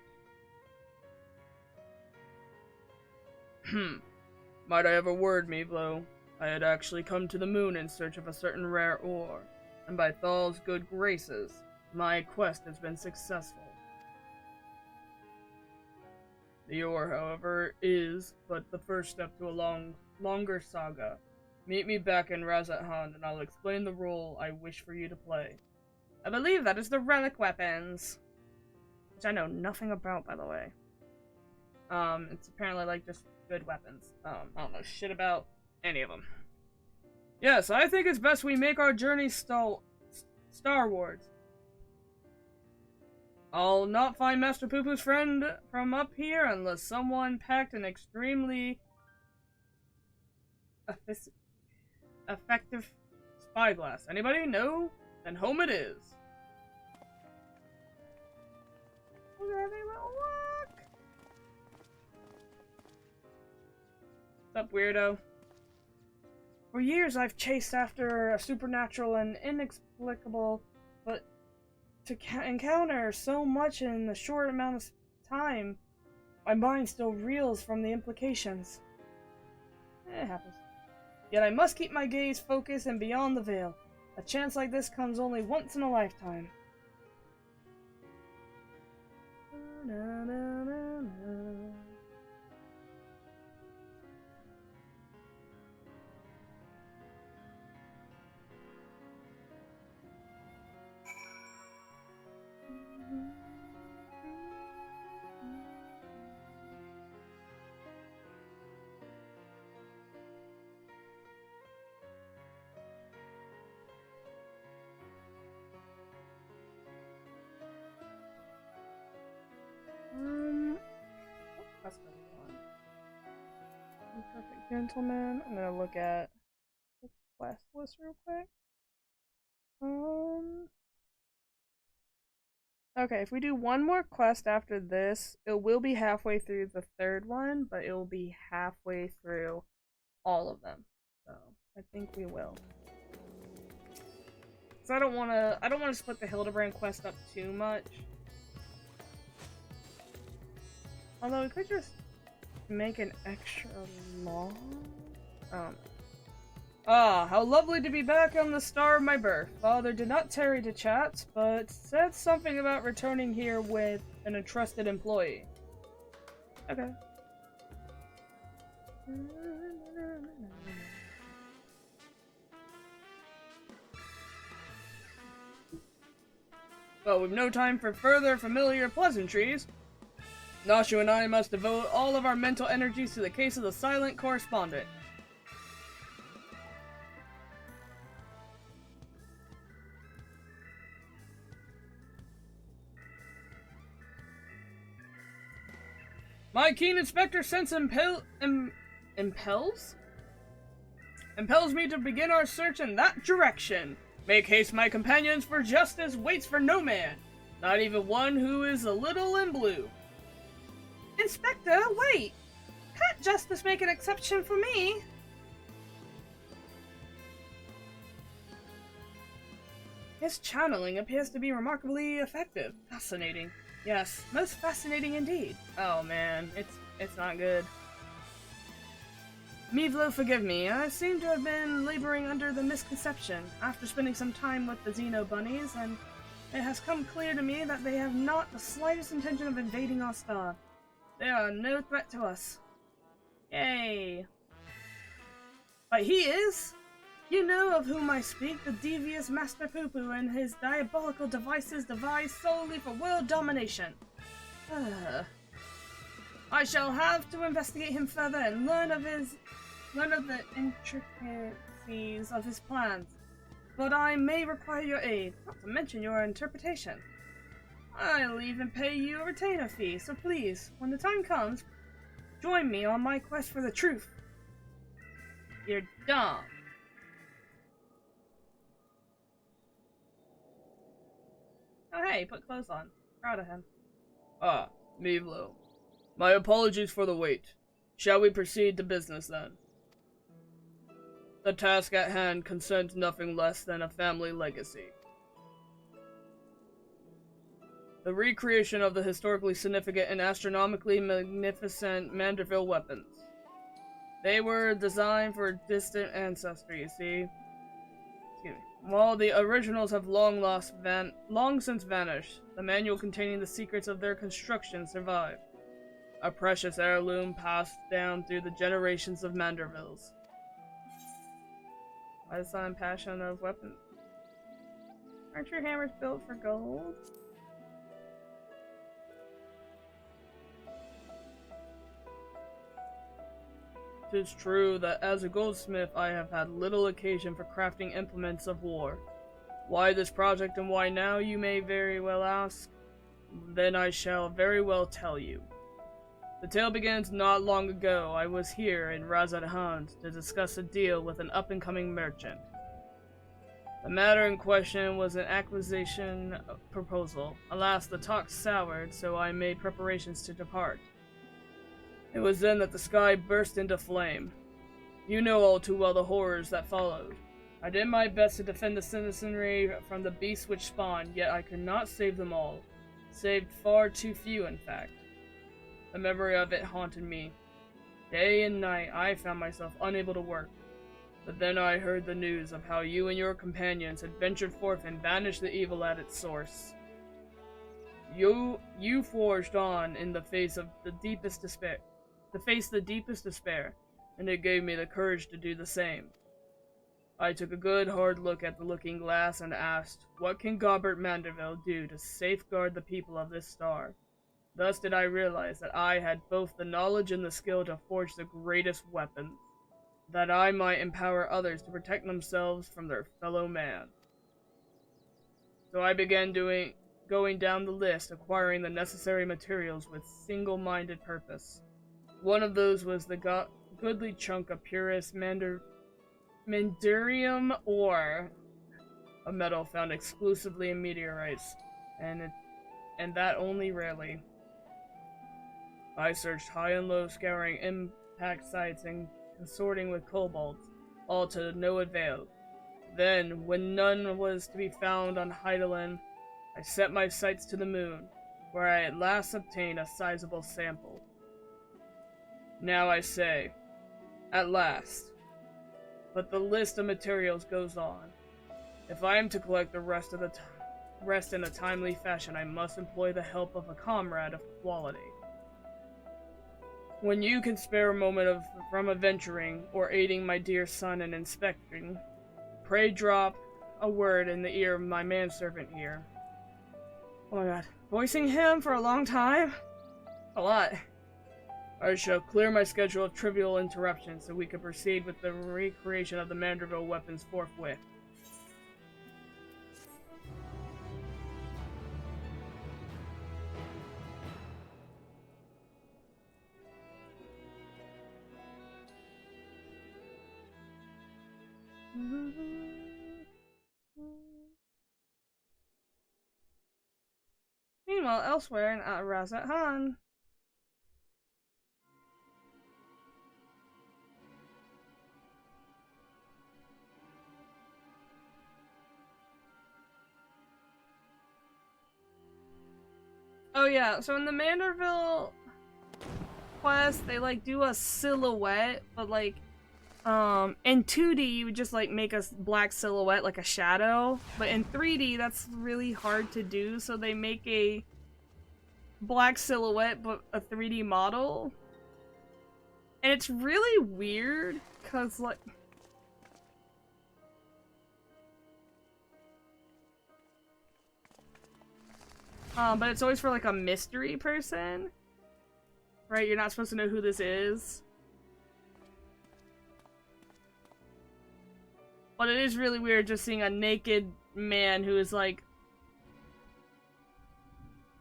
Might I have a word, Meevlo? I had actually come to the moon in search of a certain rare ore, and by Thal's good graces, my quest has been successful. The ore, however, is but the first step to a longer saga. Meet me back in Razat-Han, and I'll explain the role I wish for you to play. I believe that is the relic weapons, which I know nothing about, by the way. It's apparently like just good weapons. I don't know shit about any of them. Yes, I think it's best we make our journey starwards. I'll not find Master Poo-Poo's friend from up here unless someone packed an extremely effective spyglass. Anybody? No? Then home it is. Look at that little walk. What's up, weirdo? For years I've chased after a supernatural and inexplicable, but to encounter so much in a short amount of time, my mind still reels from the implications. It happens. Yet I must keep my gaze focused and beyond the veil. A chance like this comes only once in a lifetime. That's the one. Perfect Gentleman. I'm gonna look at the quest list real quick. Okay, if we do one more quest after this, it will be halfway through the third one, but it will be halfway through all of them. So I think we will. So I don't wanna split the Hildibrand quest up too much. Although we could just make an extra long. How lovely to be back on the star of my birth. Father did not tarry to chat, but said something about returning here with an entrusted employee. Okay. Well, we've no time for further familiar pleasantries. Nashu and I must devote all of our mental energies to the case of the silent correspondent. My keen inspector sense impels me to begin our search in that direction. Make haste, my companions, for justice waits for no man, not even one who is a little in blue. Inspector, wait! Can't justice make an exception for me? His channeling appears to be remarkably effective. Fascinating. Yes, most fascinating indeed. Oh man, it's not good. Meevlo, forgive me. I seem to have been laboring under the misconception after spending some time with the Xeno bunnies, and it has come clear to me that they have not the slightest intention of invading our star. They are no threat to us. Yay. But he is! You know of whom I speak, the devious Master Poo-Poo and his diabolical devices devised solely for world domination. I shall have to investigate him further and learn of his none of the intricacies of his plans, but I may require your aid, not to mention your interpretation. I'll even pay you a retainer fee, so please, when the time comes, join me on my quest for the truth. You're dumb. Oh hey, put clothes on. Proud of him. Ah, Mevlo. My apologies for the wait. Shall we proceed to business then? The task at hand concerns nothing less than a family legacy. The recreation of the historically significant and astronomically magnificent Manderville weapons. They were designed for distant ancestry, you see. Excuse me. While the originals have long since vanished, the manual containing the secrets of their construction survived. A precious heirloom passed down through the generations of Mandervilles. Why the sudden passion of weapons? Aren't your hammers built for gold? It is true that as a goldsmith I have had little occasion for crafting implements of war. Why this project and why now, you may very well ask? Then I shall very well tell you. The tale begins not long ago. I was here in Razat Hand to discuss a deal with an up-and-coming merchant. The matter in question was an acquisition proposal. Alas, the talk soured, so I made preparations to depart. It was then that the sky burst into flame. You know all too well the horrors that followed. I did my best to defend the citizenry from the beasts which spawned, yet I could not save them all. Saved far too few, in fact. The memory of it haunted me. Day and night I found myself unable to work. But then I heard the news of how you and your companions had ventured forth and banished the evil at its source. You forged on in the face of the deepest despair. And it gave me the courage to do the same. I took a good hard look at the looking glass and asked, what can Gobert Manderville do to safeguard the people of this star? Thus did I realize that I had both the knowledge and the skill to forge the greatest weapons, that I might empower others to protect themselves from their fellow man. So I began going down the list, acquiring the necessary materials with single-minded purpose. One of those was the goodly chunk of purest Mandurium ore, a metal found exclusively in meteorites, and that only rarely. I searched high and low, scouring impact sites and consorting with kobolds, all to no avail. Then, when none was to be found on Heidelin, I set my sights to the moon, where I at last obtained a sizable sample. Now I say, at last. But the list of materials goes on. If I am to collect the rest in a timely fashion, I must employ the help of a comrade of quality. When you can spare a moment from adventuring or aiding my dear son in inspecting, pray drop a word in the ear of my manservant here. Oh my god, voicing him for a long time? A lot. I shall clear my schedule of trivial interruptions so we can proceed with the recreation of the Manderville weapons forthwith. Meanwhile, elsewhere in Razat Han. Oh yeah, so in the Manderville quest, they like do a silhouette, but like in 2D you would just like make a black silhouette like a shadow, but in 3D that's really hard to do, so they make a black silhouette but a 3D model. And it's really weird cuz like but it's always for like a mystery person. Right, you're not supposed to know who this is. But it is really weird just seeing a naked man who is like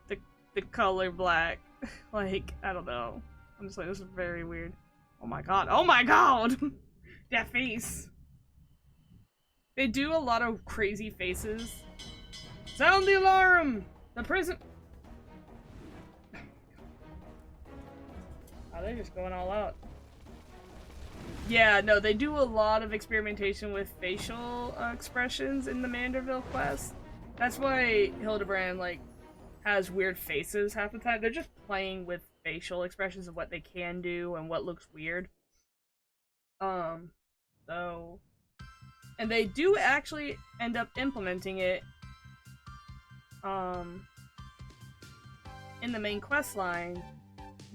the color black. Like, I don't know. I'm just like, this is very weird. Oh my god. Oh my god! That face. They do a lot of crazy faces. Sound the alarm! The prison— oh, they're just going all out. Yeah, no, they do a lot of experimentation with facial expressions in the Manderville quest. That's why Hildibrand, like, has weird faces half the time. They're just playing with facial expressions of what they can do and what looks weird. So... and they do actually end up implementing it, in the main quest line.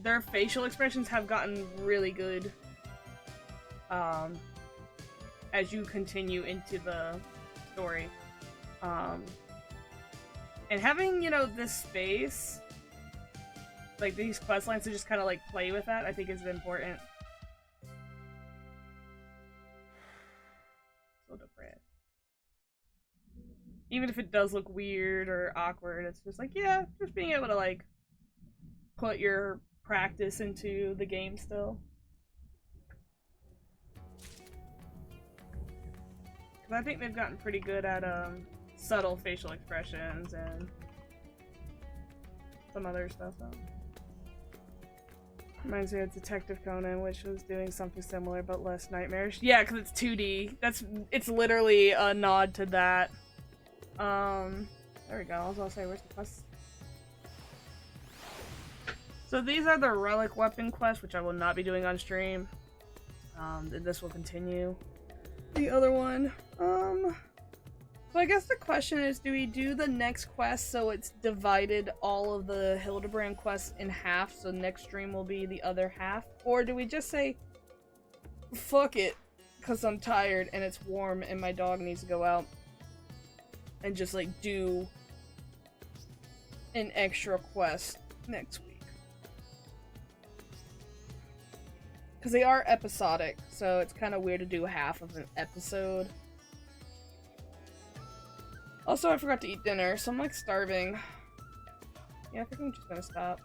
Their facial expressions have gotten really good, as you continue into the story. And having, you know, this space, like these quest lines to just kind of like play with that, I think is important. So different. Even if it does look weird or awkward, it's just like, yeah, just being able to like put your practice into the game still. Because I think they've gotten pretty good at subtle facial expressions and some other stuff. Reminds me of Detective Conan, which was doing something similar but less nightmarish. Yeah, because it's 2D. It's literally a nod to that. There we go. I was gonna say, where's the quest? So these are the relic weapon quests, which I will not be doing on stream. This will continue. The other one. So I guess the question is, do we do the next quest so it's divided all of the Hildibrand quests in half, so next stream will be the other half? Or do we just say, fuck it, because I'm tired and it's warm and my dog needs to go out, and just like do an extra quest next week? Because they are episodic, so it's kind of weird to do half of an episode. Also, I forgot to eat dinner, so I'm like starving. Yeah, I think I'm just gonna stop.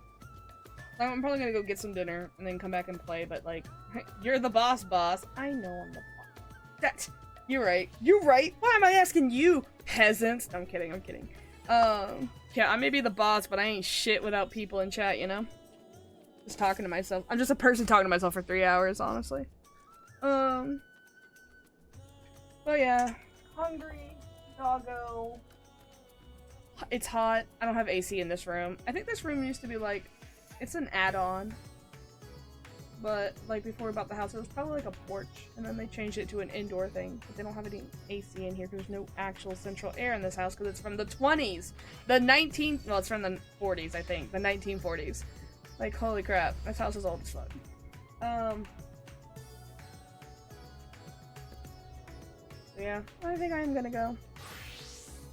I'm probably gonna go get some dinner and then come back and play, but like, you're the boss. I know I'm the boss. You're right. You're right. Why am I asking you, peasants? No, I'm kidding. Yeah, I may be the boss, but I ain't shit without people in chat, you know? Just talking to myself. I'm just a person talking to myself for 3 hours, honestly. But yeah. Hungry. Doggo. It's hot. I don't have AC in this room. I think this room used to be like, it's an add-on. But like before we bought the house, it was probably like a porch, and then they changed it to an indoor thing. But they don't have any AC in here because there's no actual central air in this house because it's from the 20s. Well, it's from the 40s, I think. The 1940s. Like, holy crap. This house is old as fuck. So yeah, I think I'm gonna go.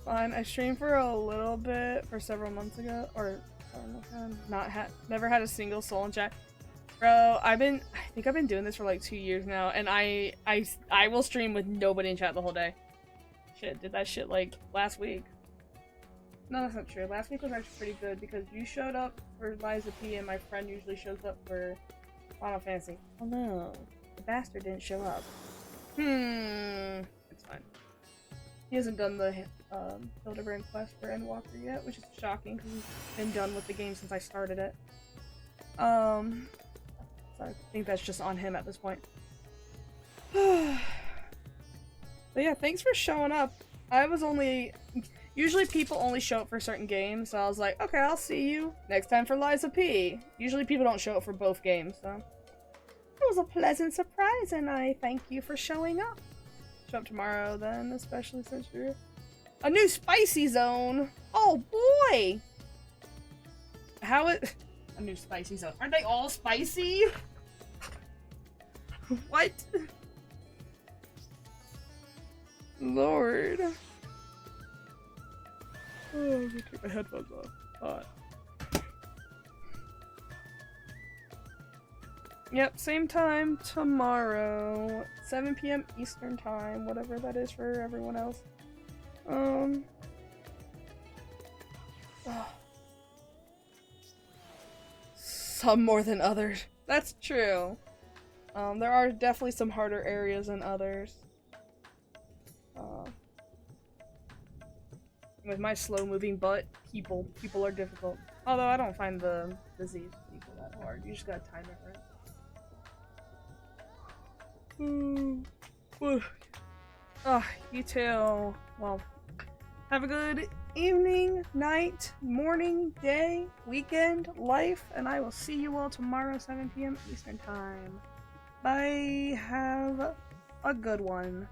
Fine, I streamed for a little bit for several months ago, or never had a single soul in chat. Bro, I think I've been doing this for like 2 years now, and I will stream with nobody in chat the whole day. Shit, did that shit like last week. No, that's not true. Last week was actually pretty good because you showed up for Liza P and my friend usually shows up for Final Fantasy. Oh no, the bastard didn't show up. It's fine. He hasn't done the Hildibrand Quest for Endwalker yet, which is shocking because he's been done with the game since I started it. So I think that's just on him at this point. But yeah, thanks for showing up. Usually people only show up for certain games, so I was like, okay, I'll see you next time for Liza P. Usually people don't show up for both games, so it was a pleasant surprise, and I thank you for showing up. Show up tomorrow then, especially since you're a new spicy zone. Oh boy! A new spicy zone. Aren't they all spicy? What? Lord. Oh, I'm gonna take my headphones off. Hot. Yep, same time tomorrow. 7 p.m. Eastern time, whatever that is for everyone else. Oh. Some more than others. That's true. There are definitely some harder areas than others. With my slow-moving butt, people are difficult. Although I don't find the disease people that hard. You just gotta time it right. You too. Well, have a good evening, night, morning, day, weekend, life, and I will see you all tomorrow, 7 p.m. Eastern Time. Bye. Have a good one.